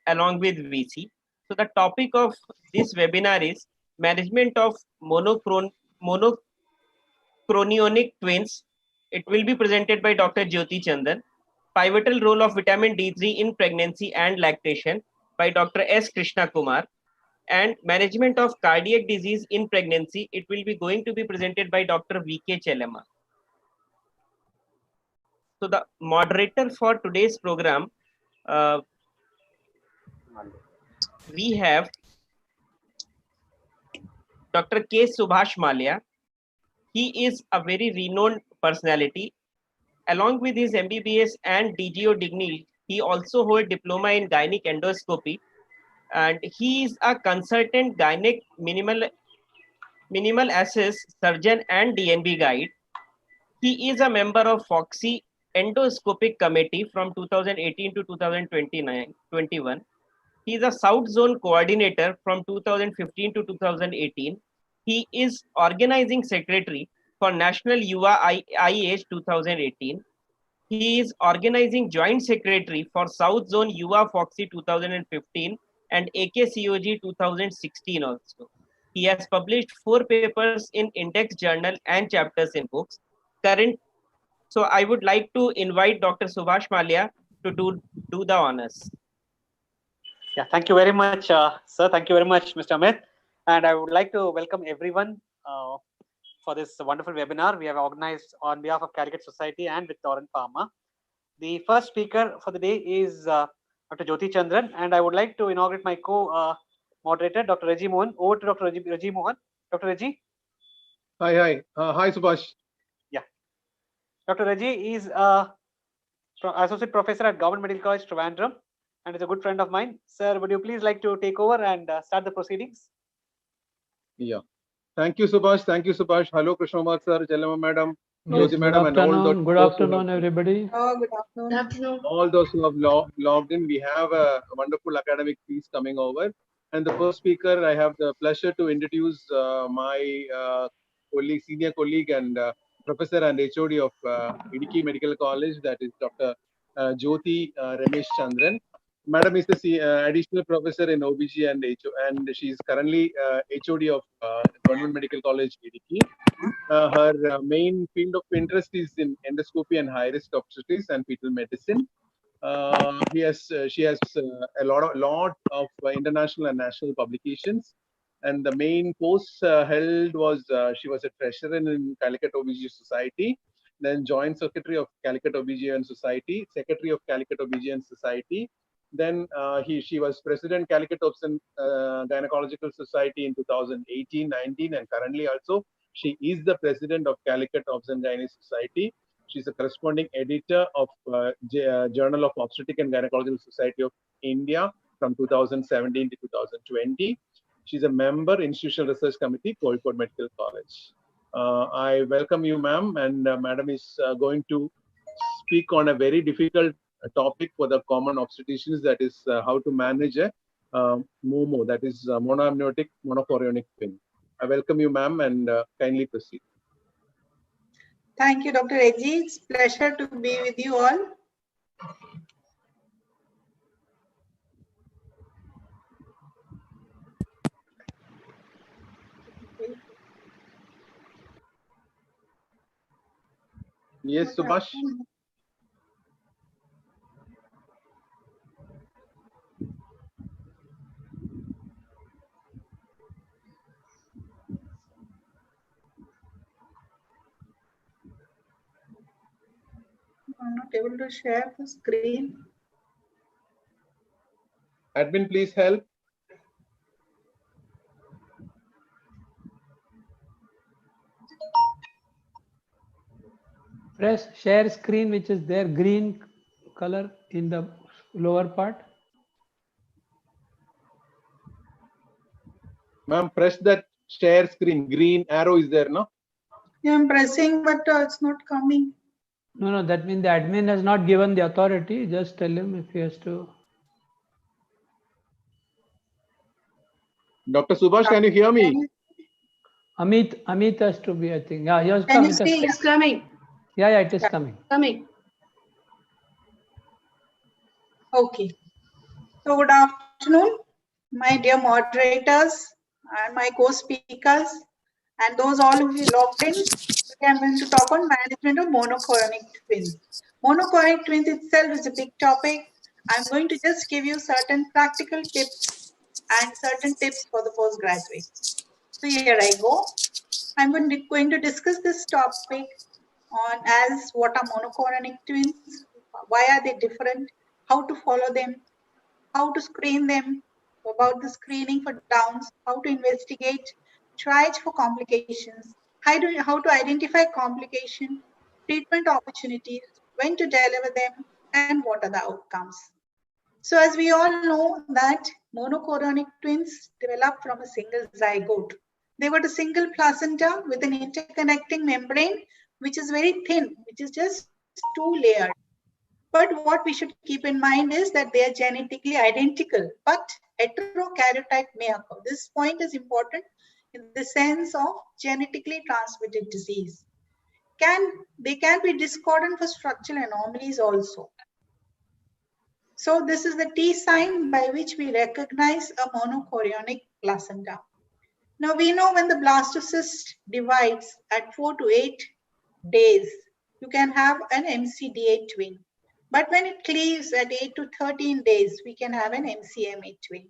along with VC. So the topic of this webinar is management of monochronic twins. It will be presented by Dr. Jyoti Chandran. Pivotal role of vitamin D3 in pregnancy and lactation by Dr. S. Krishnakumar. And management of cardiac disease in pregnancy, it will be going to be presented by Dr. V.K. Chellamma. So the moderator for today's program, we have Dr. K. Subash Mallya. He is a very renowned personality. Along with his MBBS and DGO degree, he also holds diploma in gynec endoscopy, and he is a consultant gynec minimal access surgeon and DNB guide. He is a member of FOGSI Endoscopic Committee from 2018 to 2021. He is a South Zone Coordinator from 2015 to 2018. He is Organizing Secretary for National UA IH 2018. He is Organizing Joint Secretary for South Zone UA FOGSI 2015 and AKCOG 2016 also. He has published 4 papers in Index Journal and chapters in books. So I would like to invite Dr. Subash Mallya to do the honors. Yeah, thank you very much, sir. Thank you very much, Mr. Amit. And I would like to welcome everyone for this wonderful webinar we have organized on behalf of Calicut Society and with Torrent Pharma. The first speaker for the day is Dr. Jyoti Chandran, and I would like to inaugurate my co-moderator, Dr. Reji Mohan. Over to Dr. Reji Mohan. Dr. Reji. Hi, hi, Subash. Yeah. Dr. Reji is Associate Professor at Government Medical College, Trivandrum, and is a good friend of mine. Sir, would you please like to take over and start the proceedings? Yeah. Thank you, Subash. Thank you, Subash. Hello, Krishnakumar sir, Chellamma madam, Yes, Jyoti madam, and all those. Good afternoon, everybody. Oh, good afternoon. Good afternoon. All those who have logged in. We have a wonderful academic piece coming over. And the first speaker, I have the pleasure to introduce my colleague, senior colleague, and professor and HOD of Idiki Medical College, that is Dr. Jyoti Ramesh Chandran. Madam is the additional professor in OBG and HO, and she is currently HOD of Government Medical College, Idiki. Her main field of interest is in endoscopy and high-risk obstetrics and fetal medicine. She has a lot of international and national publications, and the main post held was she was a treasurer in Calicut OBG Society, then joint secretary of Calicut OBGYN Society, secretary of Calicut OBGYN Society. Then she was president Calicut Obs and Gynecological Society in 2018-19, and currently also she is the president of Calicut Obs and Gynae Society. She's a corresponding editor of Journal of Obstetric and Gynecological Society of India from 2017 to 2020. She's a member Institutional Research Committee, Kozhikode Medical College. I welcome you, ma'am, and madam is going to speak on a very difficult topic for the common obstetricians, that is how to manage a MOMO, that is monoamniotic monochorionic twin. I welcome you, ma'am, and kindly proceed. Thank you, Dr. Reji. It's a pleasure to be with you all. Yes, Subash. I'm not able to share the screen. Admin, please help. Press share screen, which is there, green color in the lower part. Ma'am, press that share screen. Green arrow is there, no? Yeah, I'm pressing, but it's not coming. No, that means the admin has not given the authority. Just tell him if he has to. Dr. Subash, can you hear me? Amit has to be, I think. Yeah, he has Can come. you see it's coming? Yeah, it is coming. Coming. Okay. So good afternoon, my dear moderators and my co-speakers and those all who are logged in. Today I'm going to talk on management of monochorionic twins. Monochorionic twins itself is a big topic. I'm going to just give you certain practical tips and certain tips for the postgraduates. So here I go. I'm going to discuss this topic on as what are monochorionic twins, why are they different, how to follow them, how to screen them, about the screening for downs, how to investigate, triage for complications, how to identify complication, treatment opportunities, when to deliver them, and what are the outcomes. So as we all know that monochorionic twins develop from a single zygote. They got a single placenta with an interconnecting membrane, which is very thin, which is just 2 layers. But what we should keep in mind is that they are genetically identical, but heterokaryotype may occur. This point is important in the sense of genetically transmitted disease. They can be discordant for structural anomalies also. So this is the T sign by which we recognize a monochorionic placenta. Now we know when the blastocyst divides at 4 to 8 days, you can have an MCDA twin. But when it cleaves at 8 to 13 days, we can have an MCMA twin.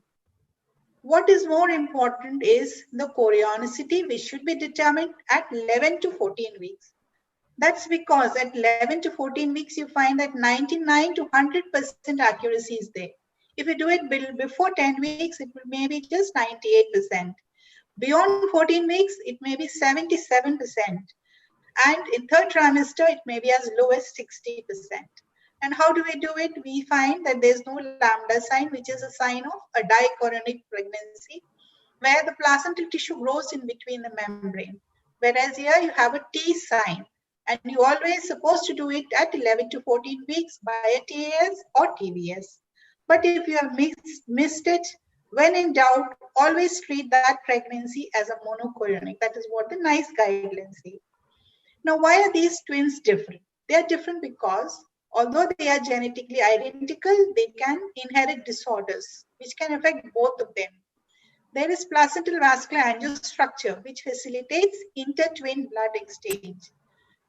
What is more important is the chorionicity, which should be determined at 11 to 14 weeks. That's because at 11 to 14 weeks, you find that 99 to 100% accuracy is there. If you do it before 10 weeks, it will maybe just 98%. Beyond 14 weeks, it may be 77%. And in third trimester, it may be as low as 60%. And how do we do it? We find that there's no lambda sign, which is a sign of a dichorionic pregnancy, where the placental tissue grows in between the membrane. Whereas here you have a T sign, and you always supposed to do it at 11 to 14 weeks by a TAS or TVS. But if you have missed it, when in doubt, always treat that pregnancy as a monochorionic. That is what the NICE guidelines say. Now, why are these twins different? They are different because although they are genetically identical, they can inherit disorders which can affect both of them. There is placental vascular angiostructure which facilitates inter-twin blood exchange.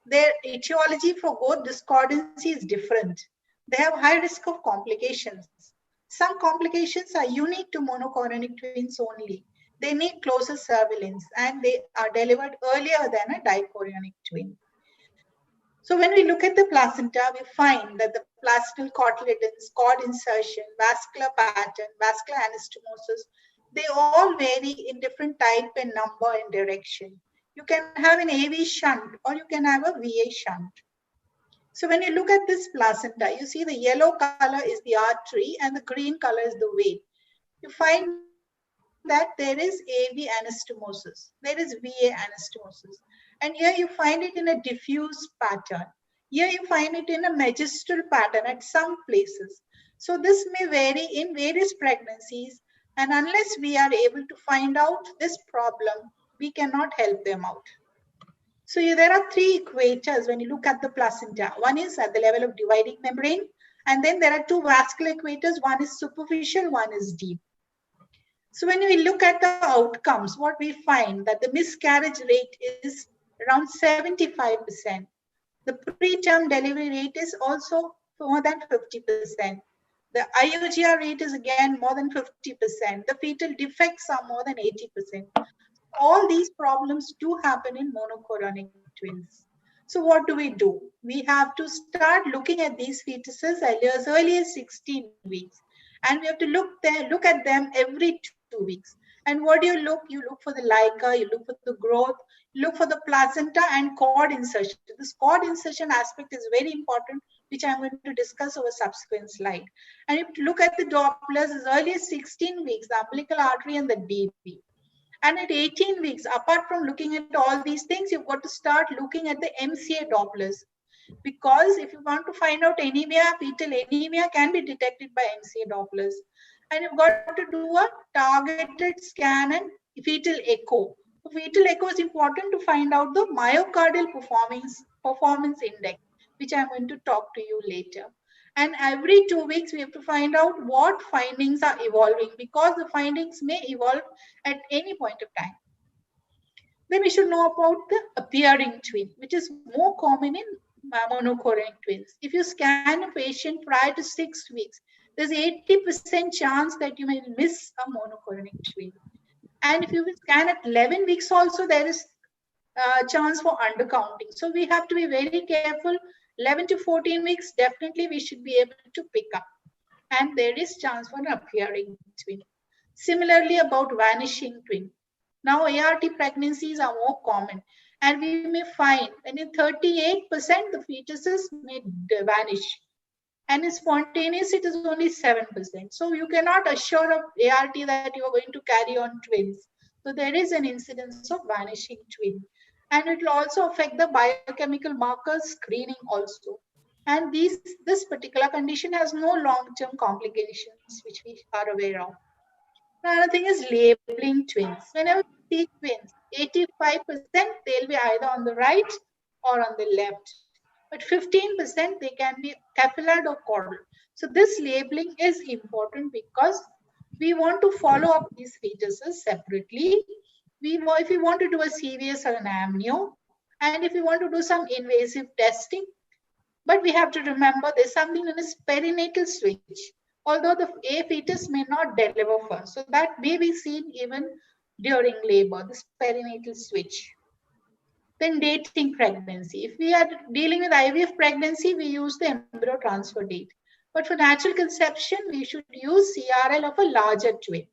Their etiology for both discordancy is different. They have high risk of complications. Some complications are unique to monochorionic twins only. They need closer surveillance and they are delivered earlier than a dichorionic twin. So when we look at the placenta, we find that the placental cotyledons, cord insertion, vascular pattern, vascular anastomosis, they all vary in different type and number and direction. You can have an AV shunt or you can have a VA shunt. So when you look at this placenta, you see the yellow color is the artery and the green color is the vein. You find that there is AV anastomosis, there is VA anastomosis. And here you find it in a diffuse pattern. Here you find it in a magistral pattern at some places. So this may vary in various pregnancies, and unless we are able to find out this problem, we cannot help them out. So there are 3 equators when you look at the placenta. One is at the level of dividing membrane, and then there are 2 vascular equators. One is superficial, one is deep. So when we look at the outcomes, what we find that the miscarriage rate is around 75%. The preterm delivery rate is also more than 50%. The IUGR rate is again more than 50%. The fetal defects are more than 80%. All these problems do happen in monochorionic twins. So what do? We have to start looking at these fetuses as early as 16 weeks. And we have to look at them every 2 weeks. And what do you look? You look for the LICA, you look for the growth, you look for the placenta and cord insertion. This cord insertion aspect is very important, which I'm going to discuss over subsequent slide. And you have to look at the Dopplers as early as 16 weeks, the umbilical artery and the DP. And at 18 weeks, apart from looking at all these things, you've got to start looking at the MCA Dopplers. Because if you want to find out anemia, fetal anemia can be detected by MCA Dopplers. And you've got to do a targeted scan and fetal echo. Fetal echo is important to find out the myocardial performance index, which I'm going to talk to you later. And every 2 weeks, we have to find out what findings are evolving, because the findings may evolve at any point of time. Then we should know about the appearing twin, which is more common in monochorionic twins. If you scan a patient prior to 6 weeks, there's 80% chance that you may miss a monochorionic twin. And if you scan at 11 weeks also, there is a chance for undercounting. So we have to be very careful. 11 to 14 weeks, definitely we should be able to pick up. And there is chance for an appearing twin. Similarly about vanishing twin. Now ART pregnancies are more common, and we may find that in 38% the fetuses may vanish, and in spontaneous it is only 7%. So you cannot assure of ART that you are going to carry on twins. So there is an incidence of vanishing twin, and it will also affect the biochemical markers screening also. And this particular condition has no long-term complications which we are aware of. Another thing is labeling twins. Whenever we see twins, 85% they'll be either on the right or on the left. But 15% they can be cephaloid or caudal. So this labeling is important because we want to follow up these fetuses separately. If we want to do a CVS or an amnio, and if we want to do some invasive testing, but we have to remember there's something known as perinatal switch. Although the A fetus may not deliver first, so that may be seen even during labor, this perinatal switch. Then dating pregnancy. If we are dealing with IVF pregnancy, we use the embryo transfer date. But for natural conception, we should use CRL of a larger twin.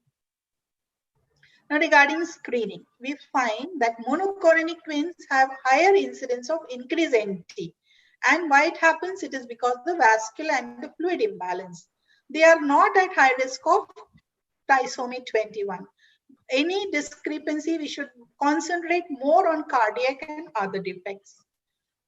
Now regarding screening, we find that monochorionic twins have higher incidence of increased NT. And why it happens? It is because of the vascular and the fluid imbalance. They are not at high risk of trisomy 21. Any discrepancy, we should concentrate more on cardiac and other defects.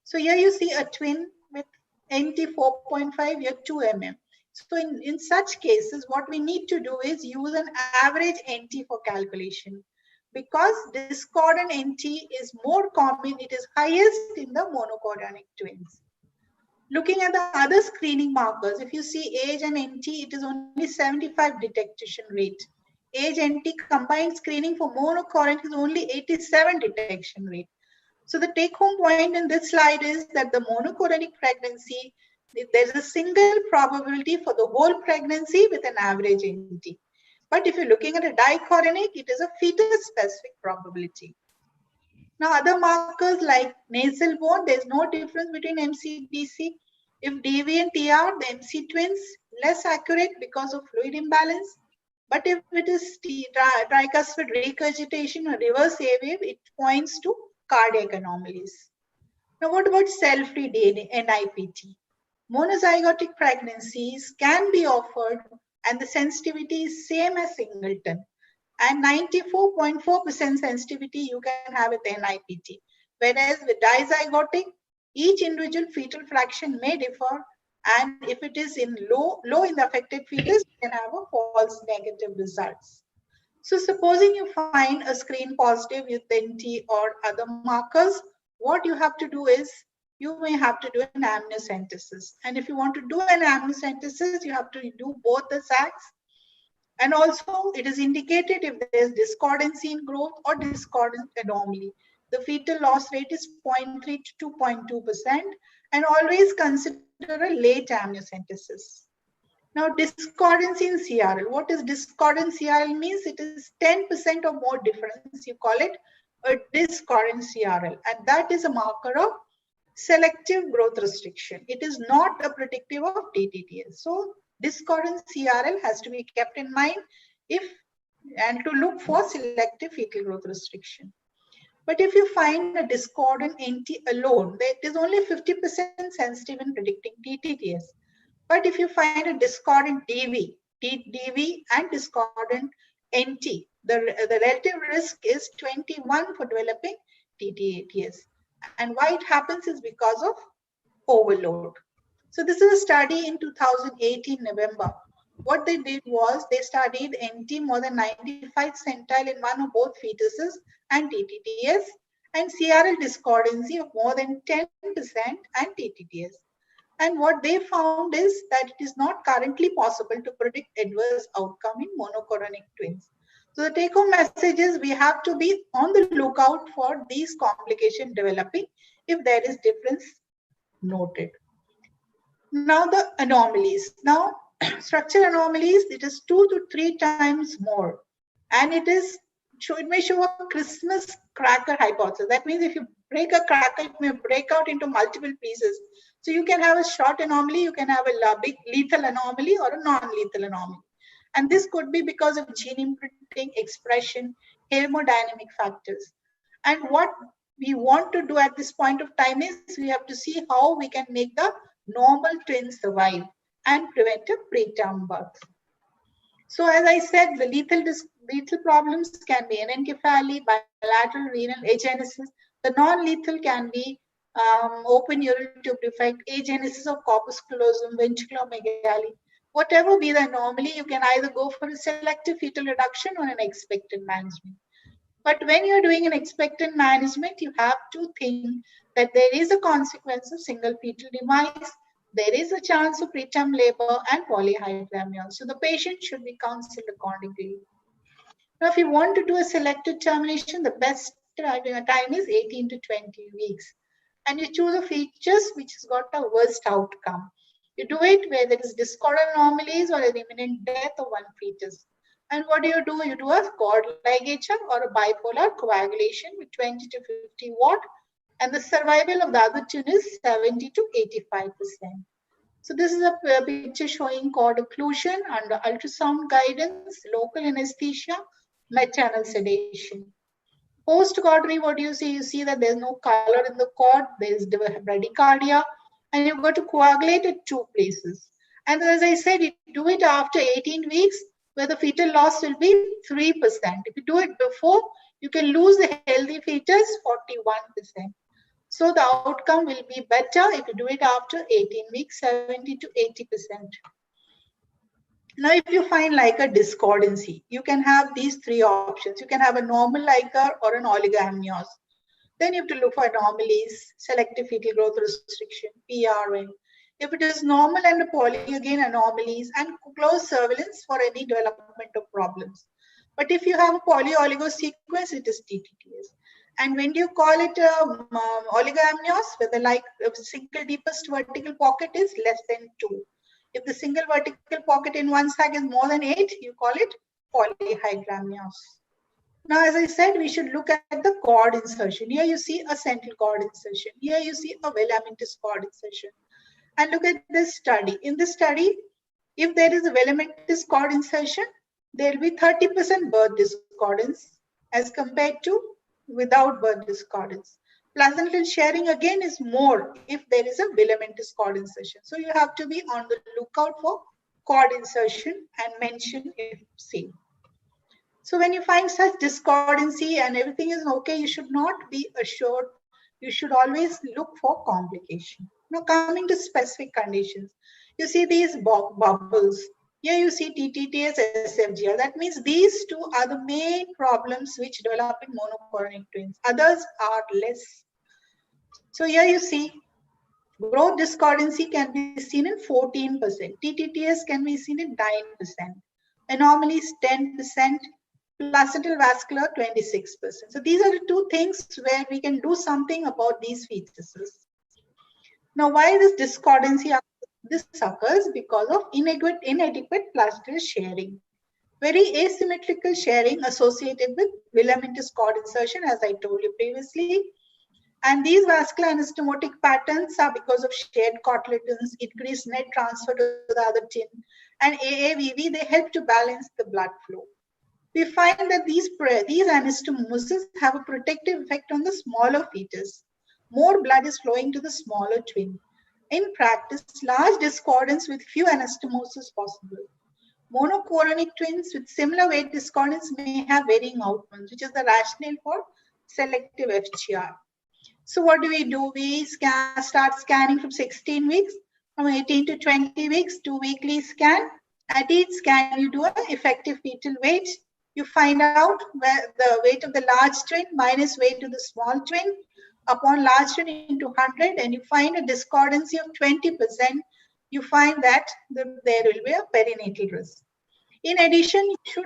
So here you see a twin with NT 4.5, here 2 mm. So in such cases, what we need to do is use an average NT for calculation, because discordant NT is more common. It is highest in the monochorionic twins. Looking at the other screening markers, if you see age and NT, it is only 75 detection rate. Age NT combined screening for monochorionic is only 87 detection rate. So the take-home point in this slide is that the monochorionic pregnancy, there's a single probability for the whole pregnancy with an average NT. But if you're looking at a dichorionic, it is a fetus-specific probability. Now, other markers like nasal bone, there's no difference between MC, DC. If DV and TR, the MC twins, less accurate because of fluid imbalance. But if it is tricuspid regurgitation or reverse A wave, it points to cardiac anomalies. Now, what about cell-free DNA, NIPT? Monozygotic pregnancies can be offered, and the sensitivity is same as singleton. And 94.4% sensitivity you can have with NIPT. Whereas with dizygotic, each individual fetal fraction may differ, and if it is in low in the affected fetus, you can have a false negative results. So supposing you find a screen positive with NT or other markers, what you have to do is you may have to do an amniocentesis. And if you want to do an amniocentesis, you have to do both the sacs. And also it is indicated if there is discordancy in growth or discordant anomaly. The fetal loss rate is 0.3 to 2.2%, and always consider a late amniocentesis. Now, discordancy in CRL. What is discordant CRL means? It is 10% or more difference. You call it a discordant CRL, and that is a marker of selective growth restriction. It is not a predictive of TTTS. So discordant CRL has to be kept in mind and to look for selective fetal growth restriction. But if you find a discordant NT alone, it is only 50% sensitive in predicting TTTS. But if you find a discordant DV and discordant NT, the relative risk is 21 for developing TTTS. And why it happens is because of overload. So this is a study in 2018 November. What they did was they studied NT more than 95 centile in one or both fetuses and TTTS, and CRL discordancy of more than 10% and TTTS. And what they found is that it is not currently possible to predict adverse outcome in monochorionic twins. So the take-home message is we have to be on the lookout for these complications developing if there is difference noted. Now the anomalies. Now structural anomalies, it is 2 to 3 times more, and it may show a Christmas cracker hypothesis. That means if you break a cracker, it may break out into multiple pieces. So you can have a short anomaly, you can have a big lethal anomaly or a non-lethal anomaly. And this could be because of gene imprinting, expression, hemodynamic factors. And what we want to do at this point of time is we have to see how we can make the normal twins survive and prevent a preterm birth. So as I said, the lethal problems can be anencephaly, bilateral renal agenesis. The non-lethal can be open urine tube defect, agenesis of corpus callosum, ventriculomegaly. Whatever be the anomaly, you can either go for a selective fetal reduction or an expectant management. But when you're doing an expectant management, you have to think that there is a consequence of single fetal demise. There is a chance of preterm labor and polyhydramnios. So the patient should be counseled accordingly. Now, if you want to do a selective termination, the best time is 18 to 20 weeks. And you choose a fetus which has got a worst outcome. You do it where there is discordant anomalies or an imminent death of one fetus. And what do? You do a cord ligature or a bipolar coagulation with 20 to 50 watt. And the survival of the other twin is 70 to 85%. So this is a picture showing cord occlusion under ultrasound guidance, local anesthesia, maternal sedation. Post-cautery, what do you see? You see that there's no color in the cord, there's bradycardia, and you've got to coagulate at 2 places. And as I said, you do it after 18 weeks, where the fetal loss will be 3%. If you do it before, you can lose the healthy fetus 41%. So the outcome will be better if you do it after 18 weeks, 70 to 80%. Now, if you find like a discordancy, you can have these 3 options. You can have a normal Leica or an oligoamnios. Then you have to look for anomalies, selective fetal growth restriction, PRN. If it is normal and a poly, again anomalies, and close surveillance for any development of problems. But if you have a poly-oligo sequence, it is TTTS. And when do you call it oligoamnios, where the single deepest vertical pocket is less than 2. If the single vertical pocket in one sac is more than 8, you call it polyhydramnios. Now, as I said, we should look at the cord insertion. Here you see a central cord insertion. Here you see a velamentous cord insertion. And look at this study. In this study, if there is a velamentous cord insertion, there will be 30% birth discordance as compared to without birth discordance. Placental sharing again is more if there is a velamentous cord insertion. So you have to be on the lookout for cord insertion and mention if seen. So when you find such discordancy and everything is okay, you should not be assured. You should always look for complication. Now coming to specific conditions, you see these bubbles. Here you see TTTS, SFGR. That means these 2 are the main problems which develop in monochorionic twins. Others are less. So here you see growth discordancy can be seen in 14%. TTTS can be seen in 9%. Anomalies 10%. Placental vascular 26%. So these are the 2 things where we can do something about these fetuses. Now, why this discordancy? This occurs because of inadequate placental sharing. Very asymmetrical sharing associated with velamentous cord insertion, as I told you previously. And these vascular anastomotic patterns are because of shared cotyledons, increased net transfer to the other tin, and AAVV, they help to balance the blood flow. We find that these anastomosis have a protective effect on the smaller fetus. More blood is flowing to the smaller twin. In practice, large discordance with few anastomosis possible. Monochorionic twins with similar weight discordance may have varying outcomes, which is the rationale for selective FGR. So what do? We start scanning from 16 weeks, from 18 to 20 weeks, 2 weekly scan. At each scan, you do an effective fetal weight. You find out where the weight of the large twin minus weight of the small twin. upon larger into 100 and you find a discordancy of 20%, you find that there will be a perinatal risk. In addition, you should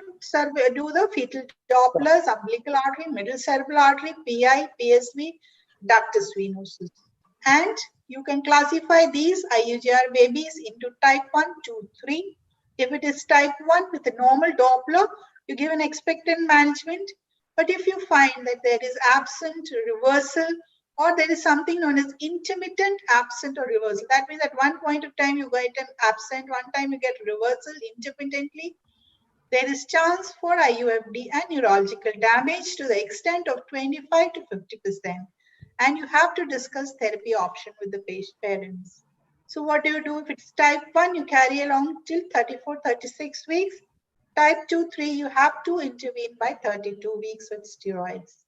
do the fetal Dopplers, umbilical artery, middle cerebral artery, PI, PSV, ductus venosus. And you can classify these IUGR babies into type 1, 2, 3. If it is type 1 with a normal Doppler, you give an expectant management. But if you find that there is absent reversal or there is something known as intermittent absent or reversal, that means at one point of time you get an absent, one time you get reversal intermittently, there is chance for IUFD and neurological damage to the extent of 25 to 50%. And you have to discuss therapy option with the parents. So what do you do? If it's type 1, you carry along till 34, 36 weeks. Type 2, 3, you have to intervene by 32 weeks with steroids.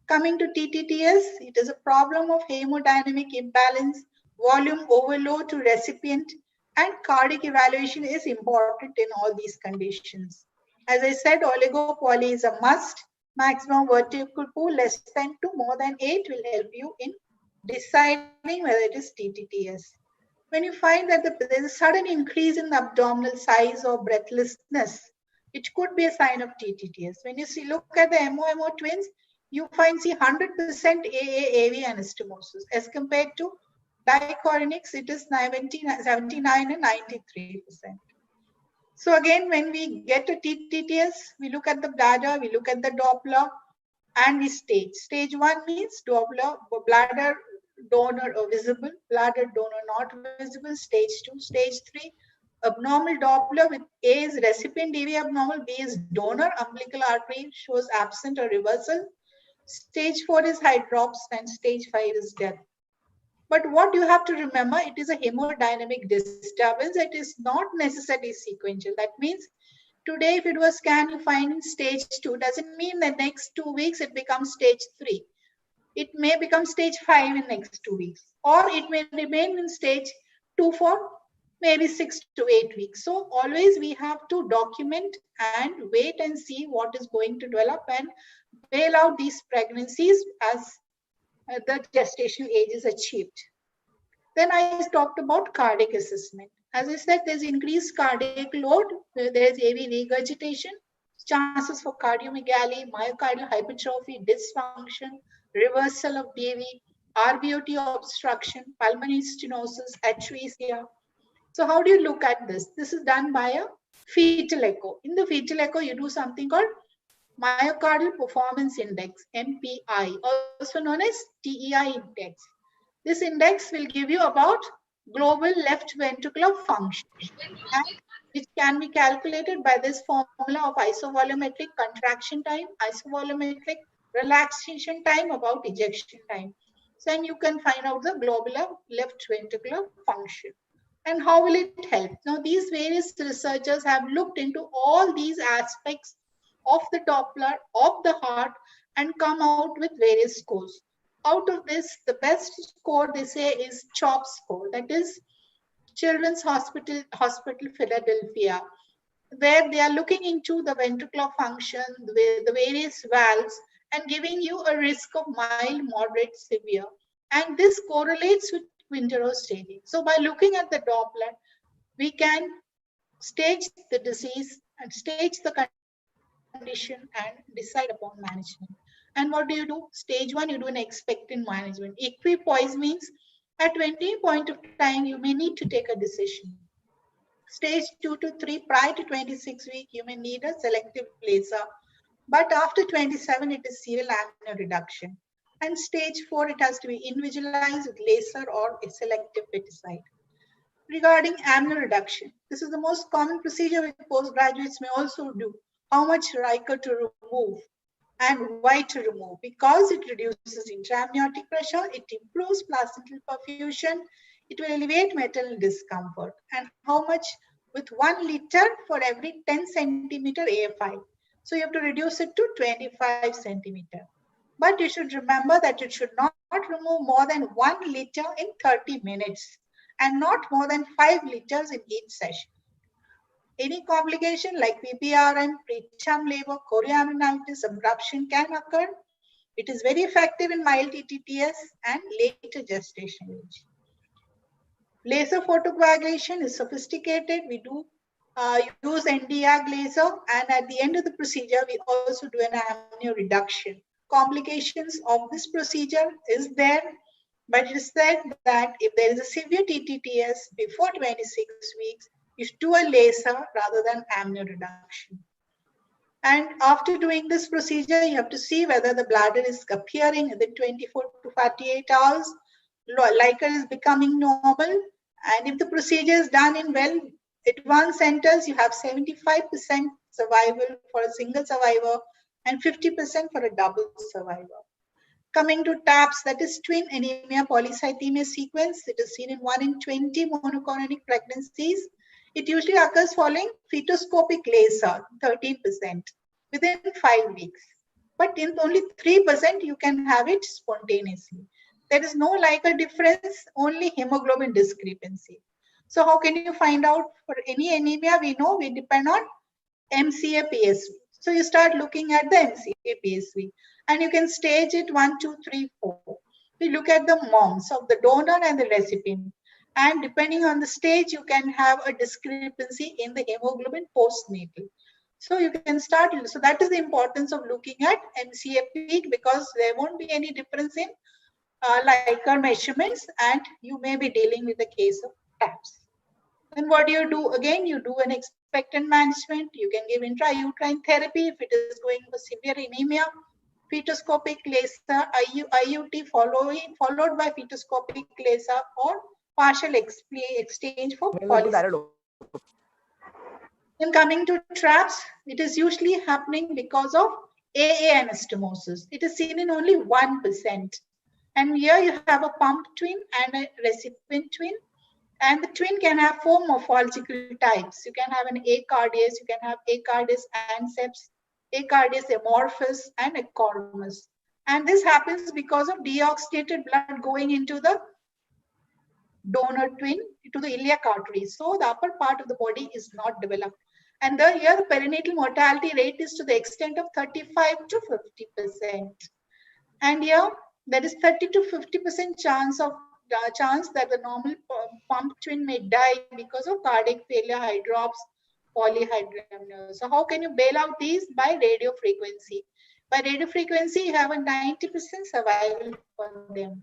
Coming to TTTS, it is a problem of hemodynamic imbalance, volume overload to recipient, and cardiac evaluation is important in all these conditions. As I said, oligopoly is a must. Maximum vertical pool less than 2, more than 8 will help you in deciding whether it is TTTS. When you find that there is a sudden increase in the abdominal size or breathlessness, it could be a sign of TTTS. When you look at the MO twins, you find 100% AA-AV anastomosis. As compared to dichorionics, it is 79 and 93%. So again, when we get a TTTS, we look at the bladder, we look at the Doppler, and we stage. Stage 1 means Doppler, bladder donor visible, bladder donor not visible. Stage 2, stage 3, abnormal Doppler with A is recipient AV abnormal, B is donor, umbilical artery shows absent or reversal. Stage 4 is hydrops and stage 5 is death. But what you have to remember, it is a hemodynamic disturbance. It is not necessarily sequential. That means today if it was scanned, you find in stage 2, doesn't mean that next 2 weeks it becomes stage 3. It may become stage 5 in next 2 weeks. Or it may remain in stage 2 for maybe 6 to 8 weeks. So always we have to document and wait and see what is going to develop and bail out these pregnancies as the gestation age is achieved. Then I talked about cardiac assessment. As I said, there's increased cardiac load, there's AV regurgitation, chances for cardiomegaly, myocardial hypertrophy, dysfunction, reversal of DAV, RBOT obstruction, pulmonary stenosis, atresia. So how do you look at this? This is done by a fetal echo. In the fetal echo, you do something called myocardial performance index, MPI, also known as TEI index. This index will give you about global left ventricular function, which can be calculated by this formula of isovolumetric contraction time, isovolumetric relaxation time about ejection time. So then you can find out the global left ventricular function. And how will it help? Now, these various researchers have looked into all these aspects of the Doppler, of the heart, and come out with various scores. Out of this, the best score they say is CHOP score, that is Children's Hospital Philadelphia, where they are looking into the ventricular function, the various valves, and giving you a risk of mild, moderate, severe. And this correlates with Quintero staging. So by looking at the Doppler, we can stage the disease and stage the condition and decide upon management. And what do? Stage 1, you do an expectant management. Equipoise means at 20 point of time, you may need to take a decision. Stage 2 to 3, prior to 26 week, you may need a selective laser. But after 27, it is serial amnio reduction. And stage 4, it has to be individualized with laser or a selective feticide. Regarding amnio reduction, this is the most common procedure which postgraduates may also do. How much Riker to remove and why to remove? Because it reduces intraamniotic pressure, it improves placental perfusion, it will alleviate maternal discomfort. And how much? With 1 liter for every 10 centimeter AFI. So you have to reduce it to 25 centimeter. But you should remember that it should not remove more than 1 liter in 30 minutes and not more than 5 liters in each session. Any complication like PPRN, preterm labor, chorioamnionitis, abruption can occur. It is very effective in mild TTS and later gestation age. Laser photocoagulation is sophisticated. We do use Nd:YAG laser, and at the end of the procedure, we also do an amnioreduction. Complications of this procedure is there, but it is said that if there is a severe TTS before 26 weeks, you should do a laser rather than amnioreduction. And after doing this procedure, you have to see whether the bladder is appearing within 24 to 48 hours, Leica is becoming normal. And if the procedure is done in well advanced centers, you have 75% survival for a single survivor and 50% for a double survivor. Coming to TAPS, that is twin anemia polycythemia sequence. It is seen in 1 in 20 monochorionic pregnancies. It usually occurs following fetoscopic laser, 13%, within 5 weeks. But in only 3%, you can have it spontaneously. There is no Leica difference, only hemoglobin discrepancy. So how can you find out for any anemia? We know we depend on MCA PSV. So you start looking at the MCA PSV and you can stage it 1, 2, 3, 4. We look at the moms of the donor and the recipient. And depending on the stage, you can have a discrepancy in the hemoglobin postnatal. So you can start, so that is the importance of looking at MCA peak, because there won't be any difference in Leica measurements, and you may be dealing with a case of TAPS. Then what do you do? Again, you do an expectant management. You can give intrauterine therapy if it is going for severe anemia, fetoscopic laser, IUT followed by fetoscopic laser, or partial exchange for polycythemia. Then coming to TRAPS, it is usually happening because of AA anastomosis. It is seen in only 1%. And here you have a pump twin and a recipient twin. And the twin can have 4 morphological types. You can have an acardius, you can have acardius anceps, acardius amorphous, and ecormus. And this happens because of deoxygenated blood going into the donor twin, to the iliac artery. So the upper part of the body is not developed. And here the perinatal mortality rate is to the extent of 35 to 50%. And here there is 30 to 50% chance that the normal pump twin may die because of cardiac failure, hydrops, polyhydramnios. So how can you bail out these? By radio frequency. By radio frequency, you have a 90% survival for them.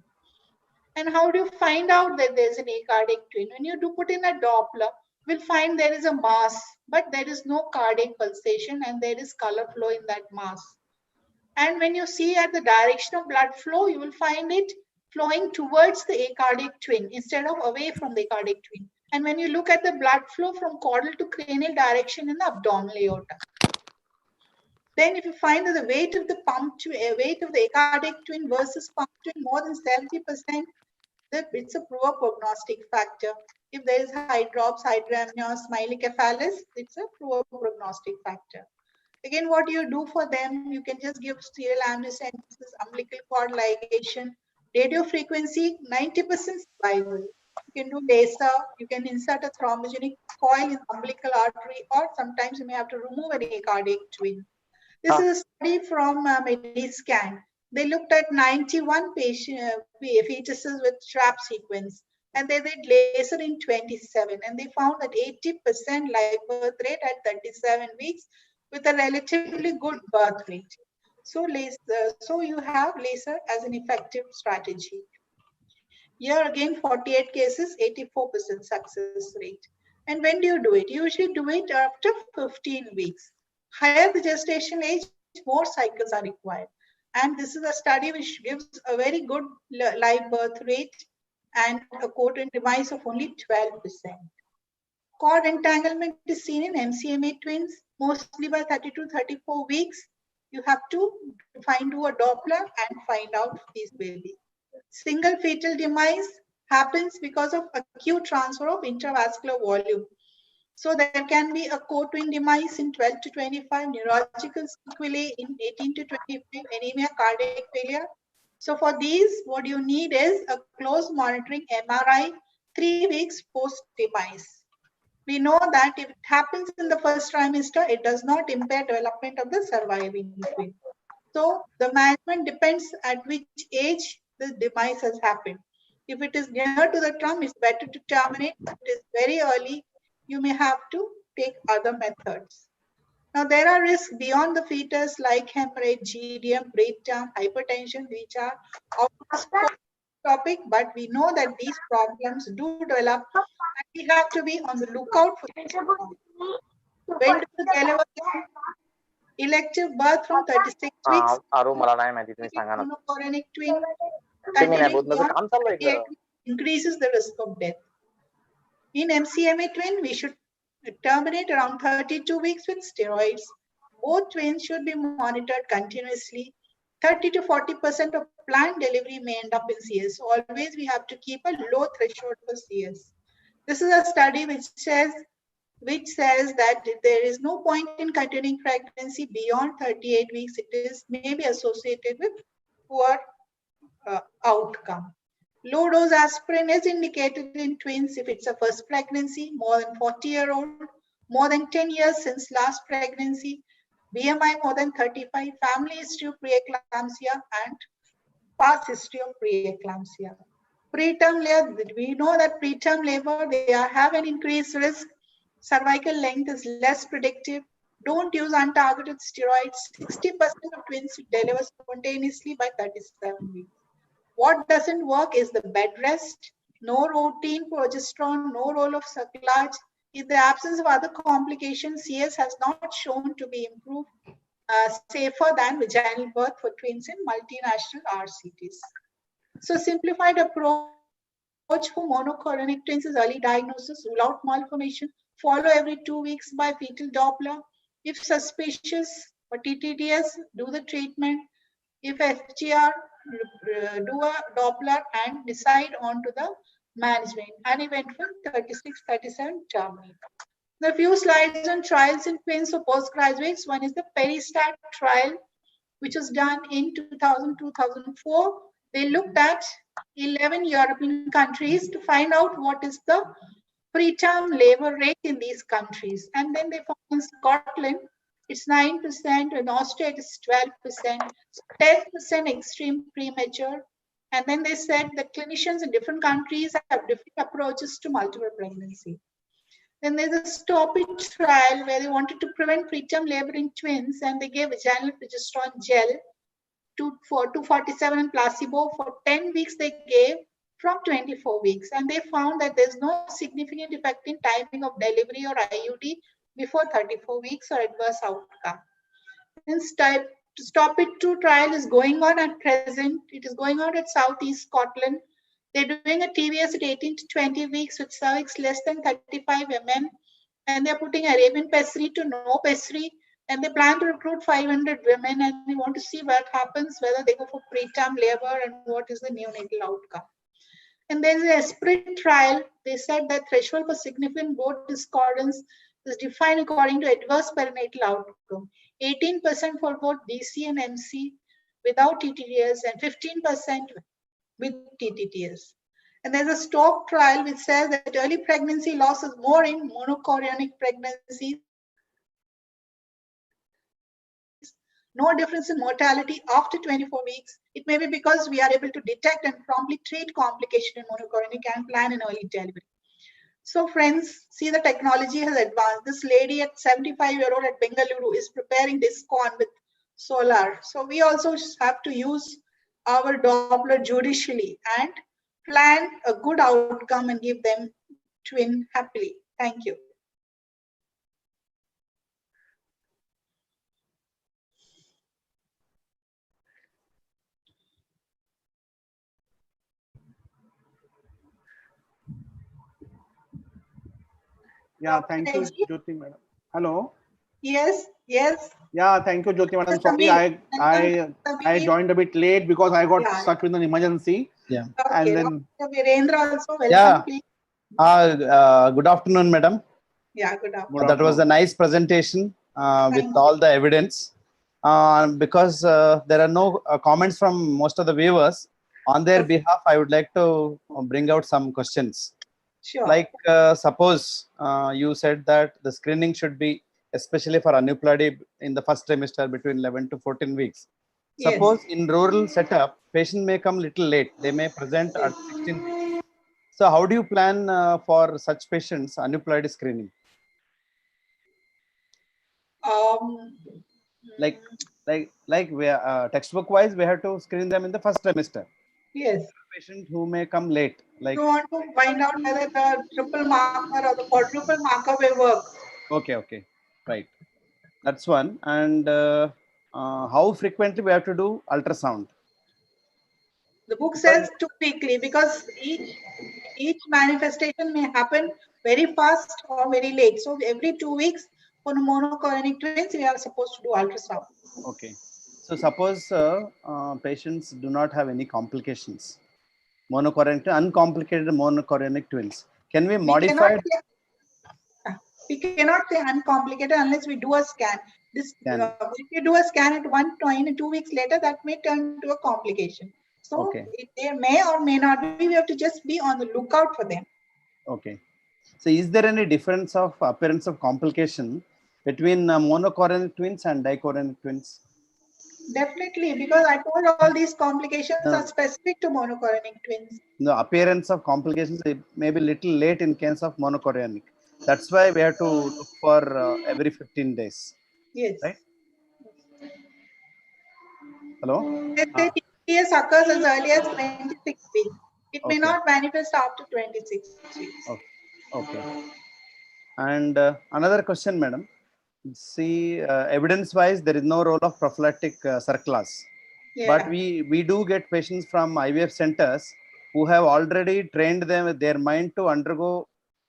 And how do you find out that there's an acardiac twin? When you do put in a Doppler, we'll find there is a mass, but there is no cardiac pulsation and there is color flow in that mass. And when you see at the direction of blood flow, you will find it flowing towards the acardiac twin instead of away from the acardiac twin. And when you look at the blood flow from caudal to cranial direction in the abdominal aorta, then if you find that the weight of the acardiac twin versus pump twin more than 70%, it's a poor prognostic factor. If there is hydrops, hydramnios, myelocephalus, it's a poor prognostic factor. Again, what do you do for them? You can just give serial amniocentesis, umbilical cord ligation, radio frequency, 90% survival. You can do laser, you can insert a thrombogenic coil in the umbilical artery, or sometimes you may have to remove an acardiac twin. This is a study from Mediscan. They looked at 91 fetuses with TRAP sequence, and they did laser in 27, and they found that 80% live birth rate at 37 weeks with a relatively good birth rate. So you have laser as an effective strategy. Here again, 48 cases, 84% success rate. And when do you do it? You usually do it after 15 weeks. Higher the gestation age, more cycles are required. And this is a study which gives a very good live birth rate and a cord demise of only 12%. Cord entanglement is seen in MCMA twins, mostly by 30 to 34 weeks. You have to do a Doppler and find out these babies. Single fetal demise happens because of acute transfer of intravascular volume. So there can be a co-twin demise in 12 to 25, neurological sequelae in 18 to 25, anemia, cardiac failure. So for these, what you need is a close monitoring MRI 3 weeks post-demise. We know that if it happens in the first trimester, it does not impair development of the surviving twin. So the management depends at which age the demise has happened. If it is near to the term, it's better to terminate. If it is very early, you may have to take other methods. Now, there are risks beyond the fetus like hemorrhage, GDM, breakdown, hypertension, which are of course topic, but we know that these problems do develop and we have to be on the lookout for these problems. When do the deliver elective birth from 36 weeks? Monochorionic twin continuing beyond 38 weeks increases the risk of death. In MCMA twin, we should terminate around 32 weeks with steroids. Both twins should be monitored continuously. 30 to 40% of planned delivery may end up in CS. Always we have to keep a low threshold for CS. This is a study which says that there is no point in continuing pregnancy beyond 38 weeks. It is maybe associated with poor outcome. Low dose aspirin is indicated in twins if it's a first pregnancy, more than 40-year-old, more than 10 years since last pregnancy, BMI more than 35, family history of preeclampsia, and past history of preeclampsia. Preterm labor, we know that preterm labor, they have an increased risk. Cervical length is less predictive. Don't use untargeted steroids. 60% of twins deliver spontaneously by 37 weeks. What doesn't work is the bed rest, no routine progesterone, no role of cerclage. In the absence of other complications, CS has not shown to be improved, safer than vaginal birth for twins in multinational RCTs. So simplified approach for monochorionic twins is early diagnosis, rule out malformation, follow every 2 weeks by fetal Doppler. If suspicious for TTDS, do the treatment. If FGR, do a Doppler and decide on to the management. Uneventful 36-37 terminate. The few slides on trials in twins for postgraduates. One is the Peristat trial, which was done in 2000-2004. They looked at 11 European countries to find out what is the preterm labor rate in these countries. And then they found in Scotland, it's 9%, in Austria it is 12%, 10% extreme premature. And then they said that clinicians in different countries have different approaches to multiple pregnancy. Then there's a Stop It trial where they wanted to prevent preterm labor in twins, and they gave vaginal progesterone gel for 247 and placebo. For 10 weeks they gave from 24 weeks, and they found that there's no significant effect in timing of delivery or IUD before 34 weeks or adverse outcome. Then Stop It 2 trial is going on at present. It is going on at Southeast Scotland. They're doing a TVS at 18 to 20 weeks with cervix less than 35 mm, and they're putting Arabian pessary to no pessary, and they plan to recruit 500 women, and they want to see what happens, whether they go for preterm labor and what is the neonatal outcome. And there's an Esprit trial. They said that threshold for significant board discordance is defined according to adverse perinatal outcome. 18% for both DC and MC without TTDS and 15% with TTDS. And there's a Stoke trial which says that early pregnancy loss is more in monochorionic pregnancies. No difference in mortality after 24 weeks. It may be because we are able to detect and promptly treat complication in monochorionic and plan an early delivery. So friends, see, the technology has advanced. This lady at 75-year-old at Bengaluru is preparing discon with solar. So we also have to use our Doppler judicially and plan a good outcome and give them twin happily. Thank you. Yeah, thank you, Jyoti madam. Hello. Yes, yes. Yeah, thank you, Jyoti madam. Sorry, I joined a bit late because I got stuck with an emergency. Yeah. Okay. And then Veerendra also, welcome, yeah. please. Good afternoon, madam. Yeah, good afternoon. That was a nice presentation with all the evidence. Because there are no comments from most of the viewers, on their behalf, I would like to bring out some questions. Sure. Like suppose you said that the screening should be especially for aneuploidy in the first trimester between 11 to 14 weeks. Suppose in rural setup, patient may come little late. They may present at 16 weeks. So how do you plan for such patients aneuploidy screening? Like we textbook wise, we have to screen them in the first trimester. Yes. Patient who may come late, like you want to find out whether the triple marker or the quadruple marker will work. Okay, right. That's one. And how frequently we have to do ultrasound? The book says 2 weekly because each manifestation may happen very fast or very late. So every 2 weeks for monochorionic twins, we are supposed to do ultrasound. Okay. So suppose patients do not have any complications, uncomplicated monochorionic twins. Can we modify? We cannot say uncomplicated unless we do a scan. If you do a scan at one point, 2 weeks later, that may turn to a complication. So they may or may not be. We have to just be on the lookout for them. Okay. So is there any difference of appearance of complication between monochorionic twins and dichorionic twins? Definitely, because I told all these complications are specific to monochorionic twins. The appearance of complications may be little late in case of monochorionic. That's why we have to look for every 15 days. Yes. Right? Hello? TPS occurs as early as 26 weeks. It may not manifest after 26 weeks. Okay. And another question, madam. See, evidence-wise, there is no role of prophylactic surclass. But we do get patients from IVF centers who have already trained their mind to undergo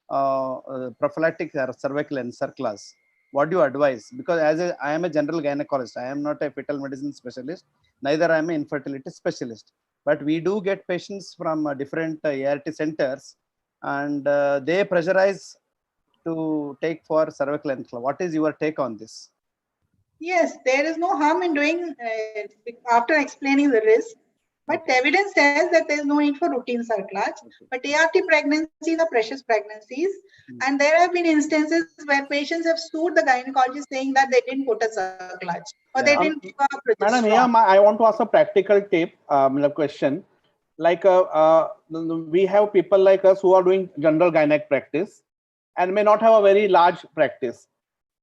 prophylactic cervical and surclass. What do you advise? Because I am a general gynecologist, I am not a fetal medicine specialist, neither I am an infertility specialist. But we do get patients from different ART centers, and they pressurize to take for cervical and what is your take on this? Yes, there is no harm in doing after explaining the risk. But evidence says that there is no need for routine cerclage. But ART pregnancies are precious pregnancies. And there have been instances where patients have sued the gynecologist saying that they didn't put a cerclage or they didn't give a progesterone. Madam, here I want to ask a practical tip question. Like we have people like us who are doing general gynec practice and may not have a very large practice.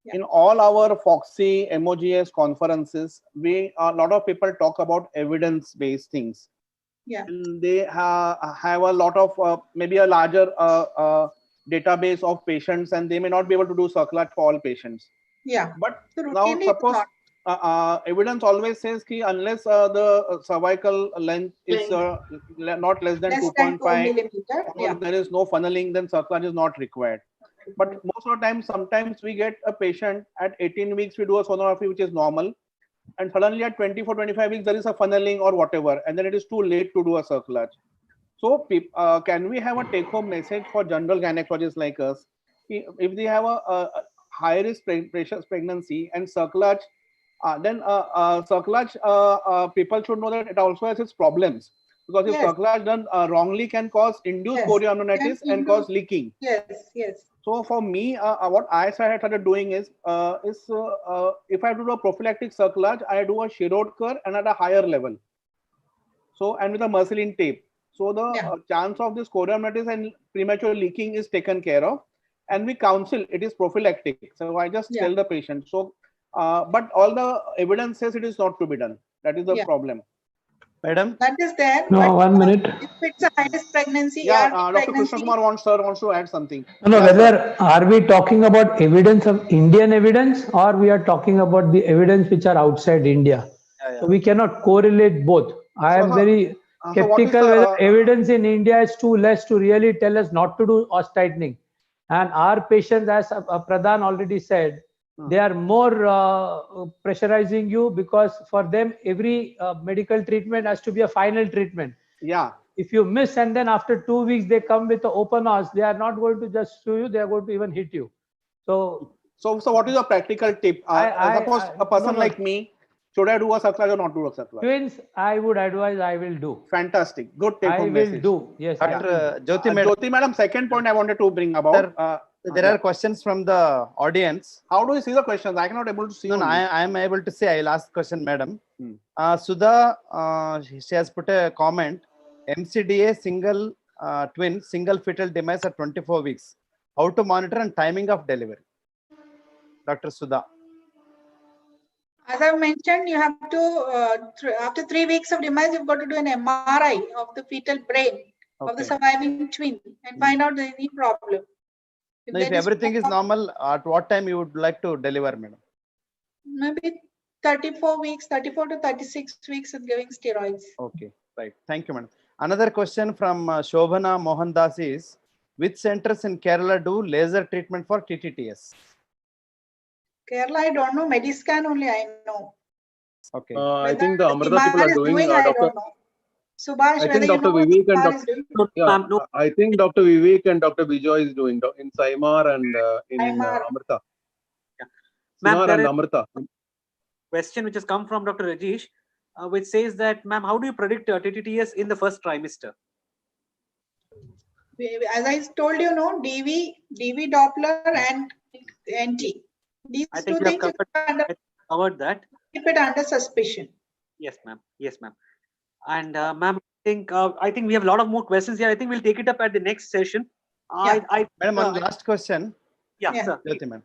In all our FOGSI, MOGS conferences, a lot of people talk about evidence-based things. And they have a lot of maybe a larger database of patients, and they may not be able to do cerclage for all patients. But now suppose evidence always says that unless the cervical length is not less than 2.5, there is no funneling, then cerclage is not required. But most of the time, sometimes we get a patient at 18 weeks, we do a sonography, which is normal. And suddenly at 24, 25 weeks, there is a funneling or whatever. And then it is too late to do a cerclage. So can we have a take-home message for general gynecologists like us? If they have a high-risk precious pregnancy and cerclage, then cerclage, people should know that it also has its problems. Because if cerclage done wrongly can cause induced chorioamnionitis and cause leaking. So for me, what I started doing is if I do a prophylactic cerclage, I do a Shirodkar and at a higher level. So, and with a Mercilin tape. So the chance of this chorioamnionitis and premature leaking is taken care of. And we counsel, it is prophylactic. So I just tell the patient. So, but all the evidence says it is not to be done. That is the problem. Madam? That is there. No, 1 minute. If it's a high-risk pregnancy, Dr. Krishnakumar wants to add something. No, whether are we talking about evidence of Indian evidence or we are talking about the evidence which are outside India? So we cannot correlate both. I am very skeptical whether evidence in India is too less to really tell us not to do os tightening. And our patients, as Pradhan already said, they are more pressurizing you because for them every medical treatment has to be a final treatment. If you miss and then after 2 weeks they come with the open os, they are not going to just sue you, they are going to even hit you. So what is your practical tip? Suppose a person like me, should I do a cerclage or not do a cerclage? Twins, I would advise I will do. Fantastic. Good take home message. I will do. Yes. Jyoti madam. Jyoti madam, second point I wanted to bring about. There are questions from the audience. How do you see the questions? I cannot able to see. No, only. I am able to see. I'll ask question, madam. Hmm. Sudha, she has put a comment. MCDA single twin single fetal demise at 24 weeks. How to monitor and timing of delivery? Dr. Sudha. As I mentioned, you have to, after 3 weeks of demise, you've got to do an MRI of the fetal brain of the surviving twin and find out the any problem. Now, if everything is normal, at what time you would like to deliver, madam? Maybe 34 weeks, 34 to 36 weeks of giving steroids. Okay, right. Thank you, madam. Another question from Shobhana Mohandas is, which centers in Kerala do laser treatment for TTTS? Kerala, I don't know. Mediscan only I know. Okay. I think the Amrita people are doing. I don't know. Subash, I think Dr. Vivek and Dr. I think Dr. Vivek and Dr. Vijay is doing in Saimar and in Amrita. Ma'am, and Amrita. Question which has come from Dr. Rajesh, which says that, ma'am, how do you predict TTTS in the first trimester? As I told you, no, DV Doppler and NT. These I think two we have things covered that. Keep it under suspicion. Yes, ma'am. Yes, ma'am. And ma'am, I think we have a lot of more questions here. I think we'll take it up at the next session. Yeah. Madam, one last question. Yeah, sir. Jyoti, ma'am.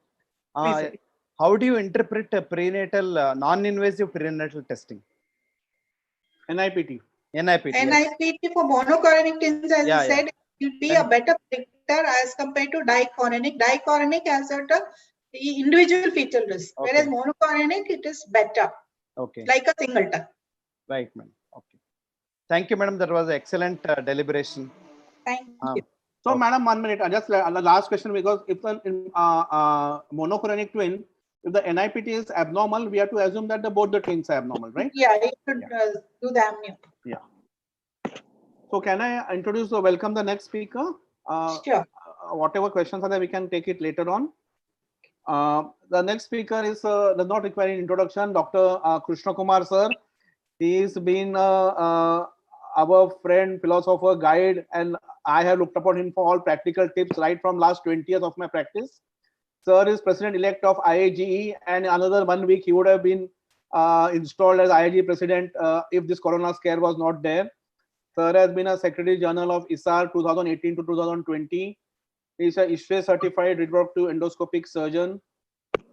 Please, How do you interpret prenatal, non-invasive prenatal testing? NIPT. NIPT. NIPT for monochorionic twins, as I said, will be a better predictor as compared to dichorionic. Dichorionic has got the individual fetal risk, whereas monochorionic, it is better. Okay. Like a singleton. Right, ma'am. Okay. Thank you, madam. That was an excellent deliberation. Thank you. So, madam, 1 minute. Just the last question, because if in monochorionic twin, if the NIPT is abnormal, we have to assume that both the twins are abnormal, right? Yeah, you should do the amnio. Yeah. So, can I introduce or welcome the next speaker? Sure. Whatever questions are there, we can take it later on. The next speaker is does not require an introduction. Dr. Krishnakumar, sir. He's been our friend, philosopher, guide, and I have looked upon him for all practical tips right from last 20 years of my practice. Sir is president-elect of IAGE, and another 1 week he would have been installed as IAGE president if this corona scare was not there. Sir has been a secretary general of ISAR 2018 to 2020. He is a ISHRE certified reproductive endoscopic surgeon.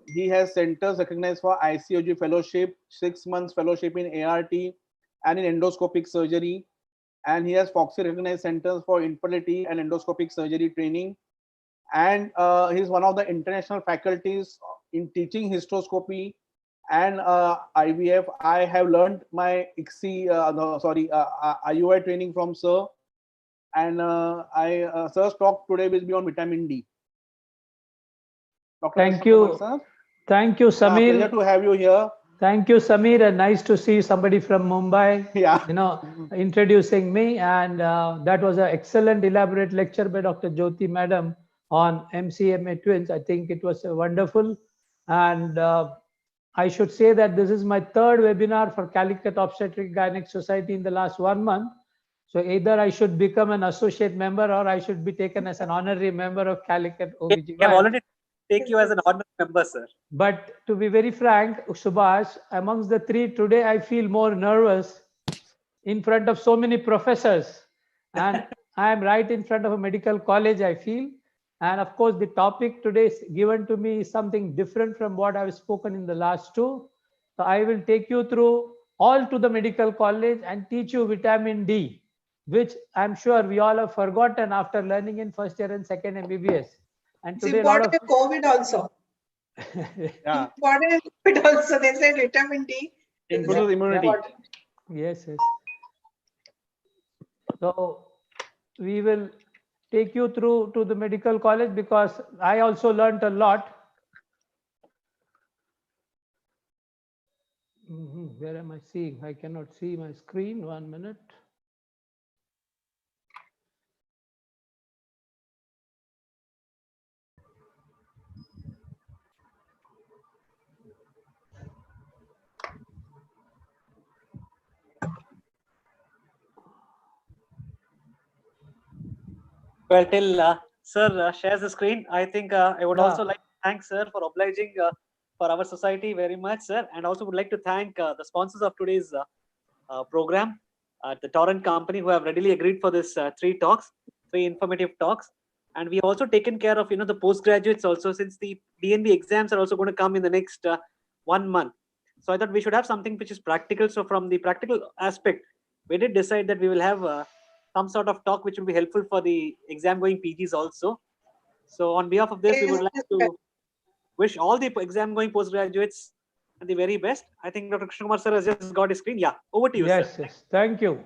He has centers recognized for ICOG fellowship, 6 months fellowship in ART and in endoscopic surgery. And he has FOGSI recognized centers for infertility and endoscopic surgery training. And he's one of the international faculties in teaching hysteroscopy and IVF. I have learned my IUI training from sir. And sir's talk today will be on vitamin D. Dr. Thank you. Sir. Thank you, Samir. Pleasure to have you here. Thank you, Samir, and nice to see somebody from Mumbai. Yeah. Introducing me, and that was an excellent, elaborate lecture by Dr. Jyoti Madam on MCMA twins. I think it was wonderful, and I should say that this is my third webinar for Calicut Obstetric Gynec Society in the last 1 month. So either I should become an associate member or I should be taken as an honorary member of Calicut OBGYN. We have already take you as an honorary member, sir. But to be very frank, Subash, amongst the three today, I feel more nervous in front of so many professors. And I am right in front of a medical college, I feel. And of course, the topic today is given to me is something different from what I've spoken in the last two. So I will take you through all to the medical college and teach you vitamin D, which I'm sure we all have forgotten after learning in first year and second MBBS. And It's today important in COVID also. Yeah. Important in COVID also. They said vitamin D. Improves immunity. Yes, yes. So we will take you through to the medical college because I also learned a lot. Where am I seeing? I cannot see my screen. 1 minute. Well, till Sir shares the screen. I think I would also like to thank sir for obliging for our society very much, sir, and also would like to thank the sponsors of today's program, the Torrent company, who have readily agreed for this three informative talks. And we have also taken care of the postgraduates also, since the DNB exams are also going to come in the next 1 month. So I thought we should have something which is practical. So from the practical aspect, we did decide that we will have some sort of talk which will be helpful for the exam going PGs also. So on behalf of this, we would like to wish all the exam going postgraduates the very best. I think Dr. Krishnakumar sir has just got his screen. Yeah, over to you, yes, sir. Yes, thank you.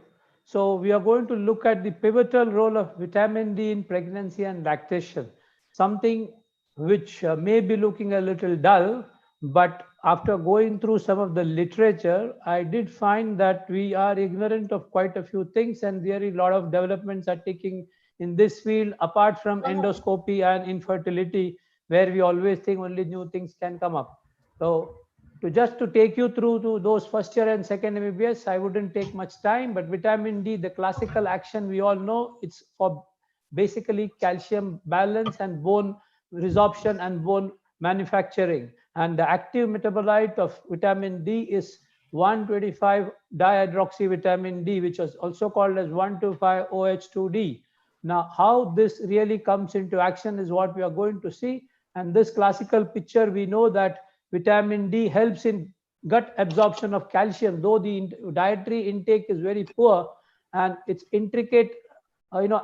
So we are going to look at the pivotal role of vitamin D in pregnancy and lactation, something which may be looking a little dull, but after going through some of the literature, I did find that we are ignorant of quite a few things, and very lot of developments are taking in this field, apart from endoscopy and infertility, where we always think only new things can come up. So to take you through to those first year and second MBBS, I wouldn't take much time, but vitamin D, the classical action we all know, it's for basically calcium balance and bone resorption and bone manufacturing. And the active metabolite of vitamin D is 125 dihydroxyvitamin D, which is also called as 125-OH2D. Now, how this really comes into action is what we are going to see. And this classical picture, we know that vitamin D helps in gut absorption of calcium, though the dietary intake is very poor, and its intricate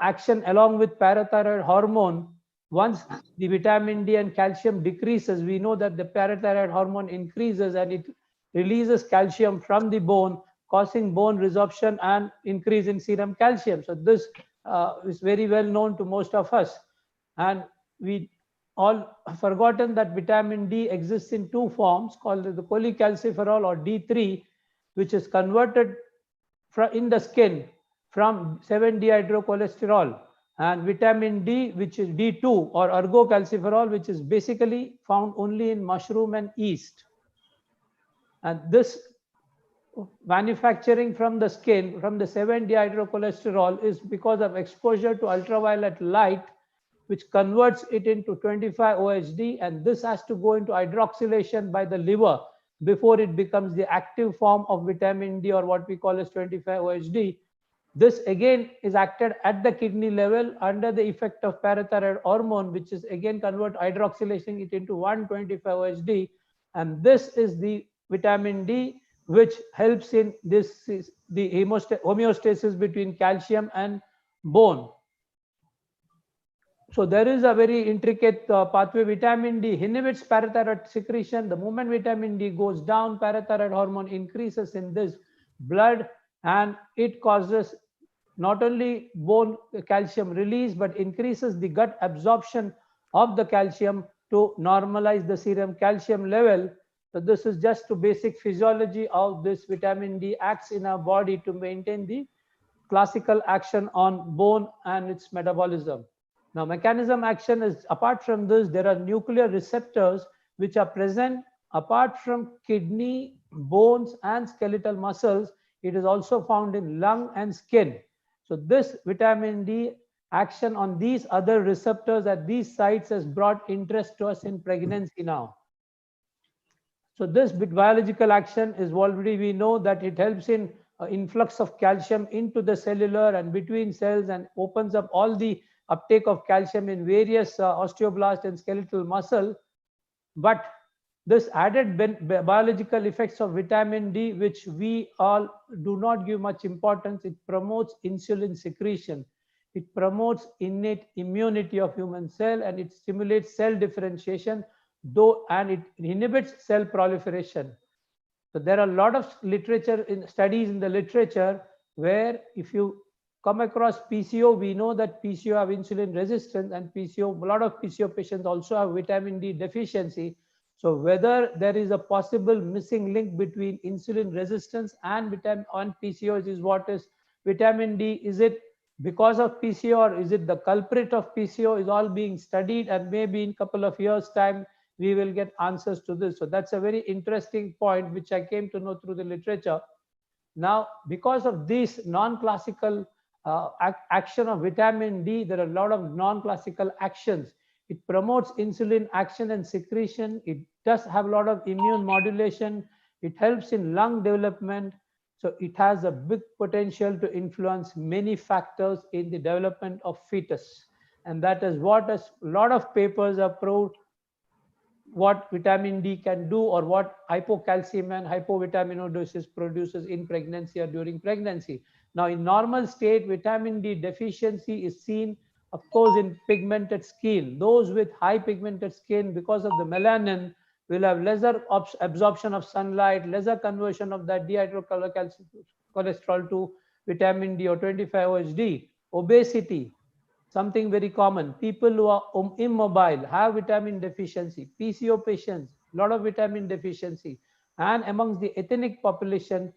action along with parathyroid hormone. Once the vitamin D and calcium decreases, we know that the parathyroid hormone increases and it releases calcium from the bone, causing bone resorption and increase in serum calcium. So this is very well known to most of us. And we all forgotten that vitamin D exists in two forms, called the cholecalciferol or D3, which is converted in the skin from 7-dehydrocholesterol, and vitamin D, which is D2 or ergocalciferol, which is basically found only in mushroom and yeast. And this manufacturing from the skin, from the 7-dehydrocholesterol, is because of exposure to ultraviolet light, which converts it into 25-OHD, and this has to go into hydroxylation by the liver before it becomes the active form of vitamin D, or what we call as 25-OHD. This again is acted at the kidney level under the effect of parathyroid hormone, which is again hydroxylating it into 125-OHD, and this is the vitamin D which helps in this is the homeostasis between calcium and bone. So there is a very intricate pathway. Vitamin D inhibits parathyroid secretion. The moment vitamin D goes down, parathyroid hormone increases in this blood, and it causes not only bone calcium release, but increases the gut absorption of the calcium to normalize the serum calcium level. So this is just the basic physiology of this vitamin D acts in our body to maintain the classical action on bone and its metabolism. Now, mechanism action is, apart from this, there are nuclear receptors which are present apart from kidney, bones, and skeletal muscles. It is also found in lung and skin. So this vitamin D action on these other receptors at these sites has brought interest to us in pregnancy now. So this biological action is already, we know that it helps in influx of calcium into the cellular and between cells, and opens up all the uptake of calcium in various osteoblast and skeletal muscle. But this added biological effects of vitamin D, which we all do not give much importance, it promotes insulin secretion. It promotes innate immunity of human cell, and it stimulates cell differentiation, and it inhibits cell proliferation. So there are a lot of studies in the literature where if you come across PCO, we know that PCO have insulin resistance, and a lot of PCO patients also have vitamin D deficiency. So whether there is a possible missing link between insulin resistance and PCO is what is vitamin D. Is it because of PCO, or is it the culprit of PCO, is all being studied, and maybe in a couple of years' time we will get answers to this. So that's a very interesting point which I came to know through the literature. Now, because of these non-classical action of vitamin D, there are a lot of non-classical actions. It promotes insulin action and secretion. It does have a lot of immune modulation. It helps in lung development. So it has a big potential to influence many factors in the development of fetus. And that is what a lot of papers have proved what vitamin D can do, or what hypocalcemia and hypovitaminosis produces in pregnancy or during pregnancy. Now, in normal state, vitamin D deficiency is seen, of course, in pigmented skin. Those with high pigmented skin, because of the melanin, will have lesser absorption of sunlight, lesser conversion of that dehydrocholesterol to vitamin D or 25-OHD. Obesity, something very common. People who are immobile have vitamin deficiency. PCO patients, a lot of vitamin deficiency. And amongst the ethnic population,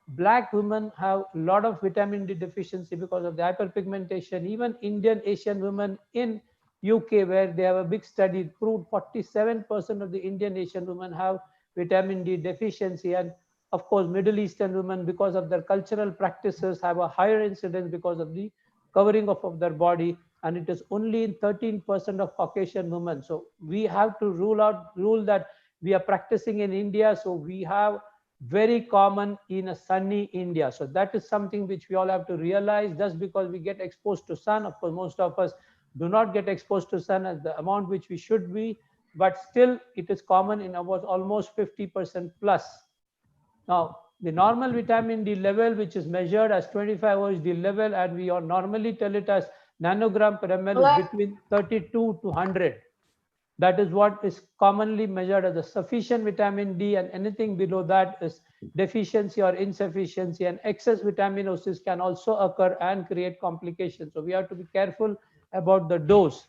Black women have a lot of vitamin D deficiency because of the hyperpigmentation. Even Indian Asian women in UK, where they have a big study, proved 47% of the Indian Asian women have vitamin D deficiency. And of course, Middle Eastern women, because of their cultural practices, have a higher incidence because of the covering of their body, and it is only in 13% of Caucasian women. So we have to rule that we are practicing in India, so we have very common in a sunny India. So that is something which we all have to realize. Just because we get exposed to sun, of course, most of us do not get exposed to sun at the amount which we should be, but still it is common in about almost 50% plus. Now, the normal vitamin D level, which is measured as 25-OHD level, and we normally tell it as nanogram per ml, is between 32 to 100. That is what is commonly measured as a sufficient vitamin D, and anything below that is deficiency or insufficiency, and excess vitaminosis can also occur and create complications. So we have to be careful about the dose.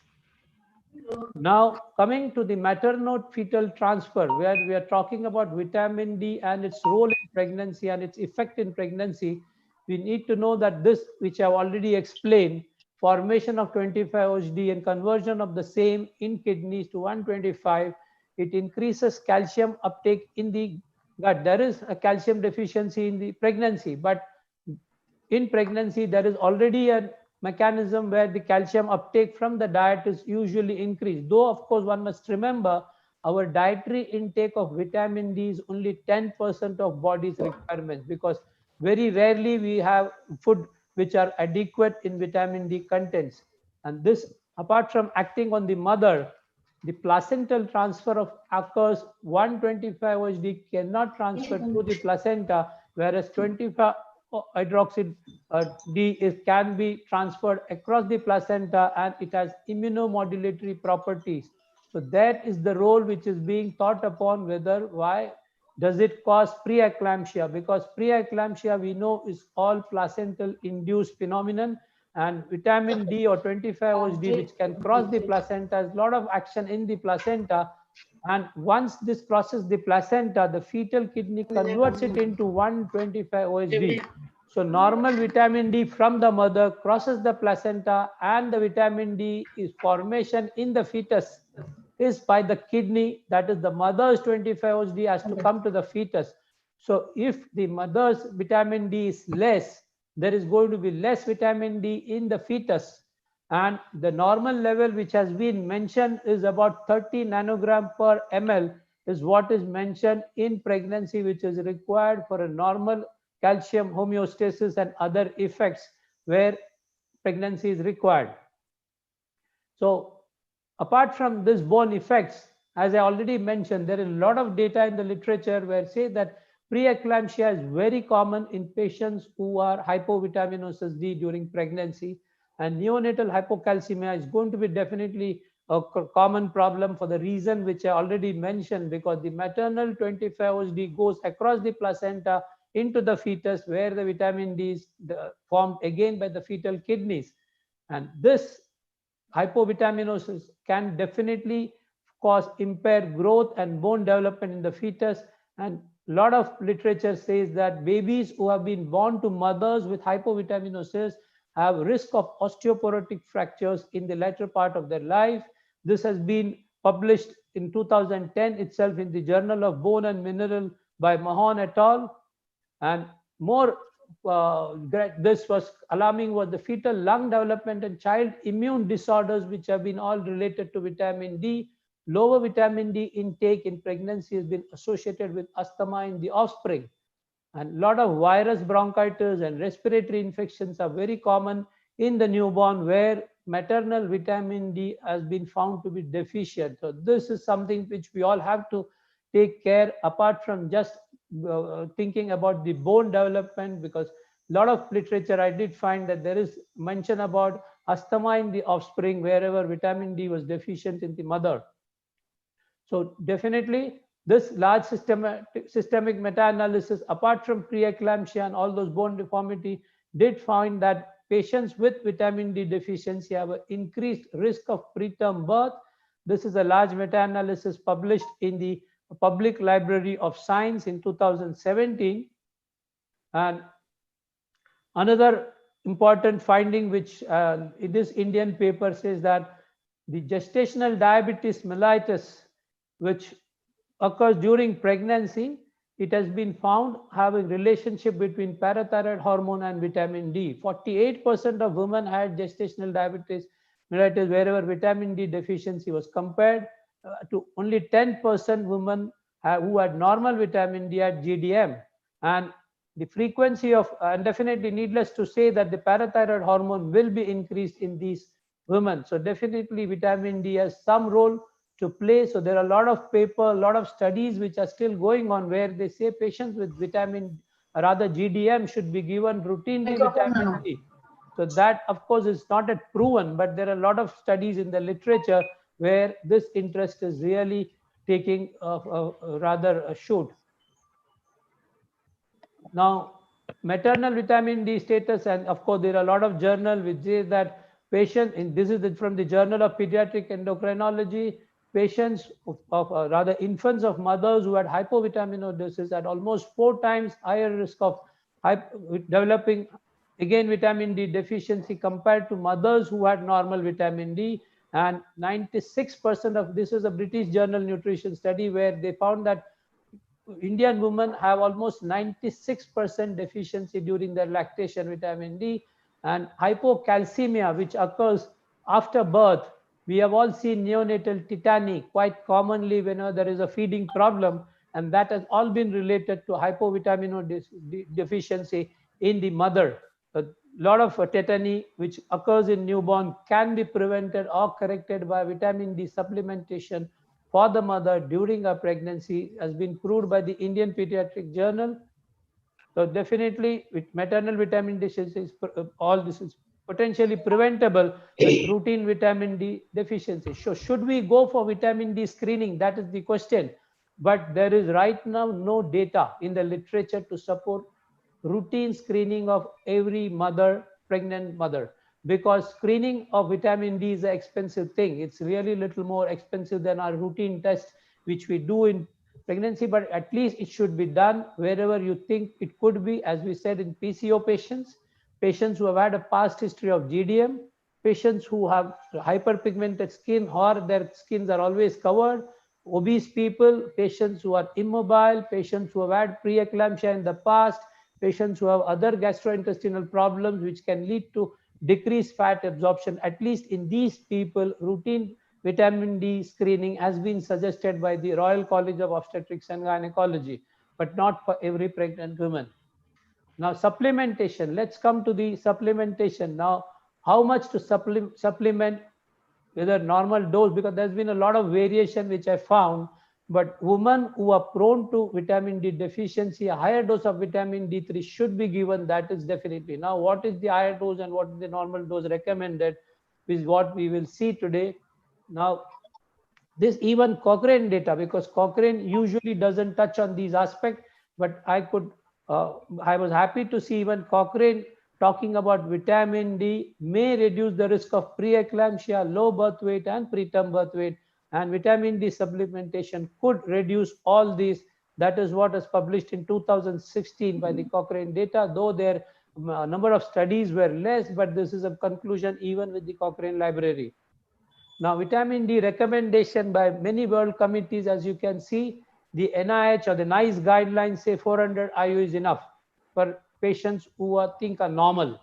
Now, coming to the maternal-fetal transfer, where we are talking about vitamin D and its role in pregnancy and its effect in pregnancy, we need to know that this, which I've already explained, formation of 25-OHD and conversion of the same in kidneys to 125, it increases calcium uptake in the gut. There is a calcium deficiency in the pregnancy, but in pregnancy, there is already a mechanism where the calcium uptake from the diet is usually increased. Though, of course, one must remember our dietary intake of vitamin D is only 10% of body's requirements, because very rarely we have food which are adequate in vitamin D contents. And this, apart from acting on the mother, the placental transfer of occurs. 125-OHD cannot transfer to the placenta, whereas 25 hydroxy D can be transferred across the placenta, and it has immunomodulatory properties. So that is the role which is being thought upon, whether why does it cause preeclampsia, because preeclampsia we know is all placental induced phenomenon, and vitamin D or 25-OHD, which can cross the placenta, has a lot of action in the placenta. And once this crosses the placenta, the fetal kidney converts it into 125-OHD. So normal vitamin D from the mother crosses the placenta, and the vitamin D is formation in the fetus is by the kidney. That is, the mother's 25-OHD has to come to the fetus. So if the mother's vitamin D is less, there is going to be less vitamin D in the fetus. And the normal level, which has been mentioned, is about 30 nanogram per ml is what is mentioned in pregnancy, which is required for a normal calcium homeostasis and other effects where pregnancy is required. So apart from this bone effects, as I already mentioned, there is a lot of data in the literature where say that preeclampsia is very common in patients who are hypovitaminosis D during pregnancy, and neonatal hypocalcemia is going to be definitely a common problem for the reason which I already mentioned, because the maternal 25-OHD goes across the placenta into the fetus, where the vitamin D is formed again by the fetal kidneys. And this hypovitaminosis can definitely cause impaired growth and bone development in the fetus. And a lot of literature says that babies who have been born to mothers with hypovitaminosis have risk of osteoporotic fractures in the later part of their life. This has been published in 2010 itself in the Journal of Bone and Mineral by Mohan et al. And more this was alarming was the fetal lung development and child immune disorders, which have been all related to vitamin D. Lower vitamin D intake in pregnancy has been associated with asthma in the offspring. And a lot of virus bronchitis and respiratory infections are very common in the newborn, where maternal vitamin D has been found to be deficient. So this is something which we all have to take care, apart from just thinking about the bone development, because a lot of literature I did find that there is mention about asthma in the offspring wherever vitamin D was deficient in the mother. So definitely this large systemic meta-analysis, apart from preeclampsia and all those bone deformity, did find that patients with vitamin D deficiency have an increased risk of preterm birth. This is a large meta-analysis published in the Public Library of Science in 2017. And another important finding, which in this Indian paper says that the gestational diabetes mellitus, which occurs during pregnancy, it has been found having relationship between parathyroid hormone and vitamin D. 48% of women had gestational diabetes mellitus wherever vitamin D deficiency was compared to only 10% women who had normal vitamin D at GDM. And the frequency of, and definitely needless to say that the parathyroid hormone will be increased in these women. So definitely vitamin D has some role to play. So there are a lot of paper, a lot of studies which are still going on where they say patients with vitamin, rather GDM, should be given routinely vitamin D. So that of course is not yet proven, but there are a lot of studies in the literature where this interest is really taking rather a shoot. Now, maternal vitamin D status, and of course there are a lot of journals which say that patients, and this is from the Journal of Pediatric Endocrinology, patients of rather infants of mothers who had hypovitaminosis had almost 4 times higher risk of developing again vitamin D deficiency compared to mothers who had normal vitamin D. And 96% of this is a British Journal Nutrition study where they found that Indian women have almost 96% deficiency during their lactation vitamin D. And hypocalcemia, which occurs after birth, we have all seen neonatal tetany quite commonly whenever there is a feeding problem, and that has all been related to hypovitamin deficiency in the mother. A lot of tetany which occurs in newborn can be prevented or corrected by vitamin D supplementation for the mother during a pregnancy, has been proved by the Indian Pediatric Journal. So definitely with maternal vitamin deficiency, all this is potentially preventable with routine vitamin D deficiency. So should we go for vitamin D screening? That is the question. But there is right now no data in the literature to support routine screening of every mother, pregnant mother, because screening of vitamin D is an expensive thing. It's really little more expensive than our routine test, which we do in pregnancy, but at least it should be done wherever you think it could be, as we said, in PCO patients, patients who have had a past history of GDM, patients who have hyperpigmented skin or their skins are always covered, obese people, patients who are immobile, patients who have had preeclampsia in the past, patients who have other gastrointestinal problems which can lead to decreased fat absorption. At least in these people, routine vitamin D screening has been suggested by the Royal College of Obstetrics and Gynecology, but not for every pregnant woman. Now, supplementation. Let's come to the supplementation. Now, how much to supplement, whether normal dose, because there's been a lot of variation which I found, but women who are prone to vitamin D deficiency, a higher dose of vitamin D3 should be given. That is definitely. Now, what is the higher dose and what is the normal dose recommended is what we will see today. Now, this even Cochrane data, because Cochrane usually doesn't touch on these aspects, but I was happy to see even Cochrane talking about vitamin D may reduce the risk of preeclampsia, low birth weight, and preterm birth weight. And vitamin D supplementation could reduce all these. That is what was published in 2016 by the Cochrane data, though their number of studies were less, but this is a conclusion even with the Cochrane library. Now, vitamin D recommendation by many world committees, as you can see, the NIH or the NICE guidelines say 400 IU is enough for patients who are normal.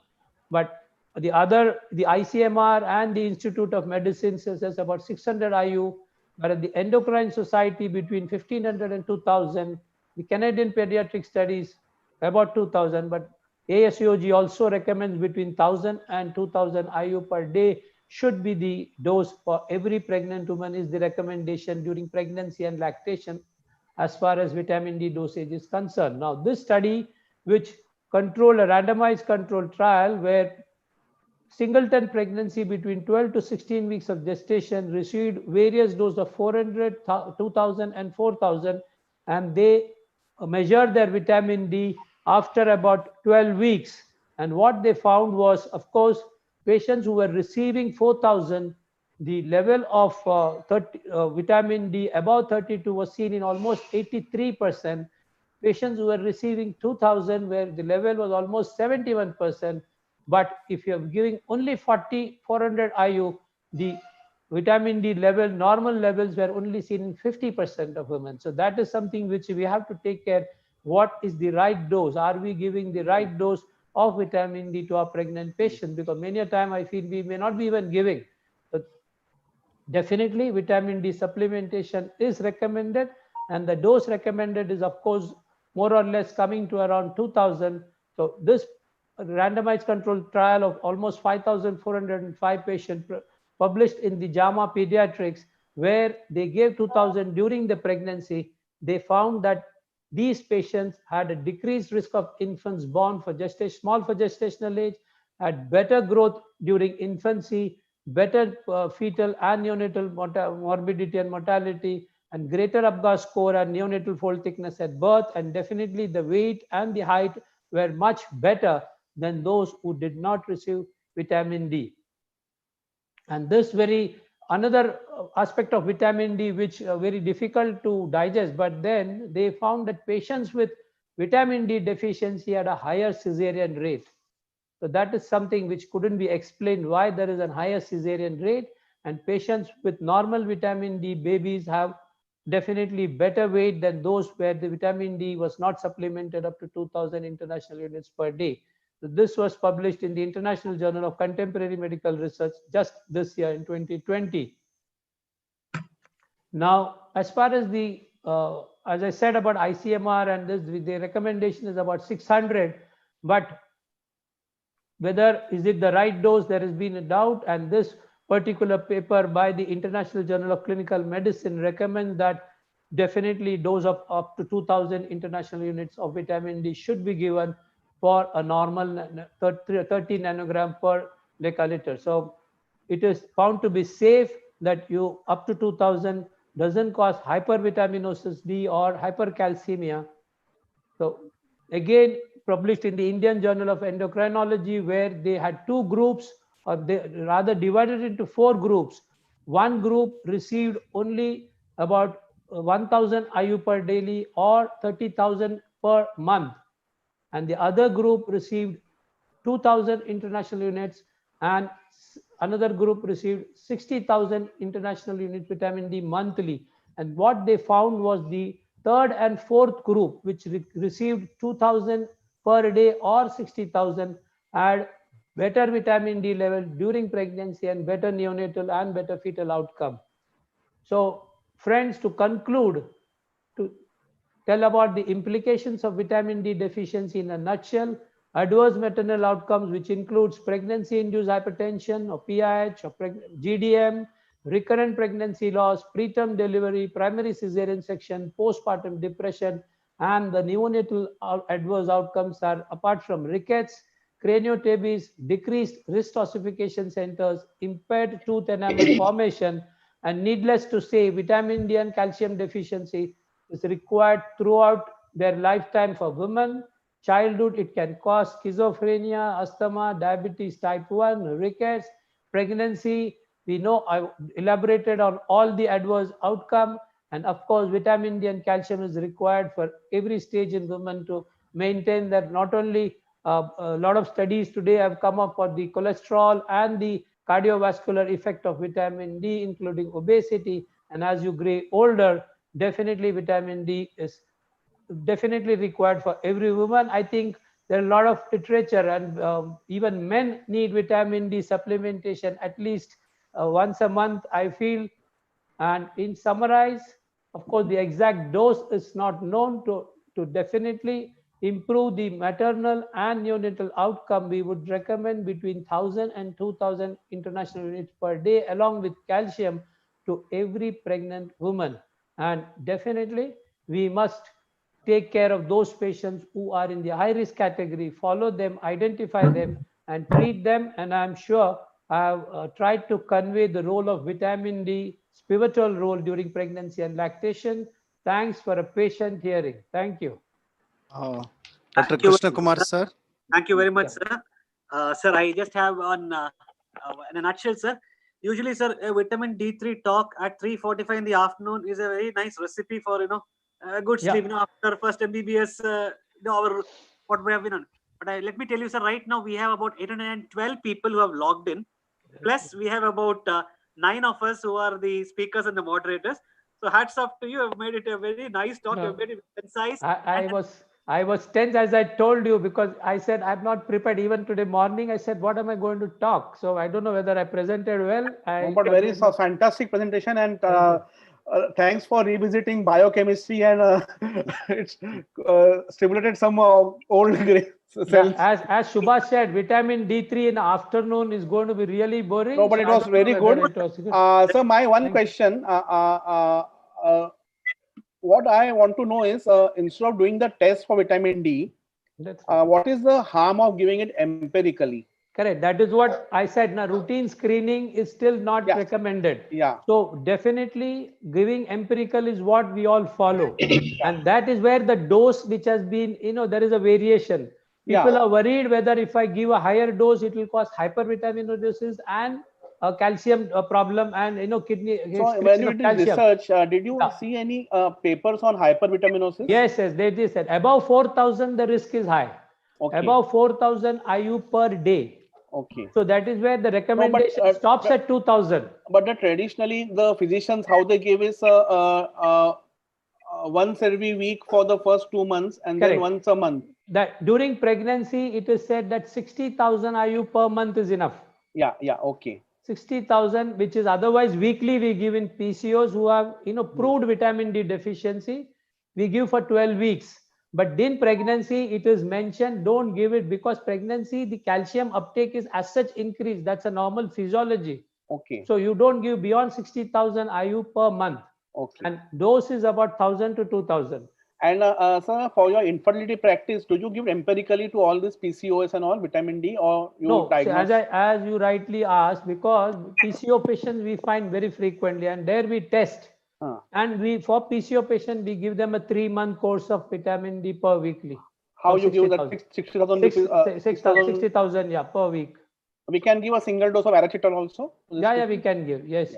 But the ICMR and the Institute of Medicine says about 600 IU, but at the Endocrine Society between 1500 and 2000, the Canadian Pediatric Studies about 2000, but ASUOG also recommends between 1000 and 2000 IU per day should be the dose for every pregnant woman, is the recommendation during pregnancy and lactation as far as vitamin D dosage is concerned. Now, this study, which controlled a randomized controlled trial where singleton pregnancy between 12 to 16 weeks of gestation received various doses of 400, 2000 and 4000, and they measured their vitamin D after about 12 weeks. And what they found was, of course, patients who were receiving 4000, the level of vitamin D above 32 was seen in almost 83%. Patients who were receiving 2000, where the level was almost 71%. But if you're giving only 400 IU, the vitamin D level, normal levels were only seen in 50% of women. So that is something which we have to take care. What is the right dose? Are we giving the right dose of vitamin D to our pregnant patients? Because many a time I feel we may not be even giving. But definitely vitamin D supplementation is recommended, and the dose recommended is of course more or less coming to around 2000. So this randomized controlled trial of almost 5,405 patients published in the JAMA Pediatrics, where they gave 2000 during the pregnancy, they found that these patients had a decreased risk of infants born for small for gestational age, had better growth during infancy, better fetal and neonatal morbidity and mortality, and greater Apgar score and neonatal fold thickness at birth, and definitely the weight and the height were much better than those who did not receive vitamin D. And this another aspect of vitamin D which very difficult to digest, but then they found that patients with vitamin D deficiency had a higher cesarean rate. So that is something which couldn't be explained why there is a higher cesarean rate, and patients with normal vitamin D babies have definitely better weight than those where the vitamin D was not supplemented up to 2000 international units per day. So this was published in the International Journal of Contemporary Medical Research just this year in 2020. Now, as far as as I said about ICMR and this, the recommendation is about 600, but whether is it the right dose, there has been a doubt, and this particular paper by the International Journal of Clinical Medicine recommends that definitely dose of up to 2000 international units of vitamin D should be given for a normal 30 nanogram per deciliter. So it is found to be safe that you up to 2000 doesn't cause hypervitaminosis D or hypercalcemia. So again, published in the Indian Journal of Endocrinology, where they had two groups, or they rather divided into four groups. One group received only about 1000 IU per daily or 30,000 per month, and the other group received 2000 international units, and another group received 60,000 international units vitamin D monthly. And what they found was the third and fourth group, which received 2000 per day or 60,000, had better vitamin D level during pregnancy and better neonatal and better fetal outcome. So friends, to conclude, to tell about the implications of vitamin D deficiency in a nutshell: adverse maternal outcomes, which includes pregnancy-induced hypertension or PIH or GDM, recurrent pregnancy loss, preterm delivery, primary cesarean section, postpartum depression, and the neonatal adverse outcomes are, apart from rickets, craniotabes, decreased wrist ossification centers, impaired tooth enamel formation, and needless to say, vitamin D and calcium deficiency is required throughout their lifetime for women. Childhood, it can cause schizophrenia, asthma, diabetes type 1, rickets. Pregnancy, we know I elaborated on all the adverse outcome, and of course vitamin D and calcium is required for every stage in women to maintain that. Not only a lot of studies today have come up for the cholesterol and the cardiovascular effect of vitamin D, including obesity, and as you grow older, definitely vitamin D is definitely required for every woman. I think there are a lot of literature, and even men need vitamin D supplementation at least once a month, I feel. And in summarize, of course, the exact dose is not known. To definitely improve the maternal and neonatal outcome, we would recommend between 1,000 and 2,000 international units per day, along with calcium, to every pregnant woman. And definitely, we must take care of those patients who are in the high risk category, follow them, identify them, and treat them. And I'm sure I have tried to convey the role of vitamin D, pivotal role during pregnancy and lactation. Thanks for a patient hearing. Thank you. Dr. Krishnakumar, sir. Thank you very much, sir. Sir, I just have on in a nutshell, sir. Usually, sir, a vitamin D3 talk at 3:45 in the afternoon is a very nice recipe for a good sleep. After first MBBS, our what we have been on. But let me tell you, sir, right now we have about 812 people who have logged in. Plus, we have about 9 of us who are the speakers and the moderators. So hats off to you. You've made it a very nice talk. You've made it concise. I was tense, as I told you, because I said I'm not prepared. Even today morning, I said, what am I going to talk? So I don't know whether I presented well. But very fantastic presentation, and thanks for revisiting biochemistry, and it's stimulated some old cells. Yeah, as Subash said, vitamin D3 in the afternoon is going to be really boring. No, but it was very good. So my one question, what I want to know is, instead of doing the test for vitamin D, what is the harm of giving it empirically? Correct. That is what I said. Now, routine screening is still not recommended. Yeah. So definitely giving empirical is what we all follow. And that is where the dose which has been, there is a variation. People are worried whether if I give a higher dose, it will cause hypervitaminosis and a calcium problem and kidney. So when you did research, did you see any papers on hypervitaminosis? Yes, they did said above 4,000 the risk is high. Okay. Above 4,000 IU per day. Okay. So that is where the recommendation stops at 2,000. But traditionally, the physicians, how they give is once every week for the first 2 months, and then once a month. That during pregnancy, it is said that 60,000 IU per month is enough. Yeah, okay. 60,000, which is otherwise weekly we give in PCOs who have proved vitamin D deficiency. We give for 12 weeks. But in pregnancy, it is mentioned, don't give it, because pregnancy, the calcium uptake is as such increased. That's a normal physiology. Okay. So you don't give beyond 60,000 IU per month. Okay. And dose is about 1,000 to 2,000. And sir, for your infertility practice, do you give empirically to all this PCOS and all vitamin D, or you diagnose? As you rightly asked, because PCO patients we find very frequently, and there we test. And for PCO patient, we give them a 3-month course of vitamin D per weekly. How you give that 60,000? 60,000, yeah, per week. We can give a single dose of arachital also? Yeah, we can give. Yes.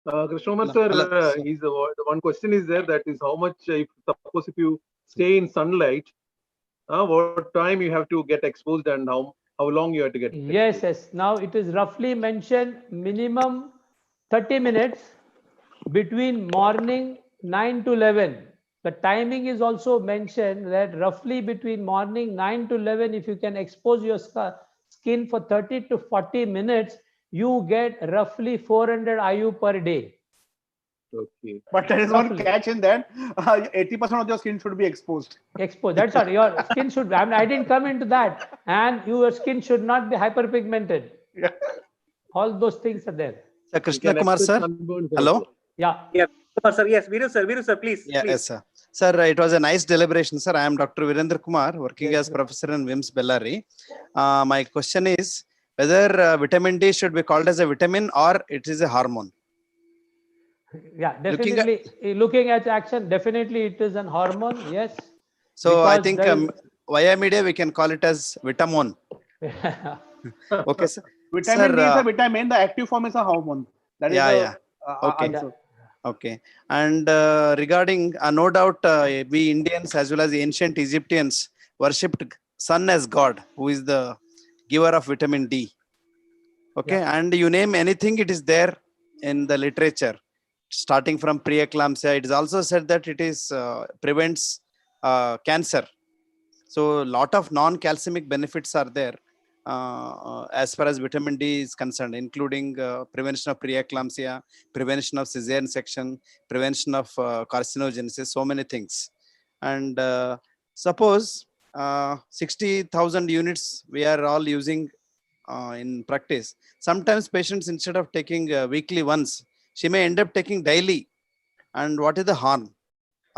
Krishnakumar sir, the one question is there, that is how much, if you stay in sunlight, what time you have to get exposed and how long you have to get exposed? Yes. Now it is roughly mentioned minimum 30 minutes between morning 9 to 11. The timing is also mentioned that roughly between morning 9 to 11, if you can expose your skin for 30 to 40 minutes, you get roughly 400 IU per day. Okay. But there is one catch in that. 80% of your skin should be exposed. That's all. Your skin should be. I didn't come into that. And your skin should not be hyperpigmented. Yeah. All those things are there. Sir, Krishnakumar sir. Hello. Yeah, sir. Yes, Veeru sir, please. Yes, sir. Sir, it was a nice deliberation, sir. I am Dr. Veeredrakumar, working as professor in WIMS Bellary. My question is whether vitamin D should be called as a vitamin or it is a hormone. Yeah, definitely. Looking at action, definitely it is an hormone. Yes. So I think via media we can call it as vitamon. Okay, sir. Vitamin D is a vitamin. The active form is a hormone. That is okay. Answer. Okay. And regarding, no doubt, we Indians as well as the ancient Egyptians worshipped sun as God, who is the giver of vitamin D. Okay. And you name anything, it is there in the literature, starting from preeclampsia. It is also said that it is prevents cancer. So a lot of non-calcemic benefits are there as far as vitamin D is concerned, including prevention of preeclampsia, prevention of cesarean section, prevention of carcinogenesis, so many things. And suppose 60,000 units we are all using in practice. Sometimes patients, instead of taking weekly once, she may end up taking daily. And what is the harm?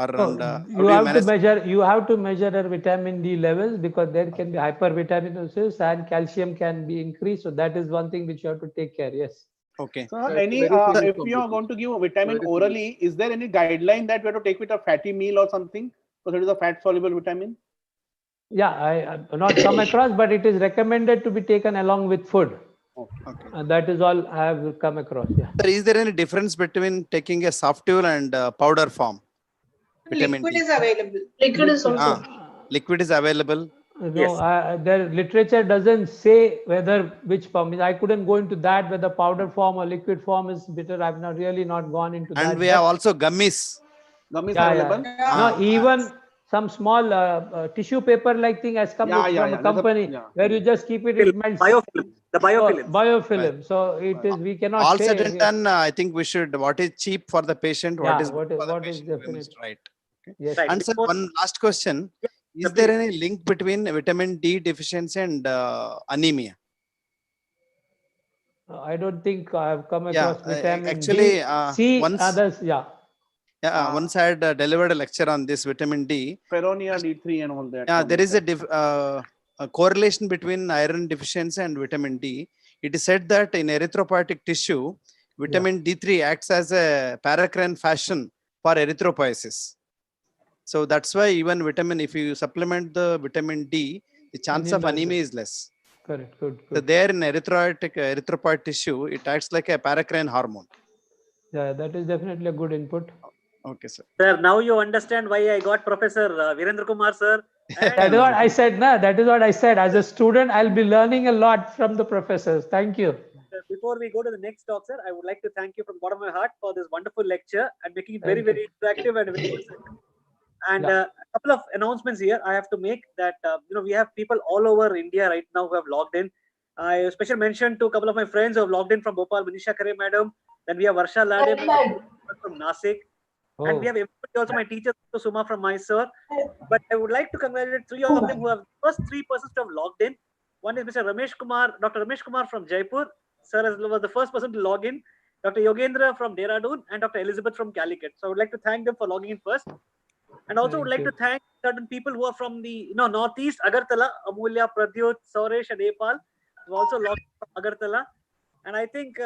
You have to measure her vitamin D levels, because there can be hypervitaminosis and calcium can be increased. So that is one thing which you have to take care. Yes. Okay. So if you are going to give vitamin orally, is there any guideline that we have to take with a fatty meal or something? So that is a fat soluble vitamin. Yeah, I have not come across, but it is recommended to be taken along with food. Okay. And that is all I have come across. Yeah. Is there any difference between taking a softule and powder form? Vitamin Liquid D. is available. Liquid is also. Liquid is available. No, the literature doesn't say whether which form. I couldn't go into that, whether powder form or liquid form is better. I've really not gone into that. And we have also gummies. Gummies available. No, even some small tissue paper like thing has come from a company where you just keep it. It melts. Biofilm. The biofilm. Biofilm. Right. So it is. We cannot. All say, said and done, I think we should. What is cheap for the patient? What is what good for the is patient? definite. Right. Okay. Yes. Right. And sir, one last question. Is there any link between vitamin D deficiency and anemia? I don't think I have come across vitamin actually, D. See once, others, once I had delivered a lecture on this vitamin D. Peronia D3 and all that. Yeah, there is a correlation between iron deficiency and vitamin D. It is said that in erythropoietic tissue, vitamin D3 acts as a paracrine fashion for erythropoiesis. So that's why even if you supplement the vitamin D, the chance of anemia is less. Correct. Good. So there in erythropoietic tissue, it acts like a paracrine hormone. Yeah, that is definitely a good input. Okay, sir. Sir, now you understand why I got Professor Veeredrakumar, sir. That is what I said. That is what I said. As a student, I'll be learning a lot from the professors. Thank you. Before we go to the next talk, sir, I would like to thank you from the bottom of my heart for this wonderful lecture and making it very, very interactive and very good. And a couple of announcements here I have to make that, we have people all over India right now who have logged in. I especially mentioned to a couple of my friends who have logged in from Bhopal, Manisha Khare madam. Then we have Varsha Lade from Nasik. And we have also my teacher, Suma from Mysore. But I would like to congratulate three of them who have first 3 persons to have logged in. One is Mr. Ramesh Kumar, Dr. Ramesh Kumar from Jaipur. Sir was the first person to log in. Dr. Yogendra from Dehradun and Dr. Elizabeth from Calicut. So I would like to thank them for logging in first. And also would like to thank certain people who are from the Northeast, Agartala, Amulya, Pradyut, Soresh and Epal, who also logged from Agartala. And I think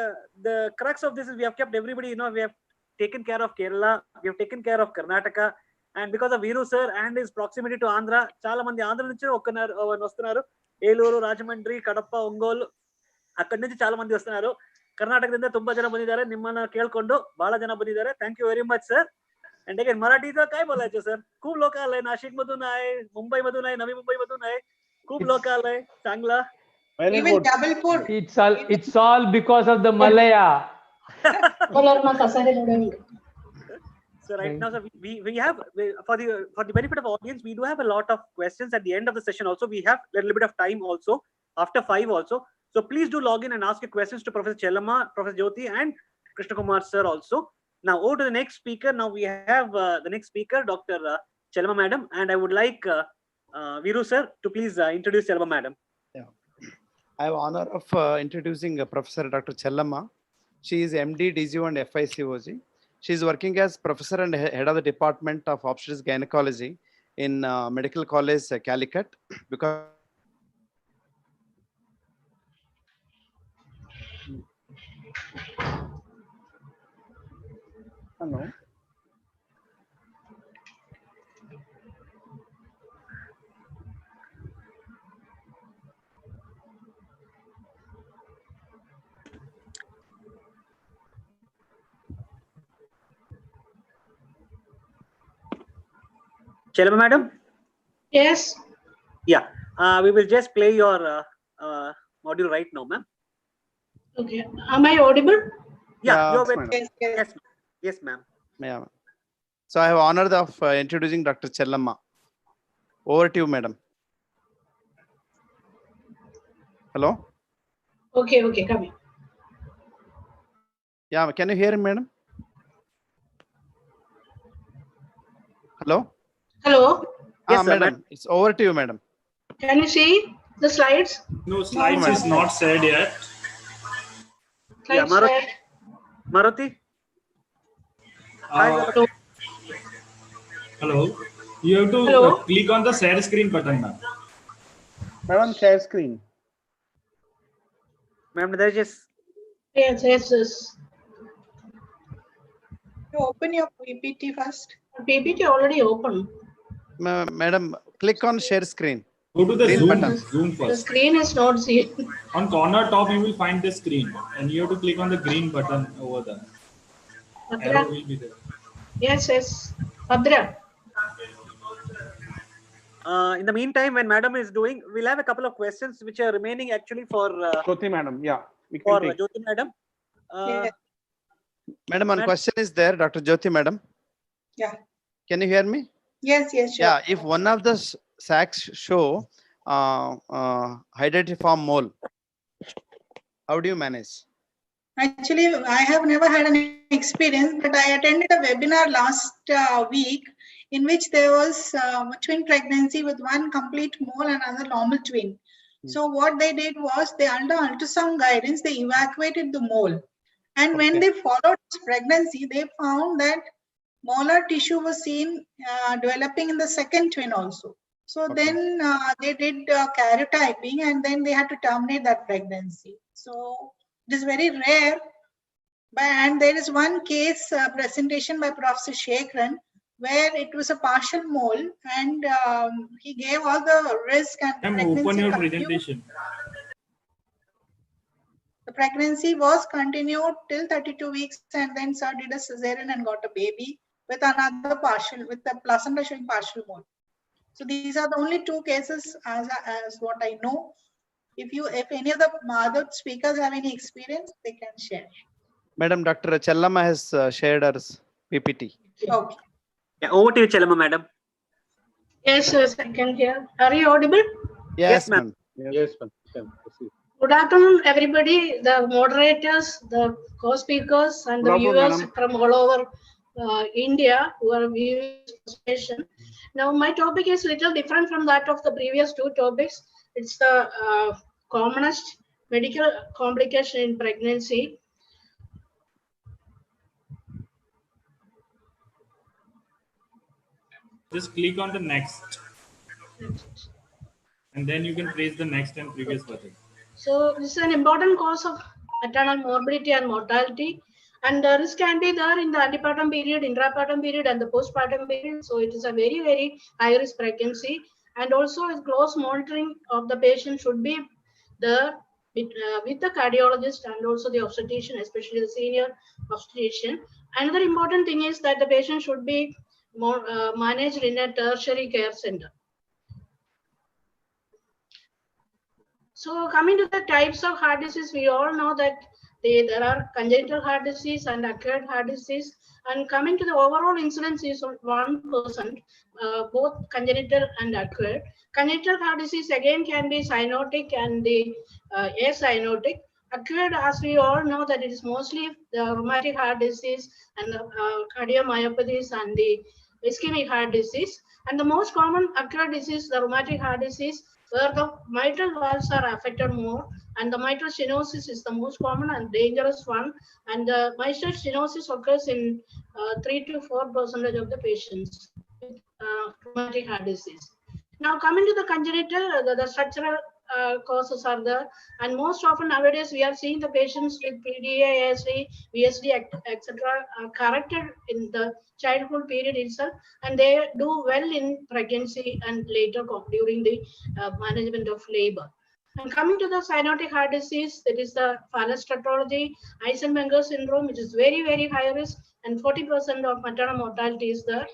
the crux of this is we have kept everybody, we have taken care of Kerala, we have taken care of Karnataka. And because of Veeru sir and his proximity to Andhra, Chala Mandi Andhra nunchi vastunaru, Eluru, Rajamandri, Kadapa, Ongolu, akkadi nunchi Chala Mandi vastunaru. Karnatakaದಿಂದ ತುಂಬಾ ಜನ ಬಂದಿದ್ದಾರೆ, ನಿಮ್ಮನ್ನ ಕೇಳ್ಕೊಂಡು ಬಹಳ ಜನ ಬಂದಿದ್ದಾರೆ. Thank you very much sir. And again Marathi तर काय बोलायचं सर, खूप लोक आले, नाशिक मधून आहे, मुंबई मधून आहे, नवी मुंबई मधून आहे, खूप लोक आले, चांगला. Even Jabalpur. It's all because of the Malaya. So right now, sir, we have for the benefit of audience, we do have a lot of questions at the end of the session. Also, we have a little bit of time also after 5 also. So please do log in and ask your questions to Professor Chellamma, Professor Jyoti, and Krishnakumar sir also. Now over to the next speaker. Now we have the next speaker, Dr. Chellamma madam, and I would like Veeru sir to please introduce Chellamma madam. Yeah, I have honor of introducing Professor Dr. Chellamma. She is MD, DGO, and FICOG. She is working as professor and head of the Department of Obstetrics Gynecology in Medical College Calicut. Because hello. Chellamma madam? Yes. Yeah, we will just play your module right now, ma'am. Okay. Am I audible? Yeah, you're Yes, yes, ma'am. Yeah. So I have honor of introducing Dr. Chellamma. Over to you, madam. Hello? Okay, okay, come here. Yeah, can you hear me, madam? Hello? Hello, Yes, sir, madam, it's over to you, madam. can you see the slides? No, slides madam. is not shared yet. Yeah, Slides shared. Maruti? Hi, Hello. Hello. You have to Hello? click on the share screen button now. Madam, share screen. ma'am, there is just Yes, yes, yes. You open your PPT first. PPT already open. Madam, click on share screen. Go to the Green Zoom, button. Zoom The first. screen is not seen. On corner top, you will find the screen, and you have to click on the green button over there. Arrow Bhadra. will be there. Yes, yes. Bhadra. in the meantime, when madam is doing, we'll have a couple of questions which are remaining actually for Jyoti madam, yeah. We can take. Jyoti madam. Yeah. Madam, one question is there, Dr. Jyoti madam. Yeah. Can you hear me? Yes, yes, sure. Yeah, if one of the sacs show hydatiform mole, how do you manage? Actually, I have never had an experience, but I attended a webinar last week in which there was a twin pregnancy with one complete mole and another normal twin. So what they did was they, under ultrasound guidance, they evacuated the mole. And when they followed this pregnancy, they found that molar tissue was seen developing in the second twin also. So then they did karyotyping and then they had to terminate that pregnancy. So it is very rare. And there is one case presentation by Professor Shekran where it was a partial mole and he gave all the risk and pregnancy Open your continued. presentation. The pregnancy was continued till 32 weeks and then sir did a cesarean and got a baby with another partial, with the placenta showing partial mole. So these are the only two cases as what I know. If any of the other speakers have any experience, they can share. Madam, Dr. Chellamma has shared her PPT. Okay. Yeah, over to you, Chellamma madam. Yes, yes, I can hear. Are you audible? Yes, ma'am. Yes, ma'am. Good afternoon, everybody, the moderators, the co-speakers, and the Good afternoon, viewers madam. from all over India who are viewing this session. Now, my topic is little different from that of the previous two topics. It's the commonest medical complication in pregnancy. Just click on the next, and then you can press the next and previous button. So this is an important cause of maternal morbidity and mortality, and the risk can be there in the antepartum period, intrapartum period, and the postpartum period. So it is a very, very high risk pregnancy, and also a close monitoring of the patient should be there with the cardiologist and also the obstetrician, especially the senior obstetrician. Another important thing is that the patient should be managed in a tertiary care center. So coming to the types of heart disease, we all know that there are congenital heart disease and acquired heart disease. And coming to the overall incidence is 1%, both congenital and acquired. Congenital heart disease again can be cyanotic and the acyanotic. Acquired, as we all know, that it is mostly the rheumatic heart disease and the cardiomyopathies and the ischemic heart disease. And the most common acquired disease, the rheumatic heart disease, where the mitral valves are affected more, and the mitral stenosis is the most common and dangerous one. And the mitral stenosis occurs in 3 to 4% of the patients with rheumatic heart disease. Now, coming to the congenital, the structural causes are there, and most often nowadays we are seeing the patients with PDA, ASD, VSD, etc. are corrected in the childhood period itself, and they do well in pregnancy and later during the management of labor. And coming to the cyanotic heart disease, that is the Fallot tetralogy, Eisenmenger syndrome, which is very, very high risk, and 40% of maternal mortality is there,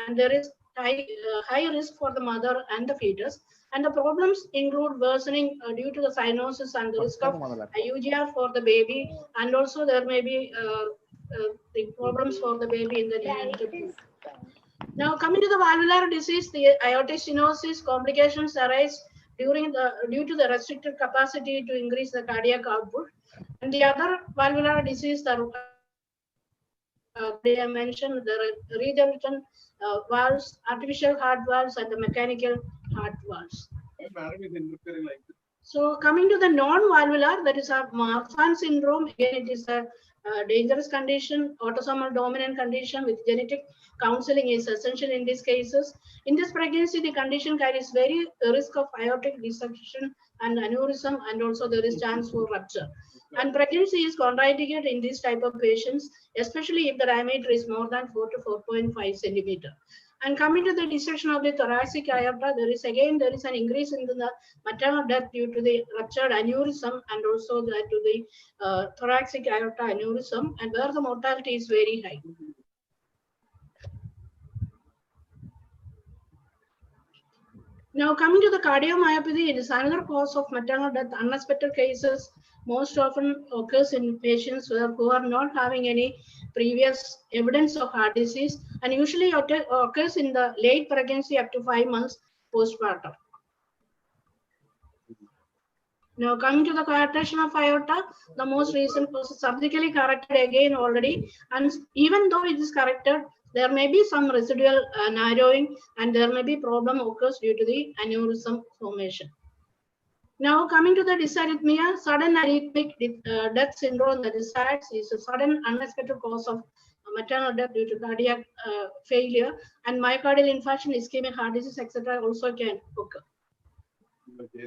and there is high risk for the mother and the fetus. And the problems include worsening due to the cyanosis and the risk of IUGR for the baby, and also there may be the problems for the baby in the neonatal. Now, coming to the valvular disease, the aortic stenosis complications arise due to the restricted capacity to increase the cardiac output. And the other valvular disease that I mentioned, the regenerative valves, artificial heart valves, and the mechanical heart valves. So coming to the non-valvular, that is a Marfan syndrome. Again, it is a dangerous condition, autosomal dominant condition with genetic counseling is essential in these cases. In this pregnancy, the condition carries very risk of aortic dissection and aneurysm, and also there is chance for rupture. And pregnancy is contraindicated in this type of patients, especially if the diameter is more than 4 to 4.5 centimeter. And coming to the dissection of the thoracic aorta, there is an increase in the maternal death due to the ruptured aneurysm and also to the thoracic aorta aneurysm, and where the mortality is very high. Now coming to the cardiomyopathy, it is another cause of maternal death. Unexpected cases most often occurs in patients who are not having any previous evidence of heart disease, and usually occurs in the late pregnancy up to 5 months postpartum. Now coming to the coarctation of aorta, the most recent was surgically corrected again already, and even though it is corrected, there may be some residual narrowing, and there may be problem occurs due to the aneurysm formation. Now coming to the dysarrhythmia, sudden arrhythmic death syndrome, that is SADS, is a sudden unexpected cause of maternal death due to cardiac failure, and myocardial infarction, ischemic heart disease, etc. also can occur.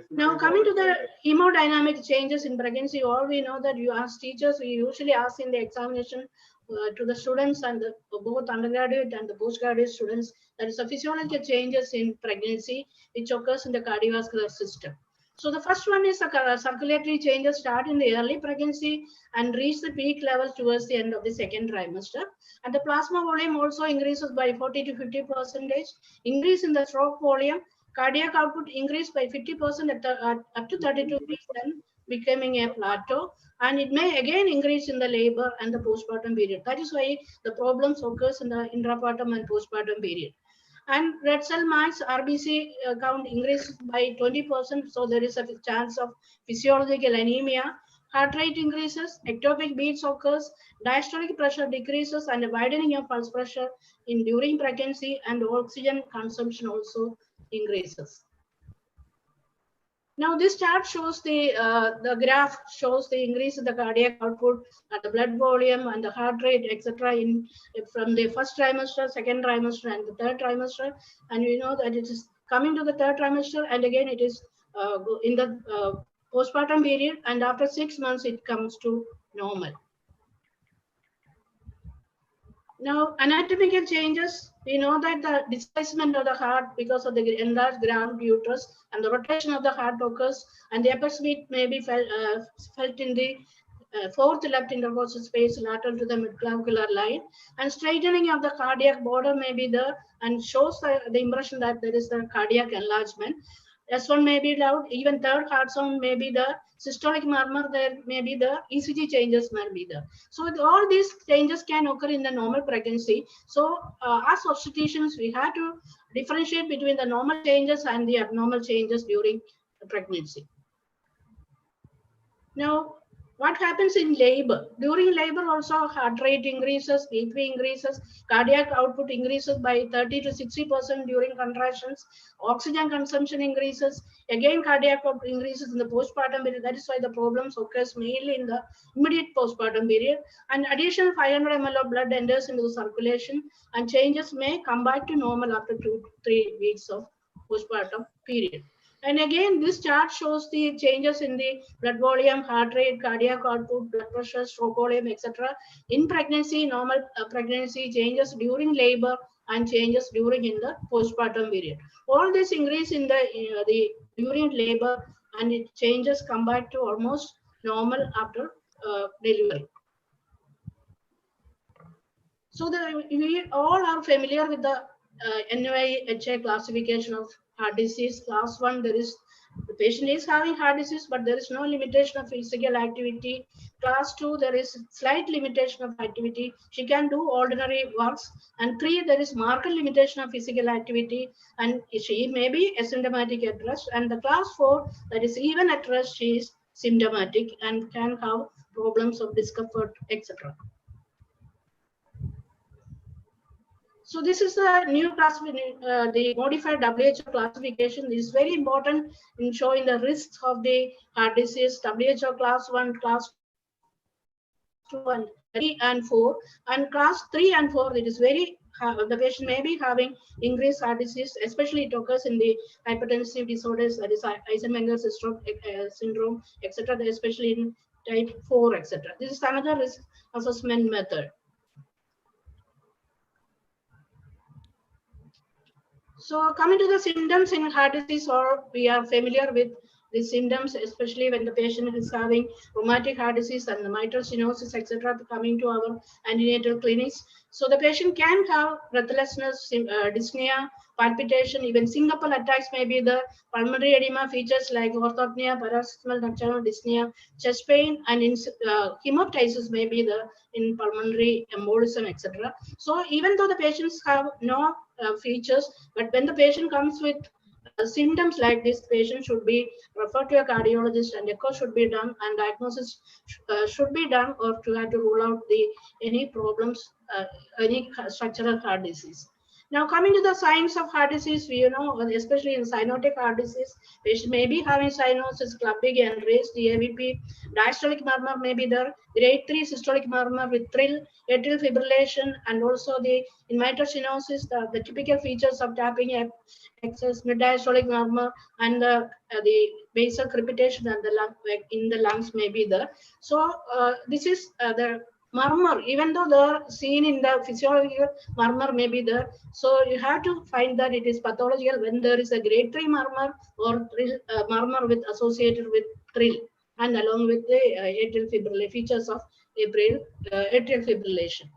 Now coming to the hemodynamic changes in pregnancy, all we know that you as teachers, we usually ask in the examination to the students and both undergraduate and the postgraduate students, there is a physiological changes in pregnancy which occurs in the cardiovascular system. So the first one is the circulatory changes start in the early pregnancy and reach the peak level towards the end of the second trimester. And the plasma volume also increases by 40 to 50%. Increase in the stroke volume, cardiac output increased by 50% up to 32 weeks, then becoming a plateau. And it may again increase in the labor and the postpartum period. That is why the problems occurs in the intrapartum and postpartum period. And red cell mass RBC count increases by 20%, so there is a chance of physiological anemia. Heart rate increases, ectopic beats occurs, diastolic pressure decreases, and a widening of pulse pressure during pregnancy, and oxygen consumption also increases. Now this chart shows the graph shows the increase in the cardiac output, the blood volume, and the heart rate, etc. From the first trimester, second trimester, and the third trimester. And we know that it is coming to the third trimester, and again it is in the postpartum period, and after 6 months it comes to normal. Now, anatomical changes, we know that the displacement of the heart because of the enlarged ground uterus and the rotation of the heart occurs, and the apex beat may be felt in the fourth left intercostal space lateral to the midclavicular line, and straightening of the cardiac border may be there and shows the impression that there is the cardiac enlargement. S1 may be loud, even third heart sound may be there, systolic murmur there may be there, ECG changes may be there. So all these changes can occur in the normal pregnancy. So as obstetricians, we have to differentiate between the normal changes and the abnormal changes during the pregnancy. Now, what happens in labor? During labor also heart rate increases, BP increases, cardiac output increases by 30 to 60% during contractions, oxygen consumption increases, again cardiac output increases in the postpartum period. That is why the problems occurs mainly in the immediate postpartum period, and additional 500 ml of blood enters into the circulation, and changes may come back to normal after 2 to 3 weeks of postpartum period. And again, this chart shows the changes in the blood volume, heart rate, cardiac output, blood pressure, stroke volume, etc. in pregnancy, normal pregnancy, changes during labor, and changes during in the postpartum period. All this increase in the during labor, and it changes come back to almost normal after delivery. So we all are familiar with the NYHA classification of heart disease. Class 1, there is patient is having heart disease, but there is no limitation of physical activity. Class 2, there is slight limitation of activity. She can do ordinary works. And 3, there is marked limitation of physical activity, and she may be asymptomatic at rest. And the class 4, that is even at rest, she is symptomatic and can have problems of discomfort, etc. So this is the new classification, the modified WHO classification. This is very important in showing the risks of the heart disease. WHO class 1, class 2, and 3 and 4, and class 3 and 4. It is very the patient may be having increased heart disease, especially it occurs in the hypertensive disorders, that is Eisenmenger's stroke syndrome, etc. Especially in type 4, etc. This is another risk assessment method. So coming to the symptoms in heart disease, or we are familiar with the symptoms, especially when the patient is having rheumatic heart disease and the mitral stenosis, etc. coming to our antenatal clinics. So the patient can have breathlessness, dyspnea, palpitation, even syncopal attacks may be the pulmonary edema features like orthopnea, paroxysmal nocturnal dyspnea, chest pain, and hemoptysis may be the in pulmonary embolism, etc. So even though the patients have no features, but when the patient comes with symptoms like this, patient should be referred to a cardiologist, and echo should be done, and diagnosis should be done, or to have to rule out any problems, any structural heart disease. Now coming to the signs of heart disease, we especially in cyanotic heart disease, patient may be having cyanosis, clubbing and raised AVP, diastolic murmur may be there, grade 3 systolic murmur with thrill, atrial fibrillation, and also in mitral stenosis, the typical features of tapping excess mid-diastolic murmur, and the basal crepitation and the lung, in the lungs may be there. So this is the murmur, even though they are seen in the physiological murmur may be there. So you have to find that it is pathological when there is a grade 3 murmur or murmur with associated with thrill, and along with the atrial fibrillation, features of atrial fibrillation.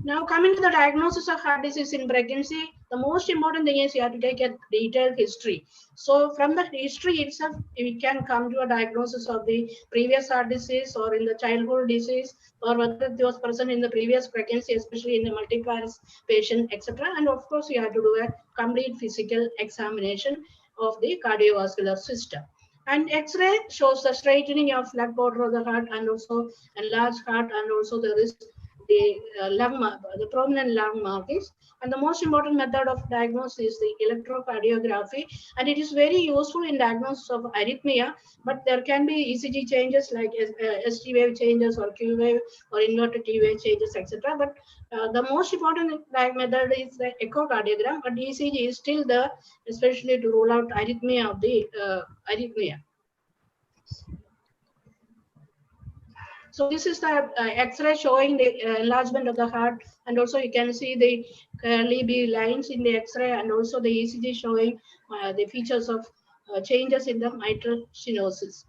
Now coming to the diagnosis of heart disease in pregnancy, the most important thing is you have to take a detailed history. So from the history itself, we can come to a diagnosis of the previous heart disease or in the childhood disease, or whether it was present in the previous pregnancy, especially in the multiparous patient, etc. And of course, you have to do a complete physical examination of the cardiovascular system. And X-ray shows the straightening of flat border of the heart, and also enlarged heart, and also there is the prominent lung markings. And the most important method of diagnosis is the electrocardiography, and it is very useful in diagnosis of arrhythmia, but there can be ECG changes like ST wave changes or Q wave or inverted T wave changes, etc. But the most important method is the echocardiogram, but ECG is still there, especially to rule out arrhythmia of the arrhythmia. So this is the X-ray showing the enlargement of the heart, and also you can see the curly B lines in the X-ray, and also the ECG showing the features of changes in the mitral stenosis.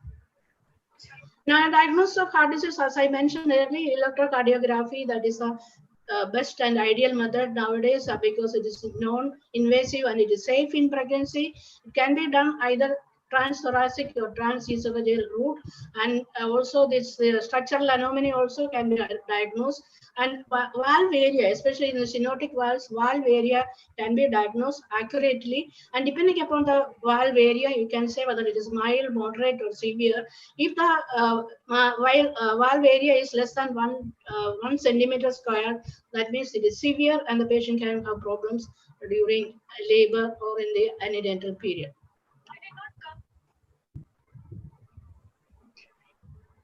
Now, diagnosis of heart disease, as I mentioned earlier, electrocardiography, that is the best and ideal method nowadays because it is non-invasive and it is safe in pregnancy. It can be done either transthoracic or transesophageal route, and also this structural anomaly also can be diagnosed, and valve area, especially in the stenotic valves, valve area can be diagnosed accurately, and depending upon the valve area, you can say whether it is mild, moderate, or severe. If the valve area is less than 1 centimeter square, that means it is severe, and the patient can have problems during labor or in the antenatal period.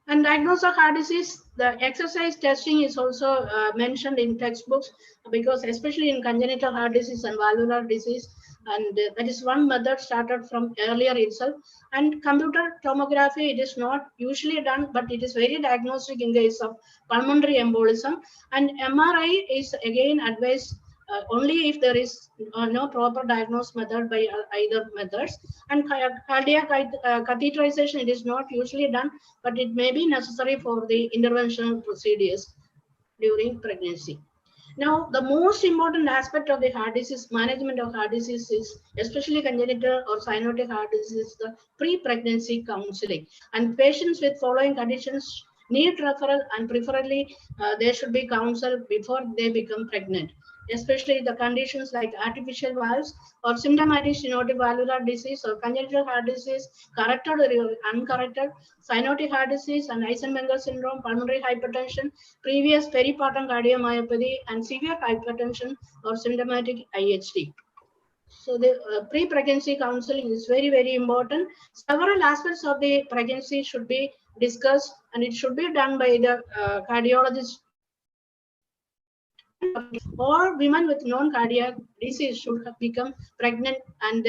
And diagnosis of heart disease, the exercise testing is also mentioned in textbooks, because especially in congenital heart disease and valvular disease, and that is one method started from earlier itself. And computer tomography, it is not usually done, but it is very diagnostic in case of pulmonary embolism. And MRI is again advised only if there is no proper diagnosis method by either methods. And cardiac catheterization, it is not usually done, but it may be necessary for the interventional procedures during pregnancy. Now, the most important aspect of the heart disease management of heart disease is, especially congenital or cyanotic heart disease, the pre-pregnancy counseling. And patients with following conditions need referral, and preferably they should be counseled before they become pregnant. Especially the conditions like artificial valves or symptomatic stenotic valvular disease or congenital heart disease, corrected or uncorrected, cyanotic heart disease and Eisenmenger syndrome, pulmonary hypertension, previous peripartum cardiomyopathy, and severe hypertension or symptomatic IHD. So the pre-pregnancy counseling is very, very important. Several aspects of the pregnancy should be discussed, and it should be done by the cardiologist. All women with non-cardiac disease should have become pregnant, and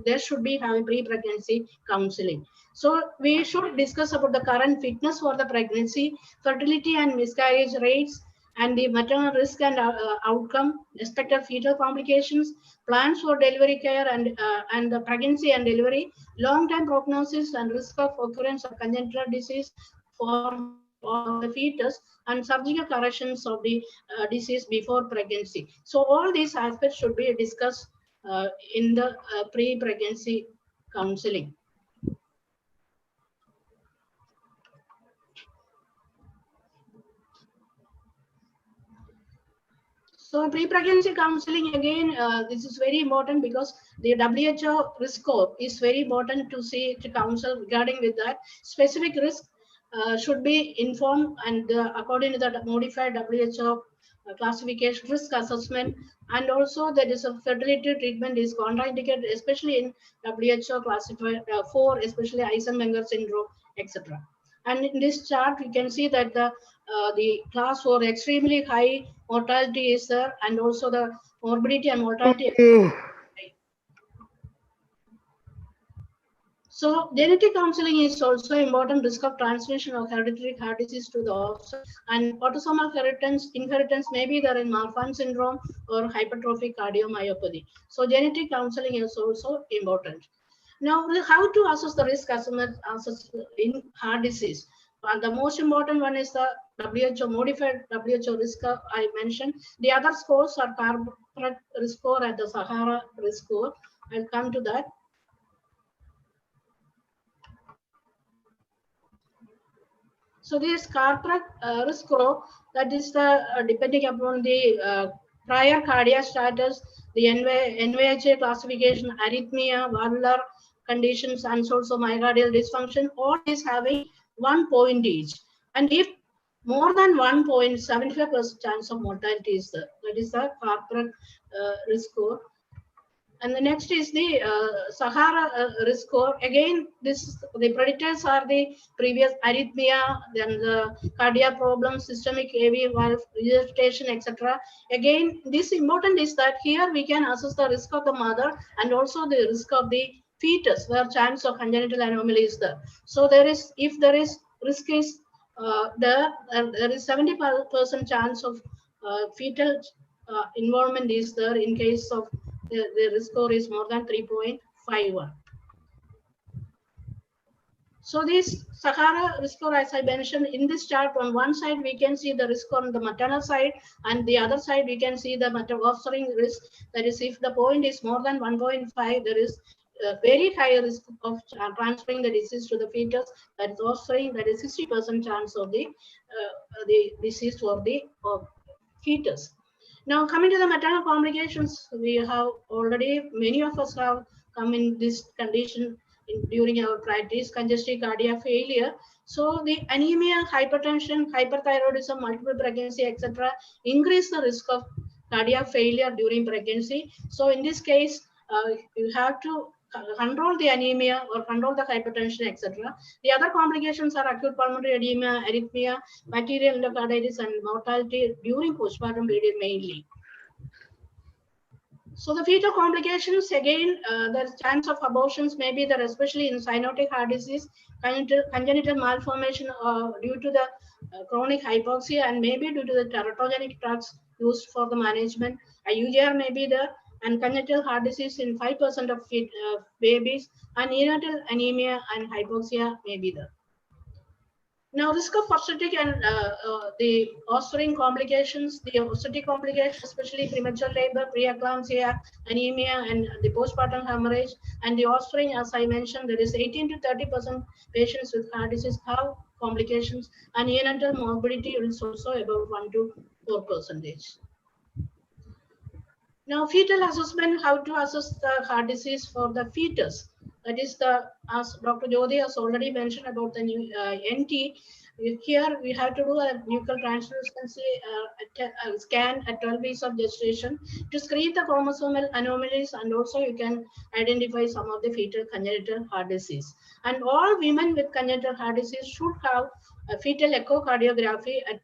there should be having pre-pregnancy counseling. So we should discuss about the current fitness for the pregnancy, fertility and miscarriage rates, and the maternal risk and outcome, expected fetal complications, plans for delivery care and the pregnancy and delivery, long-term prognosis and risk of occurrence of congenital disease for the fetus, and surgical corrections of the disease before pregnancy. So all these aspects should be discussed in the pre-pregnancy counseling. So pre-pregnancy counseling, again, this is very important because the WHO risk score is very important to see, to counsel regarding with that. Specific risk should be informed, and according to the modified WHO classification risk assessment, and also there is a fertility treatment is contraindicated, especially in WHO classified 4, especially Eisenmenger syndrome, etc. And in this chart, we can see that the class 4 extremely high mortality is there, and also the morbidity and mortality. So genetic counseling is also important. Risk of transmission of hereditary heart disease to the offspring, and autosomal inheritance may be there in Marfan syndrome or hypertrophic cardiomyopathy. So genetic counseling is also important. Now, how to assess the risk assessment in heart disease? And the most important one is the WHO modified WHO risk I mentioned. The other scores are Carpret risk score and the Sahara risk score. I'll come to that. So this Carpret risk score, that is the depending upon the prior cardiac status, the NYHA classification, arrhythmia, valvular conditions, and also myocardial dysfunction, all is having 1 point each. And if more than 1 point, 75% chance of mortality is there. That is the Carpret risk score. And the next is the Sahara risk score. Again, the predictors are the previous arrhythmia, then the cardiac problems, systemic AV valve regurgitation, etc. Again, this important is that here we can assess the risk of the mother and also the risk of the fetus, where chance of congenital anomaly is there. So there is, if there is risk is there is 70% chance of fetal involvement is there in case of the risk score is more than 3.51. So this Sahara risk score, as I mentioned in this chart, on one side we can see the risk on the maternal side, and the other side we can see the offspring risk. That is, if the point is more than 1.5, there is a very high risk of transferring the disease to the fetus. That is offspring. That is 60% chance of the disease for the fetus. Now, coming to the maternal complications, we have already, many of us have come in this condition during our practice, congestive cardiac failure. So the anemia, hypertension, hyperthyroidism, multiple pregnancy, etc., increase the risk of cardiac failure during pregnancy. So in this case, you have to control the anemia or control the hypertension, etc. The other complications are acute pulmonary edema, arrhythmia, bacterial endocarditis, and mortality during postpartum period mainly. So the fetal complications, again, the chance of abortions may be there, especially in cyanotic heart disease, congenital malformation due to the chronic hypoxia, and maybe due to the teratogenic drugs used for the management. IUGR may be there, and congenital heart disease in 5% of babies, and neonatal anemia and hypoxia may be there. Now, risk of obstetric and the offspring complications, the obstetric complications, especially premature labor, preeclampsia, anemia, and the postpartum hemorrhage, and the offspring, as I mentioned, there is 18 to 30% patients with heart disease have complications, and neonatal morbidity is also about 1 to 4%. Now, fetal assessment, how to assess the heart disease for the fetus. That is as Dr. Jyoti has already mentioned about the new NT. Here we have to do a nuchal translucency scan at 12 weeks of gestation to screen the chromosomal anomalies, and also you can identify some of the fetal congenital heart disease. And all women with congenital heart disease should have a fetal echocardiography at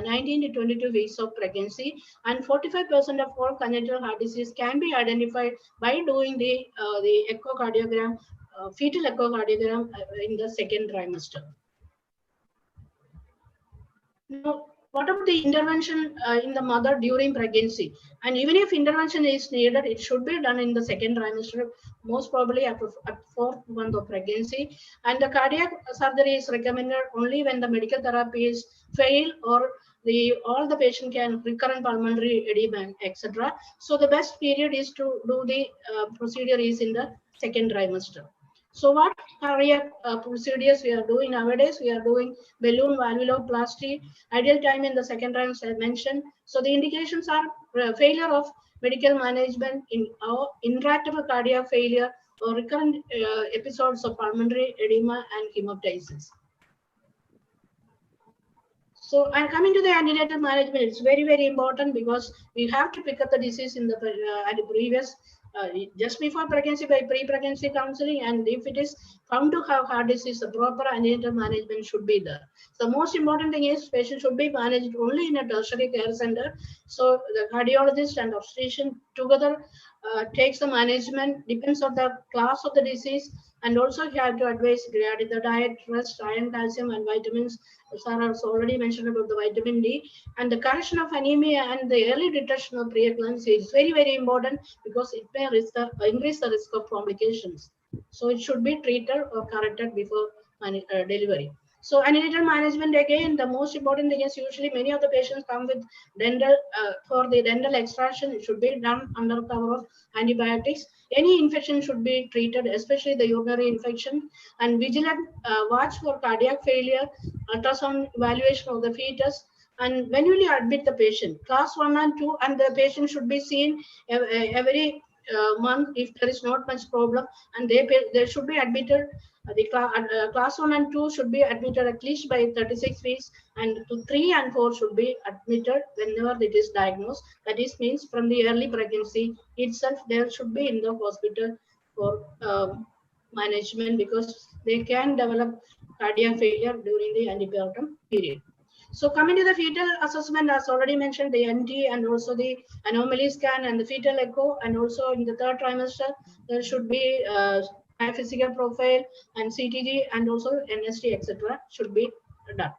19 to 22 weeks of pregnancy, and 45% of all congenital heart disease can be identified by doing the echocardiogram, fetal echocardiogram in the second trimester. Now, what about the intervention in the mother during pregnancy? And even if intervention is needed, it should be done in the second trimester, most probably at 4th month of pregnancy. And the cardiac surgery is recommended only when the medical therapies fail, or all the patient can recurrent pulmonary edema, etc. So the best period is to do the procedure is in the second trimester. So what cardiac procedures we are doing nowadays? We are doing balloon valvuloplasty. Ideal time in the second trimester I mentioned. So the indications are failure of medical management in intractable cardiac failure, or recurrent episodes of pulmonary edema and hemoptysis. So, and coming to the antenatal management, it's very, very important, because we have to pick up the disease in the previous, just before pregnancy by pre-pregnancy counseling, and if it is found to have heart disease, the proper antenatal management should be there. So, the most important thing is patient should be managed only in a tertiary care center. So, the cardiologist and obstetrician together takes the management, depends on the class of the disease, and also you have to advise regarding the diet, rest, iron, calcium, and vitamins. Sarah has already mentioned about the vitamin D, and the correction of anemia and the early detection of preeclampsia is very, very important, because it may increase the risk of complications. So it should be treated or corrected before delivery. So antenatal management, again, the most important thing is usually many of the patients come with dental, for the dental extraction, it should be done under cover of antibiotics. Any infection should be treated, especially the urinary infection, and vigilant watch for cardiac failure, ultrasound evaluation of the fetus. And when will you admit the patient? Class 1 and 2, and the patient should be seen every month if there is not much problem, and they should be admitted. The class 1 and 2 should be admitted at least by 36 weeks, and 3 and 4 should be admitted whenever it is diagnosed. That is, means from the early pregnancy itself, there should be in the hospital for management, because they can develop cardiac failure during the antepartum period. So coming to the fetal assessment, as already mentioned, the NT and also the anomaly scan and the fetal echo, and also in the third trimester, there should be physical profile and CTG, and also NST, etc. should be done.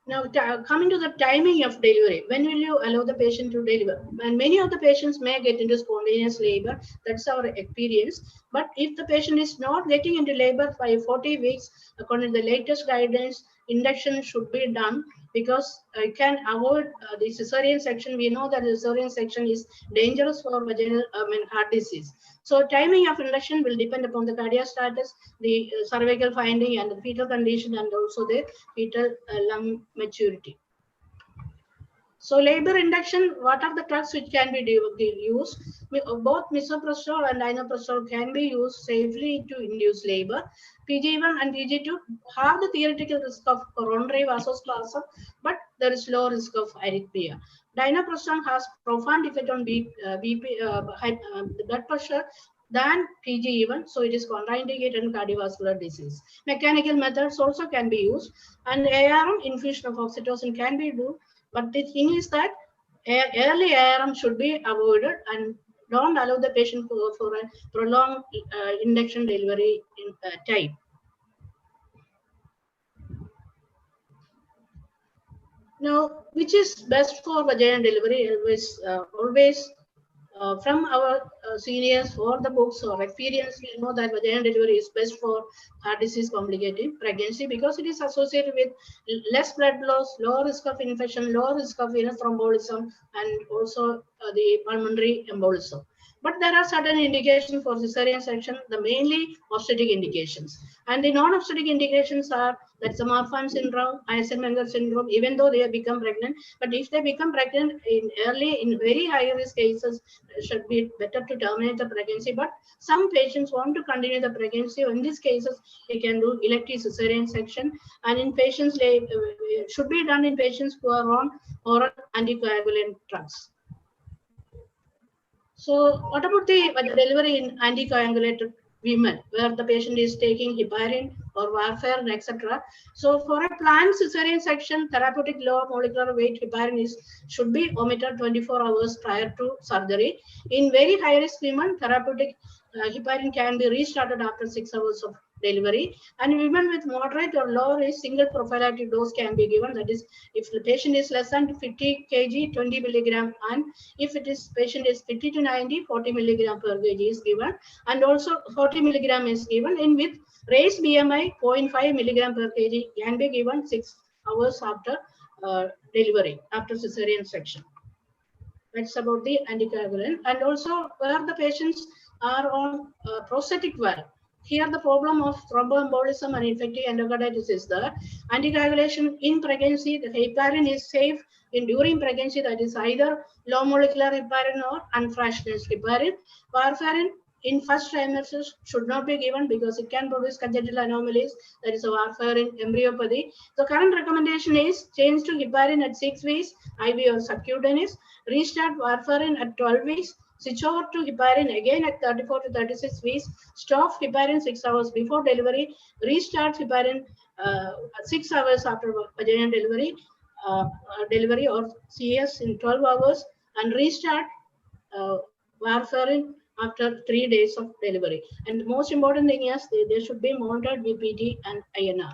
Now, coming to the timing of delivery, when will you allow the patient to deliver? And many of the patients may get into spontaneous labor. That's our experience. But if the patient is not getting into labor by 40 weeks, according to the latest guidance, induction should be done, because you can avoid the cesarean section. We know that the cesarean section is dangerous for vaginal, heart disease. So timing of induction will depend upon the cardiac status, the cervical finding, and the fetal condition, and also the fetal lung maturity. So labor induction, what are the drugs which can be used? Both misoprostol and lansoprazole can be used safely to induce labor. PG1 and PG2 have the theoretical risk of coronary vasospasm, but there is low risk of arrhythmia. Dinoprostol has profound effect on blood pressure than PGE1, so it is contraindicated in cardiovascular disease. Mechanical methods also can be used, and ARM, infusion of oxytocin, can be done. But the thing is that early ARM should be avoided, and don't allow the patient to go for a prolonged induction delivery in time. Now, which is best for vaginal delivery? Always from our seniors or the books or experience, we know that vaginal delivery is best for heart disease complicating pregnancy because it is associated with less blood loss, low risk of infection, low risk of venous thrombolism, and also the pulmonary embolism. But there are certain indications for cesarean section, the mainly obstetric indications. And the non-obstetric indications are that's the Marfan syndrome, Eisenmenger syndrome, even though they have become pregnant. But if they become pregnant in very high risk cases, it should be better to terminate the pregnancy. But some patients want to continue the pregnancy. In these cases, they can do elective cesarean section. And in patients, they should be done in patients who are on oral anticoagulant drugs. So what about the delivery in anticoagulated women, where the patient is taking heparin or warfarin, etc. So for a planned cesarean section, therapeutic low molecular weight heparin should be omitted 24 hours prior to surgery. In very high risk women, therapeutic heparin can be restarted after 6 hours of delivery. And women with moderate or low risk, single prophylactic dose can be given. That is, if the patient is less than 50 kg, 20 milligram, and if it is patient is 50 to 90, 40 milligram per kg is given, and also 40 milligram is given. And with raised BMI, 0.5 milligram per kg can be given 6 hours after delivery, after cesarean section. That's about the anticoagulant. And also where the patients are on prosthetic valve. Here the problem of thromboembolism and infective endocarditis is there. Anticoagulation in pregnancy, the heparin is safe during pregnancy, that is either low molecular heparin or unfractionated heparin. Warfarin in first trimesters should not be given because it can produce congenital anomalies, that is a warfarin embryopathy. The current recommendation is change to heparin at 6 weeks, IV or subcutaneous, restart warfarin at 12 weeks, switch over to heparin again at 34 to 36 weeks, stop heparin 6 hours before delivery, restart heparin 6 hours after vaginal delivery or CS in 12 hours, and restart warfarin after 3 days of delivery. And the most important thing is they should be monitored BPT and INR.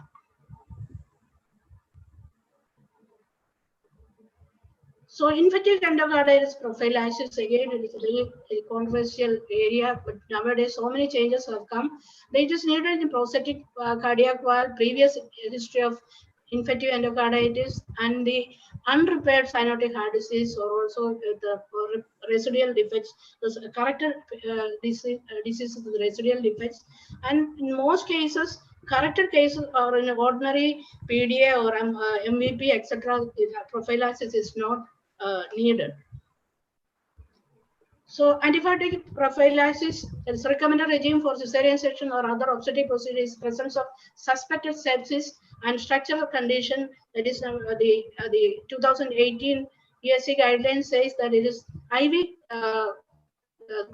So infective endocarditis prophylaxis, again, it is a very controversial area, but nowadays so many changes have come. They just needed in prosthetic cardiac valve, previous history of infective endocarditis, and the unrepaired cyanotic heart disease, or also the residual defects, the corrected diseases with residual defects. And in most cases, corrected cases or in ordinary PDA or MVP, etc., prophylaxis is not needed. So antibiotic prophylaxis is recommended regime for cesarean section or other obstetric procedures, presence of suspected sepsis and structural condition. That is the 2018 ESC guidelines says that it is IV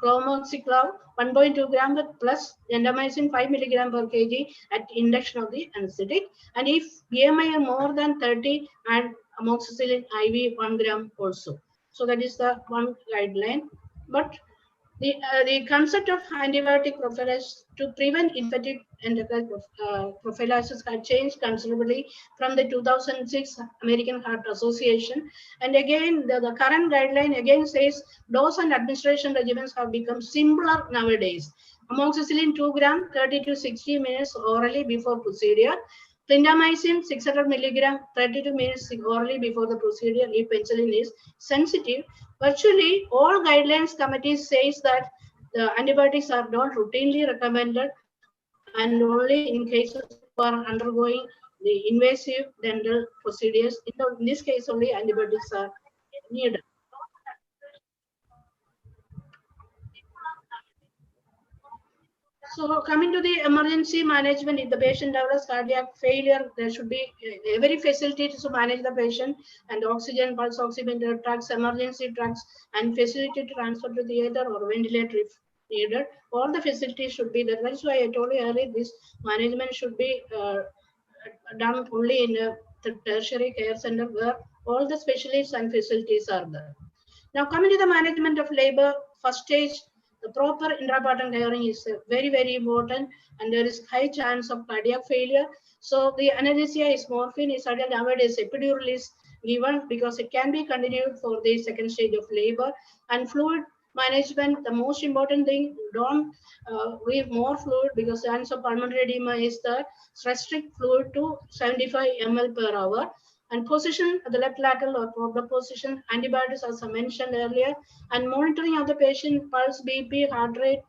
clomoxiclav 1.2 gram plus gentamicin 5 milligram per kg at induction of the anesthetic. And if BMI more than 30, and amoxicillin IV 1 gram also. So that is the one guideline. But the concept of antibiotic prophylaxis to prevent infective endocarditis prophylaxis had changed considerably from the 2006 American Heart Association. And again, the current guideline again says dose and administration regimens have become simpler nowadays. Amoxicillin 2 gram, 30 to 60 minutes orally before procedure. Clindamycin 600 milligram, 32 minutes orally before the procedure if penicillin is sensitive. Virtually all guidelines committees says that the antibiotics are not routinely recommended and only in cases who are undergoing the invasive dental procedures. In this case, only antibiotics are needed. So coming to the emergency management, if the patient develops cardiac failure, there should be every facility to manage the patient, and oxygen, pulse oximeter trucks, emergency trucks, and facility to transfer to theater or ventilator if needed. All the facilities should be there. That's why I told you earlier, this management should be done only in a tertiary care center where all the specialists and facilities are there. Now coming to the management of labor, first stage, the proper intrapartum caring is very, very important, and there is high chance of cardiac failure. So the anesthesia is morphine, is added nowadays, epidural is given because it can be continued for the second stage of labor, and fluid management, the most important thing, don't give more fluid, because the chance of pulmonary edema is the restrict fluid to 75 ml per hour. And position the left lateral or proper position, antibiotics as I mentioned earlier, and monitoring of the patient pulse, BP, heart rate,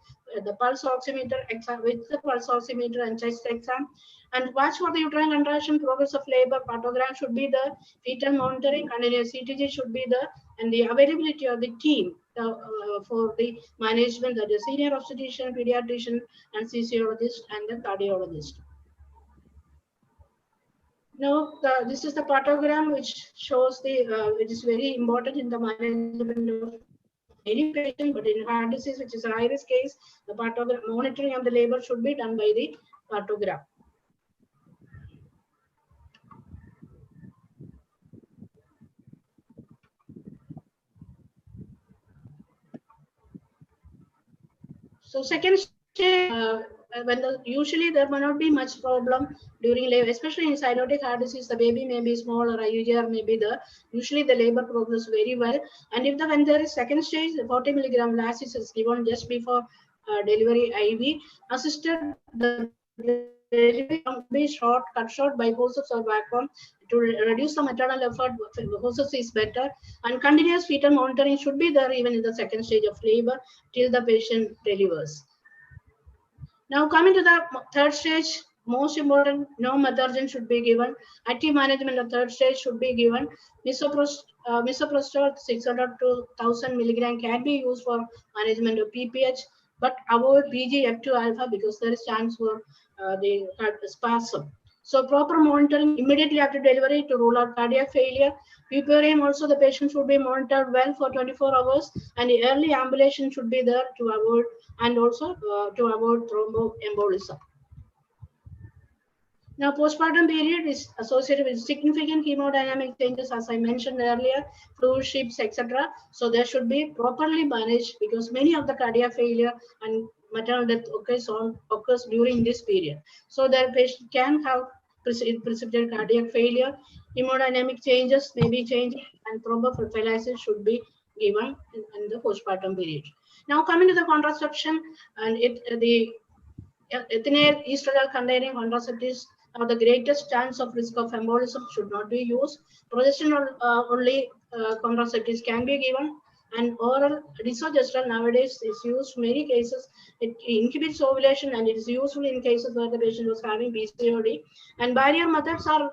the pulse oximeter exam with the pulse oximeter and chest exam, and watch for the uterine contraction, progress of labor, pathogram should be the fetal monitoring, continuous CTG should be the, and the availability of the team for the management, that is senior obstetrician, pediatrician, and physiologist and the cardiologist. Now, this is the pathogram which shows the, it is very important in the management of any patient, but in heart disease, which is a high-risk case, the pathogram monitoring of the labor should be done by the pathogram. So second stage, when usually there may not be much problem during labor, especially in cyanotic heart disease, the baby may be small or IUGR may be there. Usually the labor progresses very well. And if when there is second stage, the 40 milligram lasis is given just before delivery IV, assisted the delivery be cut short by forceps or vacuum to reduce the maternal effort. Forceps is better, and continuous fetal monitoring should be there even in the second stage of labor till the patient delivers. Now coming to the third stage, most important, no methotrexate should be given. Active management of third stage should be given. Misoprostol 600 to 1000 milligram can be used for management of PPH, but avoid PGF2 alpha because there is chance for the spasm. So proper monitoring immediately after delivery to rule out cardiac failure. Puparium also, the patient should be monitored well for 24 hours, and the early ambulation should be there to avoid, and also to avoid thromboembolism. Now, postpartum period is associated with significant hemodynamic changes, as I mentioned earlier, fluid shifts, etc. So they should be properly managed because many of the cardiac failure and maternal death occurs during this period. So the patient can have precipitate cardiac failure, hemodynamic changes may be changing, and thromboprophylaxis should be given in the postpartum period. Now, coming to the contraception, and the ethinyl estradiol containing contraceptives have the greatest chance of risk of embolism, should not be used. Progesterone only contraceptives can be given, and oral desogestrel nowadays is used in many cases. It inhibits ovulation, and it is useful in cases where the patient was having PCOD. And barrier methods are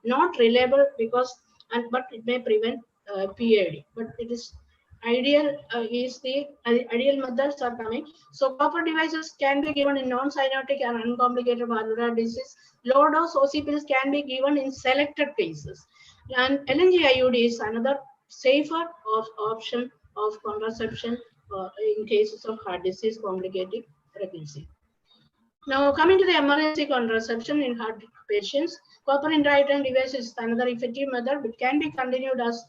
not reliable because, but it may prevent PID. But it is ideal ideal methods are coming. So copper devices can be given in non-cyanotic and uncomplicated valvular disease. Low dose OC pills can be given in selected cases. And LNG IUD is another safer option of contraception in cases of heart disease complicating pregnancy. Now, coming to the emergency contraception in heart patients, copper intrauterine device is another effective method, but can be continued as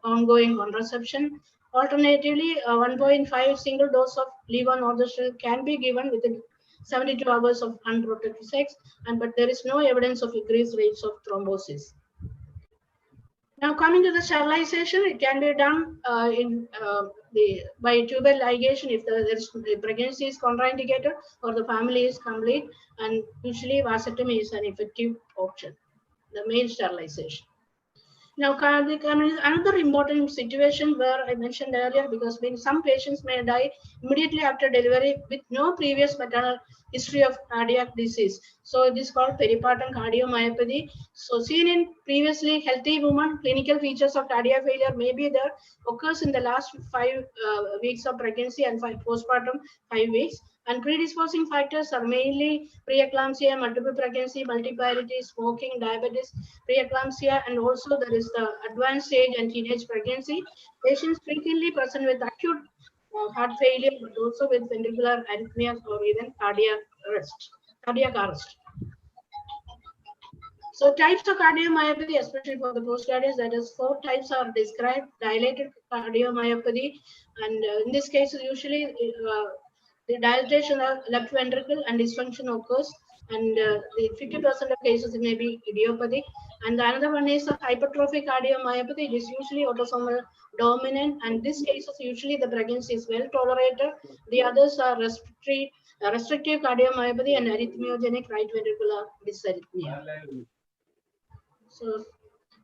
ongoing contraception. Alternatively, 1.5 single dose of levonorgestrel can be given within 72 hours of unprotected sex, but there is no evidence of increased rates of thrombosis. Now, coming to the sterilization, it can be done by tubal ligation if the pregnancy is contraindicated or the family is complete, and usually vasectomy is an effective option, the main sterilization. Now, another important situation where I mentioned earlier, because some patients may die immediately after delivery with no previous maternal history of cardiac disease. So it is called peripartum cardiomyopathy. So seen in previously healthy woman, clinical features of cardiac failure may be there, occurs in the last 5 weeks of pregnancy and postpartum 5 weeks. And predisposing factors are mainly preeclampsia, multiple pregnancy, multiplicity, smoking, diabetes, preeclampsia, and also there is the advanced stage and teenage pregnancy. Patients frequently present with acute heart failure, but also with ventricular arrhythmias or even cardiac arrest. So types of cardiomyopathy, especially for the postgraduates, that is 4 types are described. Dilated cardiomyopathy, and in this case, usually the dilatation of left ventricle and dysfunction occurs, and the 50% of cases it may be idiopathic. And the another one is a hypertrophic cardiomyopathy. It is usually autosomal dominant, and this cases usually the pregnancy is well tolerated. The others are restrictive cardiomyopathy and arrhythmiogenic right ventricular dysarrhythmia. So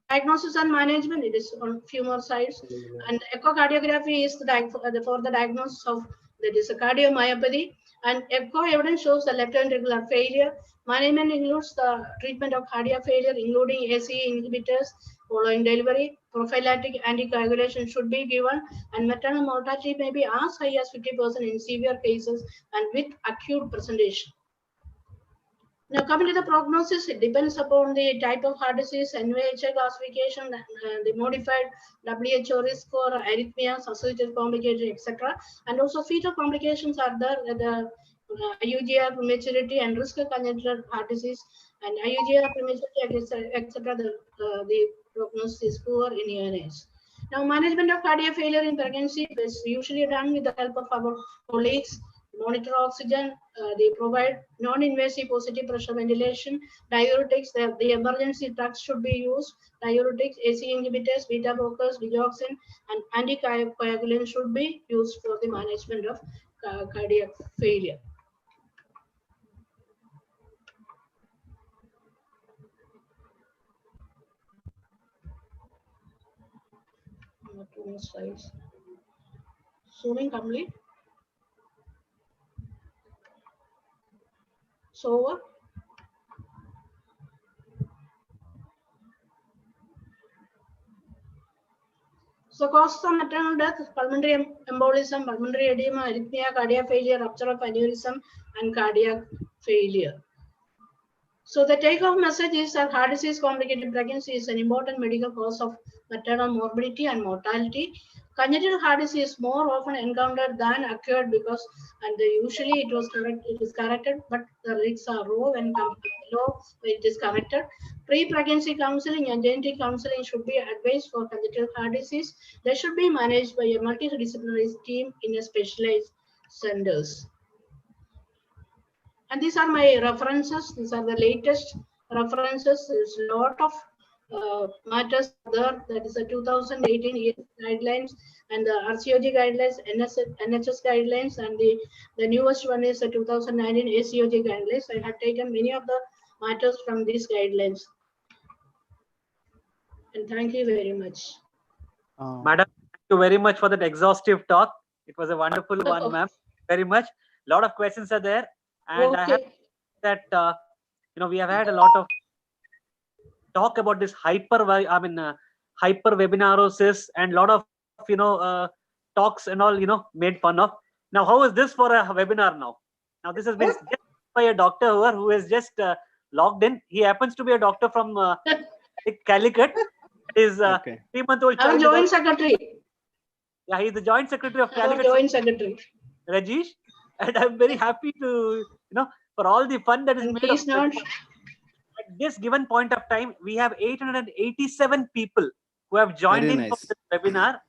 diagnosis and management, it is on few more sides. And echocardiography is for the diagnosis of that is a cardiomyopathy. And echo evidence shows the left ventricular failure. Management includes the treatment of cardiac failure, including ACE inhibitors following delivery. Prophylactic anticoagulation should be given, and maternal mortality may be as high as 50% in severe cases and with acute presentation. Now, coming to the prognosis, it depends upon the type of heart disease, NYHA classification, the modified WHO risk for arrhythmias, associated complications, etc. And also fetal complications are there, the IUGR prematurity and risk of congenital heart disease, and IUGR prematurity, etc. The prognosis is poor in young age. Now, management of cardiac failure in pregnancy is usually done with the help of our colleagues. Monitor oxygen, they provide non-invasive positive pressure ventilation, diuretics, the emergency drugs should be used, diuretics, ACE inhibitors, beta blockers, digoxin, and anticoagulant should be used for the management of cardiac failure. Two more slides. Zooming complete. So, causes of maternal death: pulmonary embolism, pulmonary edema, arrhythmia, cardiac failure, rupture of aneurysm, and cardiac failure. So the take-home message is that heart disease complicated pregnancy is an important medical cause of maternal morbidity and mortality. Congenital heart disease is more often encountered than occurred because, and usually it is corrected, but the risks are low when it is corrected. Pre-pregnancy counseling and genetic counseling should be advised for congenital heart disease. They should be managed by a multidisciplinary team in a specialized centers. And these are my references. These are the latest references. There's a lot of matters there. That is the 2018 ES guidelines and the RCOG guidelines, NHS guidelines, and the newest one is the 2019 ACOG guidelines. I have taken many of the matters from these guidelines. And thank you very much. Madam, thank you very much for that exhaustive talk. It was a wonderful one, ma'am. Very much. A lot of questions are there. And I have that, we have had a lot of talk about this hyper webinarosis and a lot of, talks and all, made fun of. Now, how is this for a webinar now? Now, this has been just by a doctor who has just logged in. He happens to be a doctor from Calicut. His 3-month-old child. Joint secretary. Yeah, he's the joint secretary of Calicut. Joint secretary. Rajesh. And I'm very happy to, for all the fun that is made of not. At this given point of time, we have 887 people who have joined in for this webinar.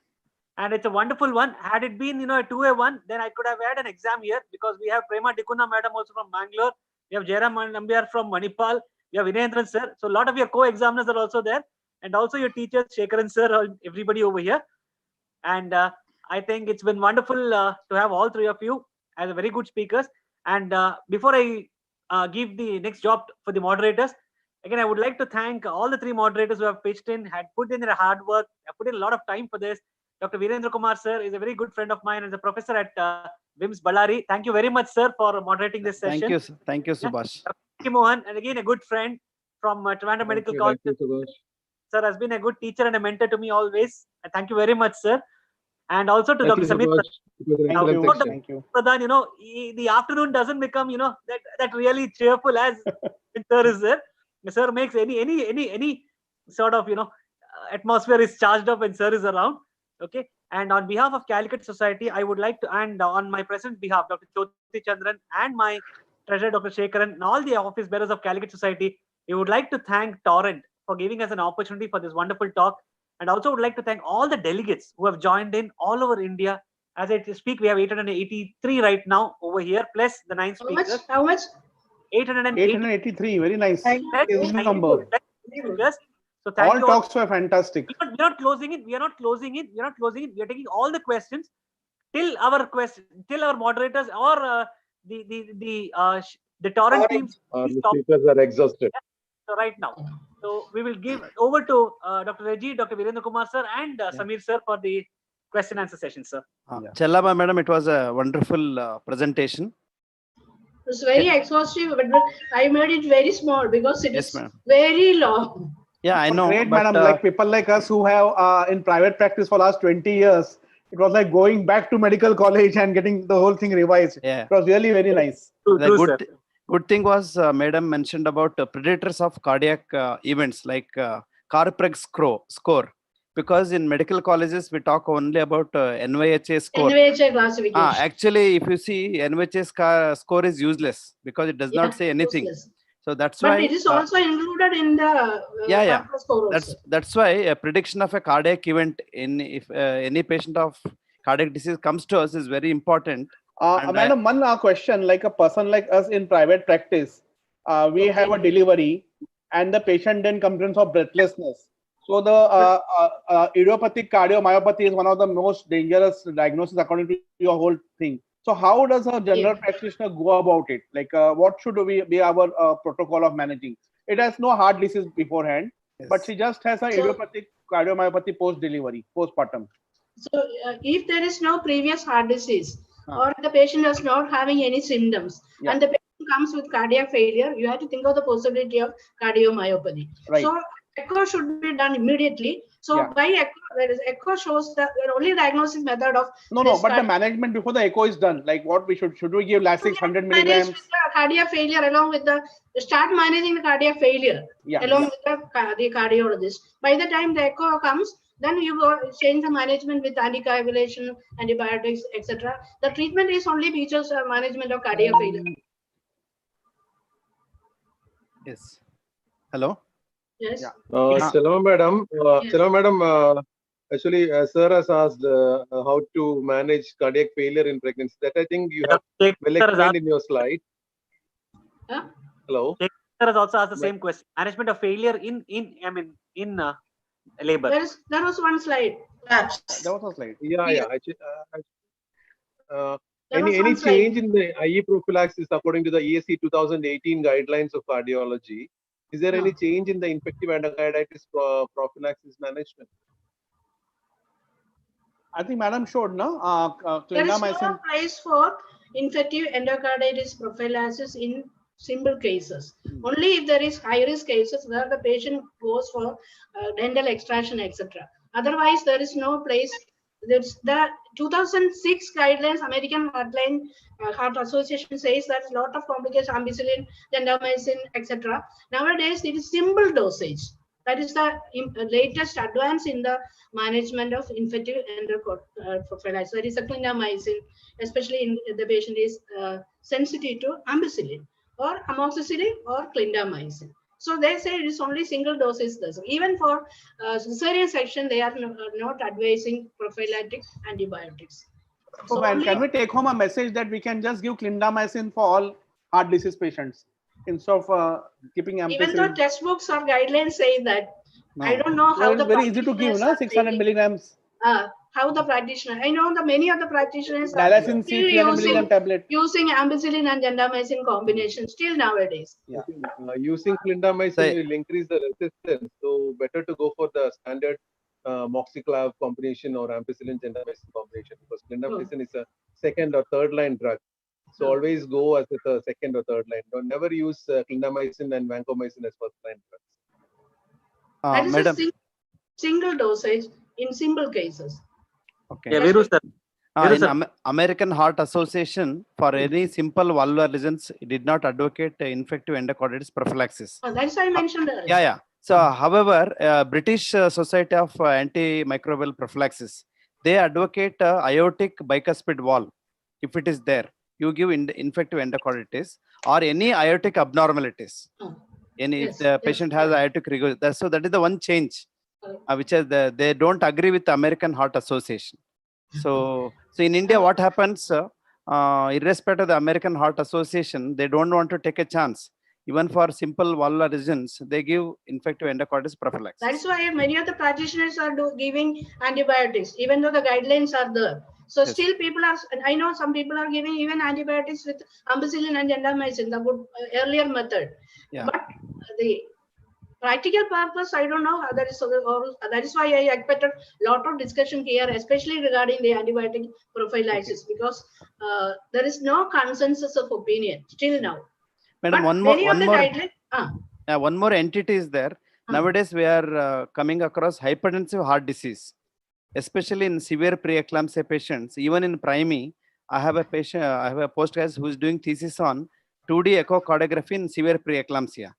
And it's a wonderful one. Had it been, a 2A1, then I could have had an exam here because we have Prema Dikuna madam also from Bangalore. We have Jairam Nambiar from Manipal. We have Vinendran sir. So a lot of your co-examiners are also there. And also your teachers, Shekaran sir, everybody over here. And I think it's been wonderful to have all three of you as very good speakers. And before I give the next job for the moderators, again, I would like to thank all the three moderators who have pitched in, had put in their hard work, have put in a lot of time for this. Dr. Veeredrakumar sir is a very good friend of mine and is a professor at VIMS Ballari. Thank you very much, sir, for moderating this session. Thank you, sir. Thank you, Subash. Reji Mohan, and again, a good friend from Trivandrum Medical College. Sir has been a good teacher and a mentor to me always. And thank you very much, sir. And also to Dr. Samir Pradhan. Thank you. Pradhan, the afternoon doesn't become, that really cheerful as sir is there. Sir makes any sort of, atmosphere is charged up when sir is around. Okay. And on behalf of Calicut Society, I would like to, and on my present behalf, Dr. Jyoti Chandran and my treasurer, Dr. Shekaran, and all the office bearers of Calicut Society, we would like to thank Torrent for giving us an opportunity for this wonderful talk. And also would like to thank all the delegates who have joined in all over India As I speak, we have 883 right now over here, plus the 9 speakers. How much? 883. Very nice. Thank you. Number. Speakers. So All thank you talks were fantastic. We are not closing it. We are not closing it. We are not closing it. We are taking all the questions till our moderators or the Torrent team. The speakers are exhausted. So right now, so we will give over to Dr. Reji, Dr. Veeredrakumar sir, and Samir sir for the question answer session, sir. Chellamma madam, it was a wonderful presentation. It was very exhaustive, but I made it very small because it is very long. Yeah, I know. Great, madam. Like people like us who have in private practice for last 20 years, it was like going back to medical college and getting the whole thing revised. Yeah. It was really very nice. The good thing was madam mentioned about predators of cardiac events like Carpreg score. Because in medical colleges, we talk only about NYHA score. NYHA classification. Actually, if you see, NYHA score is useless because it does not say anything. Useless. So that's why. But it is also included in the score also. That's why a prediction of a cardiac event if any patient of cardiac disease comes to us is very important. Madam, one question, like a person like us in private practice, we have a delivery and the patient then complains of breathlessness. So the idiopathic cardiomyopathy is one of the most dangerous diagnoses according to your whole thing. So how does a general practitioner go about it? Like what should be our protocol of managing? It has no heart disease beforehand, but she just has an idiopathic cardiomyopathy post-delivery, postpartum. So if there is no previous heart disease or the patient is not having any symptoms and the patient comes with cardiac failure, you have to think of the possibility of cardiomyopathy. Right. So echo should be done immediately. So by echo, echo shows the only diagnostic method of but the management before the echo is done, like what we should we give Lasix 100 milligrams? Cardiac failure along with start managing the cardiac failure along with the cardiologist. By the time the echo comes, then you go change the management with anticoagulation, antibiotics, etc. The treatment is only features management of cardiac failure. Yes. Hello. Yes. Chellamma madam. Chellamma madam. Actually, sir has asked how to manage cardiac failure in pregnancy. That I think you have well explained in your slide. Hello. Sir has also asked the same question. Management of failure in labor. There was one slide. That was a slide. Yeah. Any change in the IE prophylaxis according to the ESC 2018 guidelines of cardiology? Is there any change in the infective endocarditis prophylaxis management? I think madam showed, no? There is no place for infective endocarditis prophylaxis in simple cases. Only if there is high-risk cases where the patient goes for dental extraction, etc. Otherwise, there is no place. There's the 2006 guidelines, American Heart Association says that a lot of complications, ampicillin, gentamicin, etc. Nowadays, it is simple dosage. That is the latest advance in the management of infective endocarditis prophylaxis. That is a clindamycin, especially if the patient is sensitive to ampicillin or amoxicillin or clindamycin. So they say it is only single doses. Even for cesarean section, they are not advising prophylactic antibiotics. So can we take home a message that we can just give clindamycin for all heart disease patients instead of keeping ampicillin? Even though textbooks or guidelines say that, I don't know how it's very easy to give, no? 600 milligrams. How the practitioner, I know many of the practitioners are still using ampicillin and gentamicin combination still nowadays. Using clindamycin will increase the resistance, so better to go for the standard moxiclav combination or ampicillin gentamicin combination, because clindamycin is a second or third line drug. So always go as a second or third line. Don't never use clindamycin and vancomycin as first line drugs. That is a single dosage in simple cases. Okay. In American Heart Association, for any simple valvular lesions, it did not advocate infective endocarditis prophylaxis. That's why I mentioned that. So, however, British Society of Antimicrobial Prophylaxis, they advocate aortic bicuspid valve. If it is there, you give infective endocarditis or any aortic abnormalities. If the patient has aortic regurgitation, so that is the one change, which is they don't agree with the American Heart Association. So in India, what happens, irrespective of the American Heart Association, they don't want to take a chance. Even for simple valvular reasons, they give infective endocarditis prophylaxis. That's why many of the practitioners are giving antibiotics, even though the guidelines are there. So Yes. still people are, I know some people are giving even antibiotics with ampicillin and gentamicin, the good earlier method. Yeah. But the practical purpose, I don't know. That is why I expected a lot of discussion here, especially regarding the antibiotic prophylaxis, because there is no consensus of opinion still now. Madam, one more entity is there. Nowadays, we are coming across hypertensive heart disease, especially in severe preeclampsia patients. Even in primary, I have a patient, I have a postgraduate who is doing thesis on 2D echocardiography in severe preeclampsia.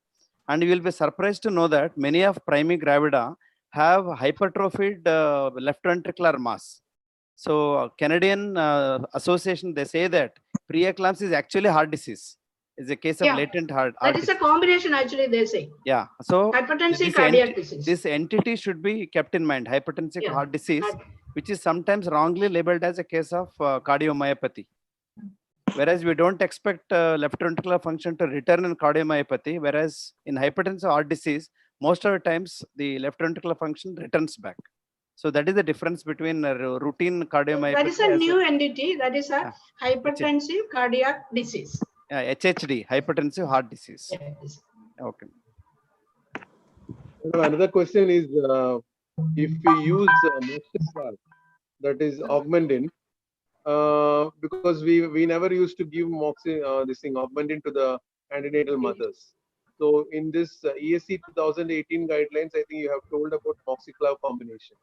And you will be surprised to know that many of primary gravida have hypertrophied left ventricular mass. So Canadian Association, they say that preeclampsia is actually heart disease. It's a case of latent heart. That is a combination, actually, they say. Yeah. So hypertensive cardiac disease. This entity should be kept in mind. Hypertensive heart disease, which is sometimes wrongly labeled as a case of cardiomyopathy. Whereas we don't expect left ventricular function to return in cardiomyopathy, whereas in hypertensive heart disease, most of the times the left ventricular function returns back. So that is the difference between routine cardiomyopathy. That is a new entity. That is a hypertensive cardiac disease. HHD, hypertensive heart disease. Yes. Okay. Another question is, if we use moxiclav, that is augmentin, because we never used to give this thing augmentin to the antenatal mothers. So in this ESC 2018 guidelines, I think you have told about moxiclav combination.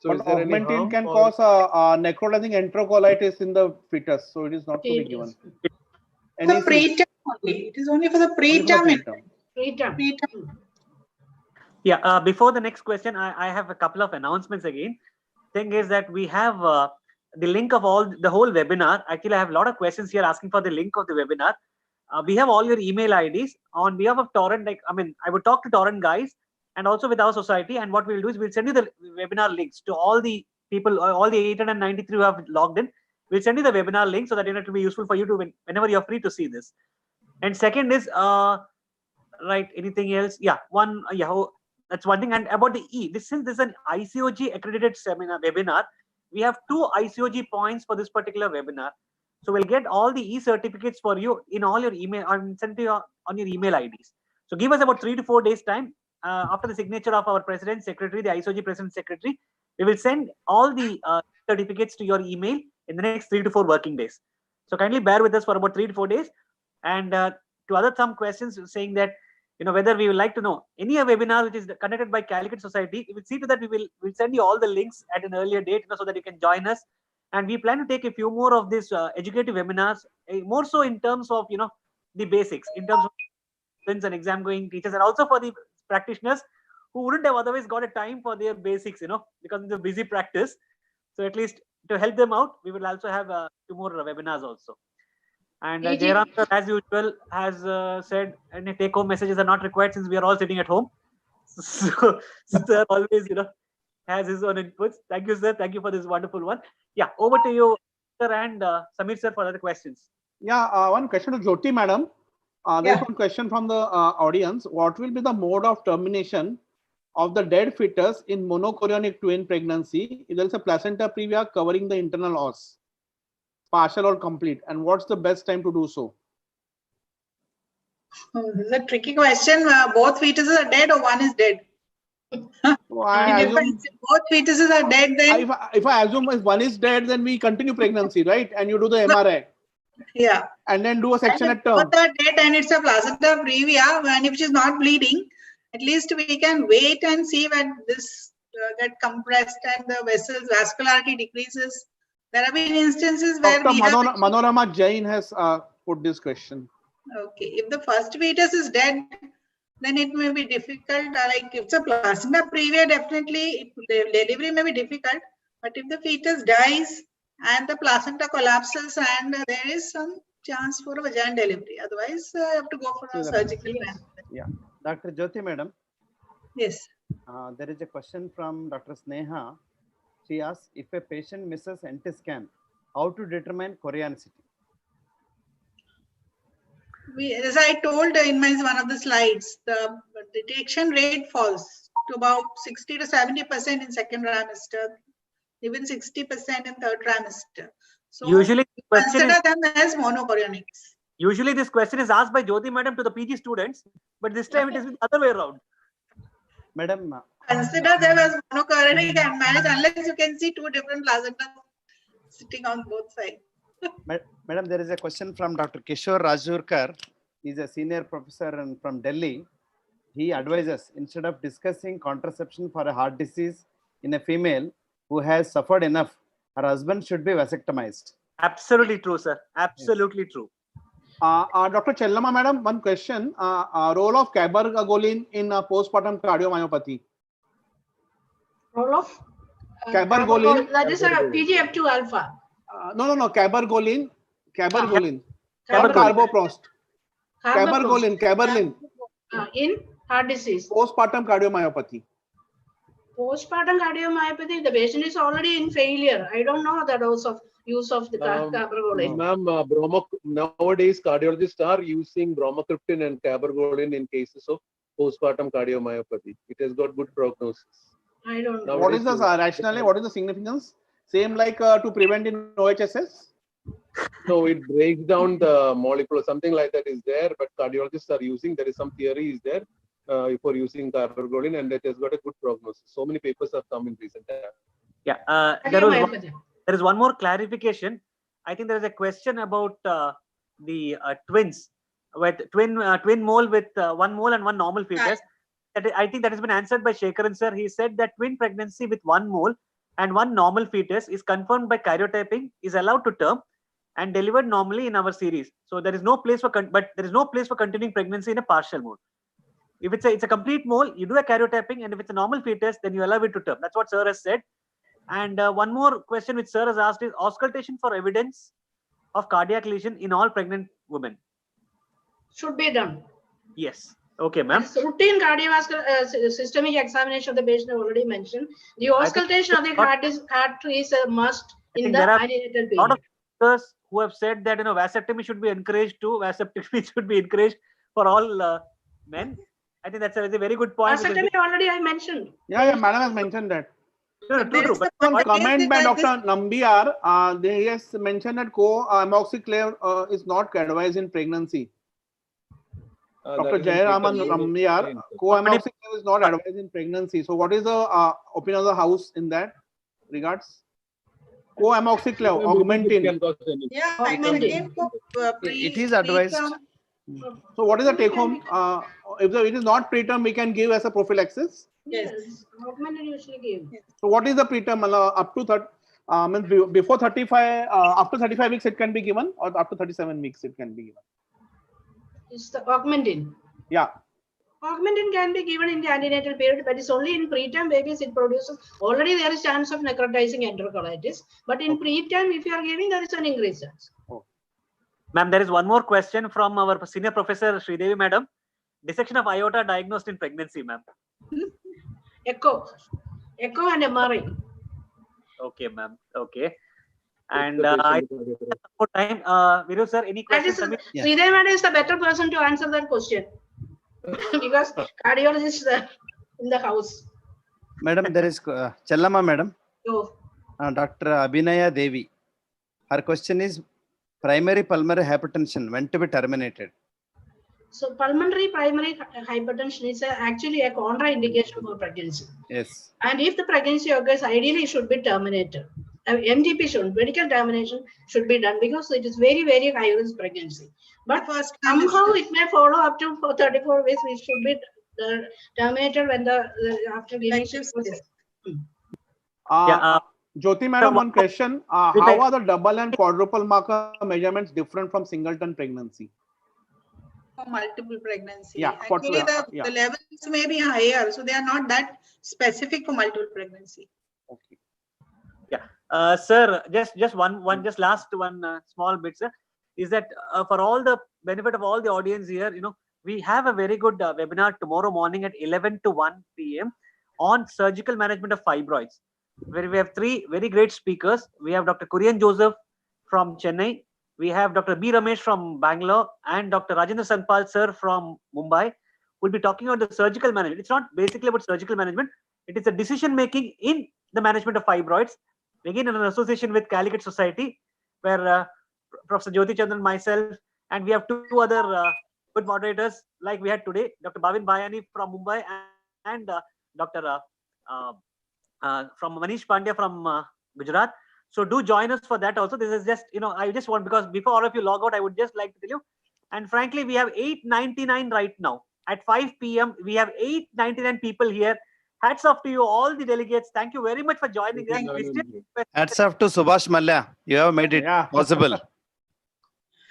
So is there augmentin any harm can cause a necrotizing enterocolitis in the fetus, so it is not to be given. The preterm only. It is only for the preterm. Preterm. Yeah. Before the next question, I have a couple of announcements again. Thing is that we have the link of the whole webinar. Actually, I have a lot of questions here asking for the link of the webinar. We have all your email IDs on behalf of Torrent. I would talk to Torrent guys and also with our society. And what we'll do is we'll send you the webinar links to all the people, all the 893 who have logged in. We'll send you the webinar link so that it will be useful for you to whenever you're free to see this. And second is right. Anything else? Yeah. That's one thing. And about the since this is an ICOG accredited webinar, we have 2 ICOG points for this particular webinar. So we'll get all the certificates for you in all your email and sent to you on your email IDs. So give us about 3 to 4 days time after the signature of our president, secretary, the ICOG president, secretary. We will send all the certificates to your email in the next 3 to 4 working days. So kindly bear with us for about 3 to 4 days. And to other some questions saying that, whether we would like to know any webinar which is conducted by Calicut Society, we will see to that we'll send you all the links at an earlier date, so that you can join us. And we plan to take a few more of these educative webinars, more so in terms of the basics, in terms of students and exam going teachers, and also for the practitioners who wouldn't have otherwise got a time for their basics, because it's a busy practice. So at least to help them out, we will also have 2 more webinars also. And Jairam, as usual, has said any take-home messages are not required since we are all sitting at home. So sir always, has his own inputs. Thank you, sir. Thank you for this wonderful one. Yeah, over to you, sir, and Samir, sir, for other questions. Yeah, one question to Jyoti, madam. There's one question from the audience. What will be the mode of termination of the dead fetus in monochorionic twin pregnancy if there is a placenta previa covering the internal os, partial or complete, and what's the best time to do so? This is a tricky question. Both fetuses are dead or one is dead? Both fetuses are dead, then if I assume if one is dead, then we continue pregnancy, right? And you do the MRI. Yeah. And then do a section at term. Both are dead and it's a placenta previa, and if she's not bleeding, at least we can wait and see when this get compressed and the vessels vascularity decreases. There have been instances where Dr. Manorama Jain has put this question. Okay, if the first fetus is dead, then it may be difficult. Like if it's a placenta previa, definitely delivery may be difficult. But if the fetus dies and the placenta collapses and there is some chance for a vaginal delivery, otherwise you have to go for a surgical plan. Yeah, Dr. Jyoti, madam. Yes. There is a question from Dr. Sneha. She asks, if a patient misses NT scan, how to determine chorionicity? As I told in one of the slides, the detection rate falls to about 60 to 70% in second trimester, even 60% in third trimester. So usually consider them as monochorionics. Usually this question is asked by Jyoti madam to the PG students, but this time it is the other way around. Madam, consider them as monochorionic and manage unless you can see two different placentas sitting on both sides. Madam, there is a question from Dr. Kishore Rajurkar. He's a senior professor from Delhi. He advises, instead of discussing contraception for a heart disease in a female who has suffered enough, her husband should be vasectomized. Absolutely true, sir. Absolutely true. Dr. Chellamma, madam, one question. Role of cabergoline in postpartum cardiomyopathy. Role of cabergoline. That is a PGF2 alpha. No. Cabergoline. Cabergoline. Carboprost. Cabergoline. In heart disease. Postpartum cardiomyopathy. Postpartum cardiomyopathy, the patient is already in failure. I don't know the dose of use of the cabergoline. Ma'am, nowadays cardiologists are using bromocriptine and cabergoline in cases of postpartum cardiomyopathy. It has got good prognosis. I don't know. What is the rationale? What is the significance? Same like to prevent in OHSS? No, it breaks down the molecule. Something like that is there, but cardiologists are using. There is some theory is there for using cabergoline, and it has got a good prognosis. So many papers have come in recent time. Yeah, there is one more clarification. I think there is a question about the twins, with twin mole with 1 mole and 1 normal fetus. I think that has been answered by Shekaran sir. He said that twin pregnancy with 1 mole and 1 normal fetus is confirmed by karyotyping, is allowed to term and delivered normally in our series. So there is no place for continuing pregnancy in a partial mole. If it's a complete mole, you do a karyotyping, and if it's a normal fetus, then you allow it to term. That's what sir has said. And one more question which sir has asked is auscultation for evidence of cardiac lesion in all pregnant women. Should be done. Yes. Okay, ma'am. Routine cardiovascular systemic examination of the patient already mentioned. The auscultation of the heart is a must in the antenatal period. A lot of doctors who have said that vasectomy should be encouraged too. Vasectomy should be encouraged for all men. I think that's a very good point. Vasectomy already I mentioned. Yeah, madam has mentioned that. True. But one comment by Dr. Nambiar, they has mentioned that co-amoxiclav is not advised in pregnancy. Dr. Jayaraman Nambiar, co-amoxiclav is not advised in pregnancy. So what is the opinion of the house in that regards? Co-amoxiclav, augmentin. Yeah, augmentin. It is advised. So what is the take home? If it is not preterm, we can give as a prophylaxis. Yes, augmentin usually give. So what is the preterm? Up to before 35, after 35 weeks it can be given, or up to 37 weeks it can be given. It's the augmentin. Yeah. Augmentin can be given in the antenatal period, but it's only in preterm babies it produces. Already there is chance of necrotizing enterocolitis, but in preterm, if you are giving, there is an increased chance. Ma'am, there is one more question from our senior professor Sridevi madam. Dissection of aorta diagnosed in pregnancy, ma'am. Echo and MRI. Okay, ma'am. Okay. And I more time. Viru sir, any questions? Sridevi madam is the better person to answer that question because cardiologist in the house. Madam, there is Chellamma madam. Oh. Dr. Abhinaya Devi. Her question is primary pulmonary hypertension when to be terminated. So pulmonary primary hypertension is actually a contraindication for pregnancy. Yes. And if the pregnancy occurs, ideally it should be terminated. MTP medical termination should be done because it is very, very high risk pregnancy. But somehow it may follow up to 34 weeks, which should be terminated when after giving. Jyoti madam, one question. How are the double and quadruple marker measurements different from singleton pregnancy? For multiple pregnancy. Yeah, actually the levels may be higher, so they are not that specific for multiple pregnancy. Okay. Yeah, sir, just last one small bit, sir, is that for all the benefit of all the audience here, we have a very good webinar tomorrow morning at 11 to 1 p.m. on surgical management of fibroids. where we have three very great speakers. We have Dr. Kurian Joseph from Chennai. We have Dr. B. Ramesh from Bangalore and Dr. Rajendra Sanpal sir from Mumbai. We'll be talking about the surgical management. It's not basically about surgical management. It is a decision making in the management of fibroids. Again, in an association with Calicut Society, where Professor Jyoti Chandran, myself, and we have two other good moderators like we had today, Dr. Bhavin Bhayani from Mumbai and Dr. From Manish Pandya from Gujarat. So do join us for that also. This is just, I just want, because before all of you log out, I would just like to tell you. And frankly, we have 899 right now. At 5 p.m., we have 899 people here. Hats off to you, all the delegates. Thank you very much for joining us. Hats off to Subash Mallya. You have made it possible.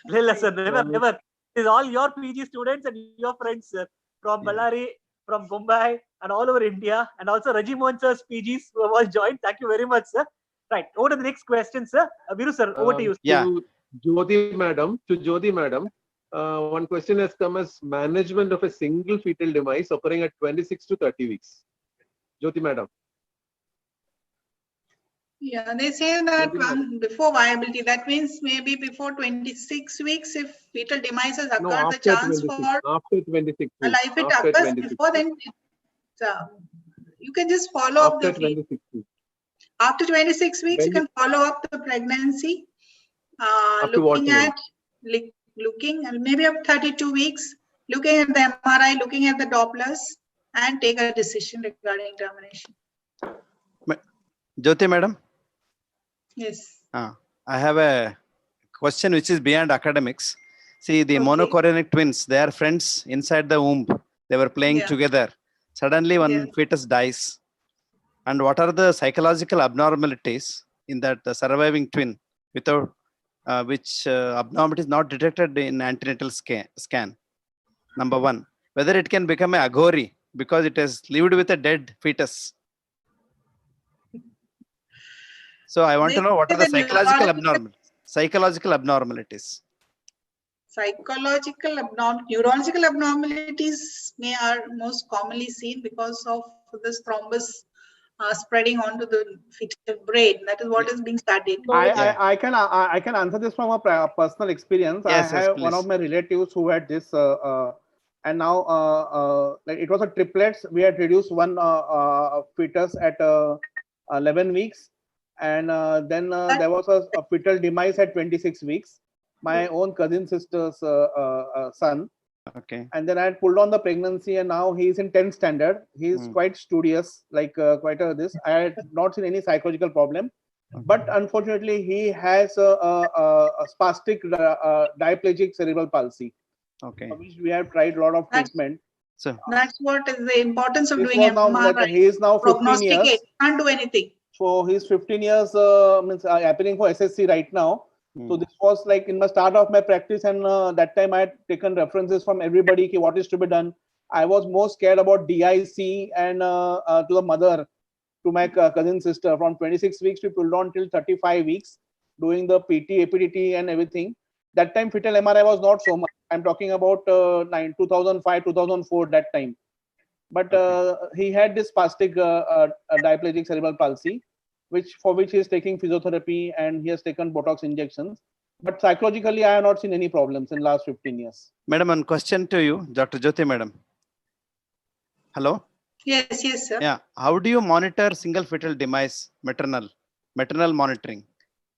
Never. It is all your PG students and your friends, sir, from Ballari, from Mumbai, and all over India, and also Reji Mohan sir's PGs who have all joined. Thank you very much, sir. Right, over to the next question, sir. Viru sir, over to you. Yeah. To Jyoti madam, one question has come as management of a single fetal demise occurring at 26 to 30 weeks. Jyoti madam. Yeah, they say that before viability, that means maybe before 26 weeks, if fetal demise has occurred, No, the chance for after 26 a life it occurs before, then you can just follow up the 26 weeks. After 26 weeks, you can follow up the pregnancy, looking and maybe up 32 weeks, looking at the MRI, looking at the Dopplers, and take a decision regarding termination. Jyoti madam? Yes. I have a question which is beyond academics. See, the monochorionic twins, they are friends inside the womb. They were playing together. Suddenly one fetus dies. And what are the psychological abnormalities in that surviving twin without which abnormality is not detected in antenatal scan? Number one, whether it can become a agori because it has lived with a dead fetus. So I want to know what are the psychological abnormalities. Neurological abnormalities are most commonly seen because of this thrombus spreading onto the fetal brain. That is what is being studied. I can answer this from a personal experience. Yes, I have please. One of my relatives who had this, and now like it was a triplets. We had reduced one fetus at 11 weeks, and then there was a fetal demise at 26 weeks. My own cousin sister's son. Okay. And then I had pulled on the pregnancy, and now he's in 10th standard. He's quite studious, like this. I had not seen any psychological problem, but unfortunately, he has a spastic diplegic cerebral palsy. Okay. Which we have tried a lot of treatment. So that's what is the importance of doing MRI. He is now 15 years. Can't do anything. So he's 15 years means appearing for SSC right now. So this was like in the start of my practice, and that time I had taken references from everybody, what is to be done. I was more scared about DIC and to the mother, to my cousin sister. From 26 weeks we pulled on till 35 weeks, doing the PT, APDT and everything. That time fetal MRI was not so much. I'm talking about 2005, 2004, that time. But he had this spastic diplegic cerebral palsy, for which he is taking physiotherapy and he has taken Botox injections. But psychologically, I have not seen any problems in last 15 years. Madam, one question to you, Dr. Jyoti madam. Hello? Yes, sir. Yeah. How do you monitor single fetal demise, maternal monitoring?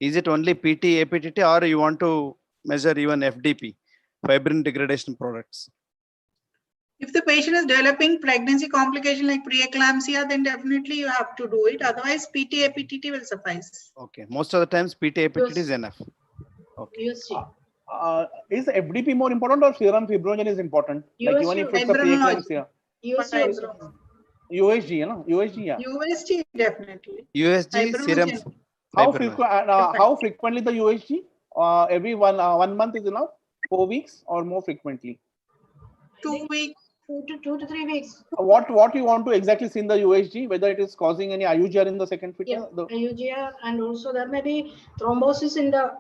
Is it only PT, APTT, or you want to measure even FDP, fibrin degradation products? If the patient is developing pregnancy complication like preeclampsia, then definitely you have to do it. Otherwise, PT, APTT will suffice. Okay. Most of the times, PT, APTT is enough. Okay. Is FDP more important or serum fibrogen is important? Like even if it's a preeclampsia. USG, you know? USG, yeah. USG, definitely. USG, serum. How frequently the USG? Every 1 month is enough? 4 weeks or more frequently? 2 weeks. 2 to 3 weeks. What you want to exactly see in the USG, whether it is causing any IUGR in the second fetal? Yeah, IUGR, and also there may be thrombosis in the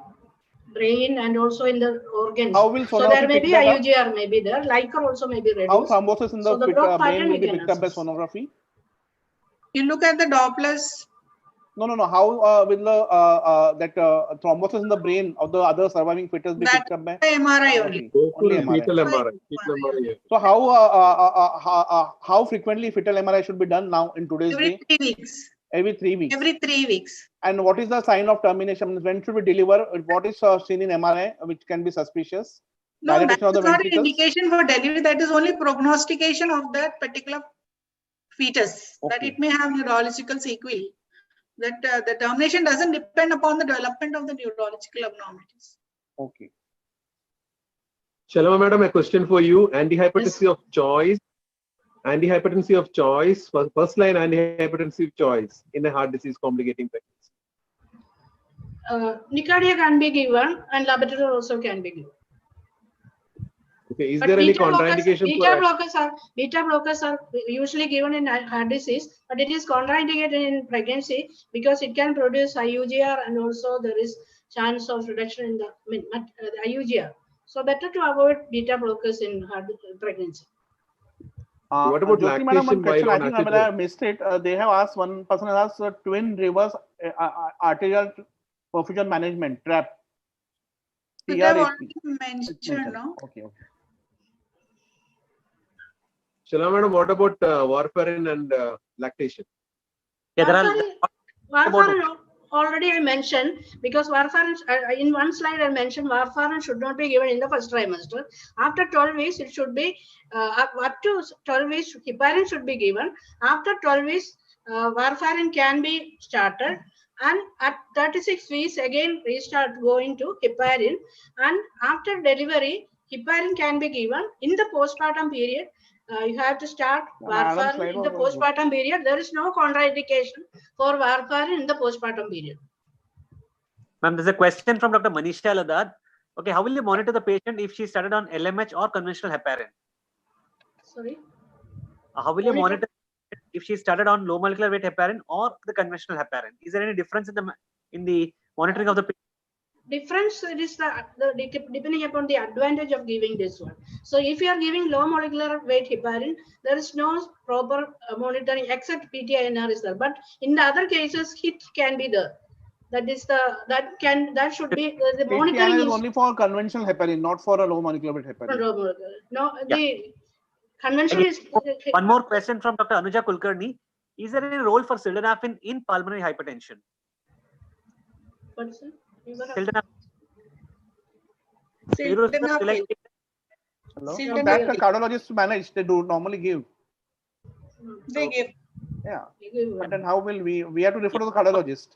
brain and also in the organs. How will so there may be IUGR may be there. Liker also may be reduced. How thrombosis in the brain will be picked up by sonography? You look at the Dopplers. No. How will the that thrombosis in the brain of the other surviving fetus be picked up by? MRI only. Only MRI. Fetal MRI. Fetal MRI. So how frequently fetal MRI should be done now in today's day? Every 3 weeks. Every 3 weeks. Every 3 weeks. And what is the sign of termination? When should we deliver? What is seen in MRI which can be suspicious? No, that Dilatation of the is not an ventricles? indication for delivery. That is only prognostication of that particular fetus. Okay. That it may have neurological sequelae. That the termination doesn't depend upon the development of the neurological abnormalities. Okay. Chellamma madam, a question for you. Antihypertensive of choice. Antihypertensive of choice. First line antihypertensive of choice in a heart disease complicating pregnancy. Nicardia can be given and laboratory also can be given. Okay, is But there any contraindication beta blockers are usually given in heart disease, but it is contraindicated in pregnancy because it can produce IUGR and also there is chance of reduction in the IUGR. So better to avoid beta blockers in pregnancy. What about Jyoti lactation? Madam, I think I missed it. They have asked, one person has asked twin reverse arterial perfusion management TRAP. So they have already mentioned, no? Okay. Chellamma madam, what about warfarin and lactation? Yeah, there are Warfarin already I mentioned because warfarin in one slide I mentioned warfarin should not be given in the first trimester. After 12 weeks it should be up to 12 weeks heparin should be given. After 12 weeks warfarin can be started, and at 36 weeks again restart going to heparin, and after delivery heparin can be given. In the postpartum period you have to start warfarin in the postpartum period. There is no contraindication for warfarin in the postpartum period. Ma'am, there's a question from Dr. Manisha Ladad. Okay, how will you monitor the patient if she started on LMH or conventional heparin? Sorry? How will you monitor if she started on low molecular weight heparin or the conventional heparin? Is there any difference in the monitoring of the patient? Difference is depending upon the advantage of giving this one. So if you are giving low molecular weight heparin, there is no proper monitoring except PTINR is there. But in the other cases, HIT can be there. That should be the monitoring is only for conventional heparin, not for a low molecular weight heparin. No, the conventional is. One more question from Dr. Anuja Kulkarni. Is there any role for sildenafil in pulmonary hypertension? What's that? Hello? That the cardiologists manage, they do normally give. They give. Yeah. But then how will we have to refer to the cardiologist?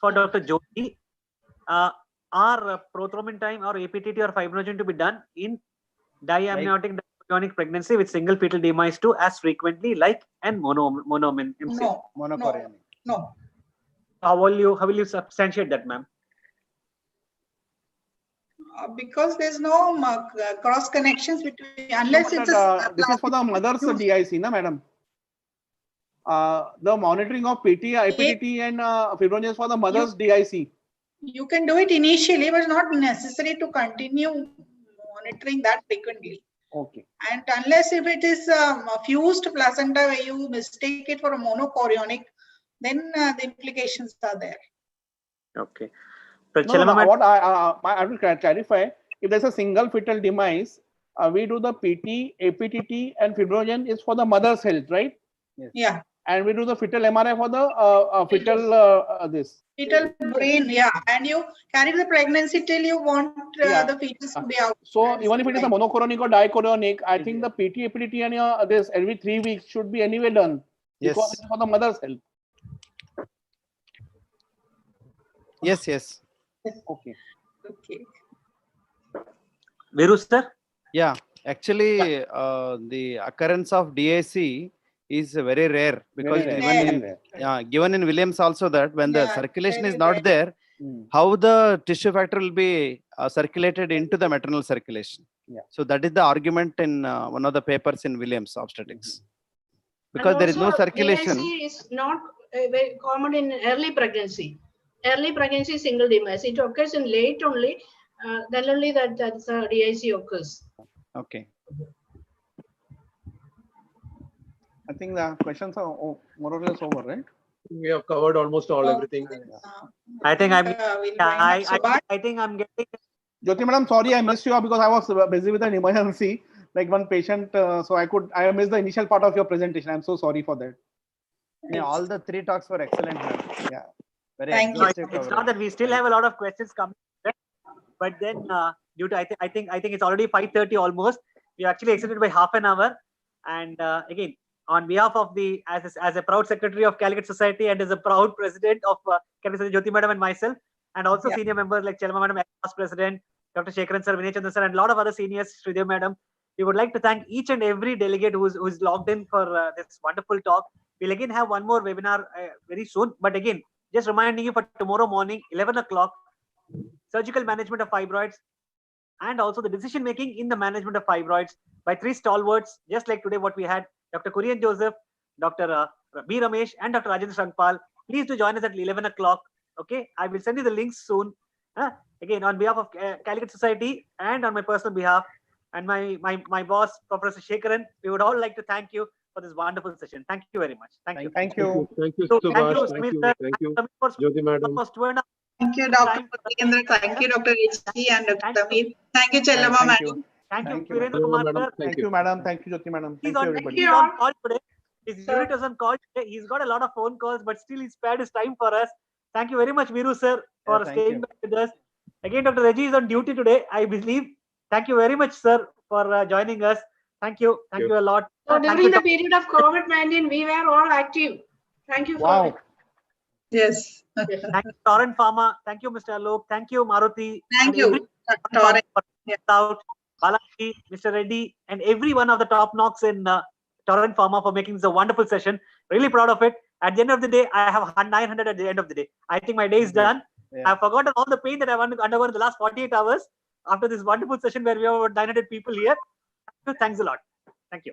For Dr. Jyoti, are prothrombin time or APTT or fibrinogen to be done in diamniotic chorionic pregnancy with single fetal demise too as frequently like and monomin? No. No. How will you substantiate that, ma'am? Because there's no cross connections between, unless it's this is for the mother's DIC, na madam? The monitoring of PT, IPTT and fibrinogen is for the mother's DIC. You can do it initially, but it's not necessary to continue monitoring that frequently. Okay. And unless if it is a fused placenta where you mistake it for a monochorionic, then the implications are there. Okay. What I will clarify, if there's a single fetal demise, we do the PT, APTT and fibrinogen is for the mother's health, right? Yes. Yeah. And we do the fetal MRI for the fetal brain, yeah. And you carry the pregnancy till you want the fetus to be out. So even if it is a monochorionic or dichorionic, I think the PT, APTT and this every 3 weeks should be anyway done. Yes. Because it's for the mother's health. Yes. Okay. Veeru sir? Yeah, actually, the occurrence of DAC is very rare because given in Williams also that when the circulation is not there, how the tissue factor will be circulated into the maternal circulation. Yeah. So that is the argument in one of the papers in Williams obstetrics. Because there is no circulation. DIC is not very common in early pregnancy. Early pregnancy is single demise. It occurs in late only. Then only that's DIC occurs. Okay. I think the questions are more or less over, right? We have covered almost all everything. I think I'm. I think I'm getting. Jyoti madam, sorry I missed you because I was busy with an emergency, like one patient. So I missed the initial part of your presentation. I'm so sorry for that. Yeah, all the three talks were excellent. Yeah, very Thank you. exhaustive It's coverage. not that we still have a lot of questions coming, but then due to I think it's already 5:30 almost. We actually extended by half an hour, and again on behalf of the as a proud secretary of Calicut Society and as a proud president of Calicut Society, Jyoti madam and myself, and also senior members like Chellamma madam, past president, Dr. Shekaran sir, Vinay Chandran sir, and a lot of other seniors, Sridev madam. We would like to thank each and every delegate who's logged in for this wonderful talk. We'll again have one more webinar very soon, but again, just reminding you for tomorrow morning, 11 o'clock, surgical management of fibroids, and also the decision making in the management of fibroids by three stalwarts, just like today what we had, Dr. Kurian Joseph, Dr. Reji Ramesh, and Dr. Rajendra Shankpal. Please do join us at 11 o'clock. Okay, I will send you the links soon. Again, on behalf of Calicut Society and on my personal behalf, and my boss, Professor Shekaran, we would all like to thank you for this wonderful session. Thank you very much. Thank you. Thank you. Thank you, So, Subash. thank you, Thank you, Samir, Jyoti madam. Thank you, Dr. Veeredrakumar. Thank you, Dr. Reji and Dr. Samir. Thank you, Chellamma madam. Thank you, Thank you, Veeredrakumar madam. sir. Thank you, madam. Thank you, Jyoti madam. He's Thank you, on, everybody. he's on call today. His unit is on call today. He's got a lot of phone calls, but still he spared his time for us. Thank you very much, Veeru sir, for thank staying you. back with us. Again, Dr. Reji is on duty today, I believe. Thank you very much, sir, for joining us. Thank you. Thank you a lot. So Thank during you, the period of COVID-19, we were all active. Thank you for Wow. Yes. Thank you, Torrent Pharma. Thank you, Mr. Alok. Thank you, Maruti. Thank and you, Torrent. Out, Balaji, Mr. Reddy, and every one of the top knocks in Torrent Pharma for making this a wonderful session. Really proud of it. At the end of the day, I have 900 at the end of the day. I think my day is done. Yeah. I've forgotten all the pain that I've undergone in the last 48 hours after this wonderful session where we have about 900 people here. Thanks a lot. Thank you.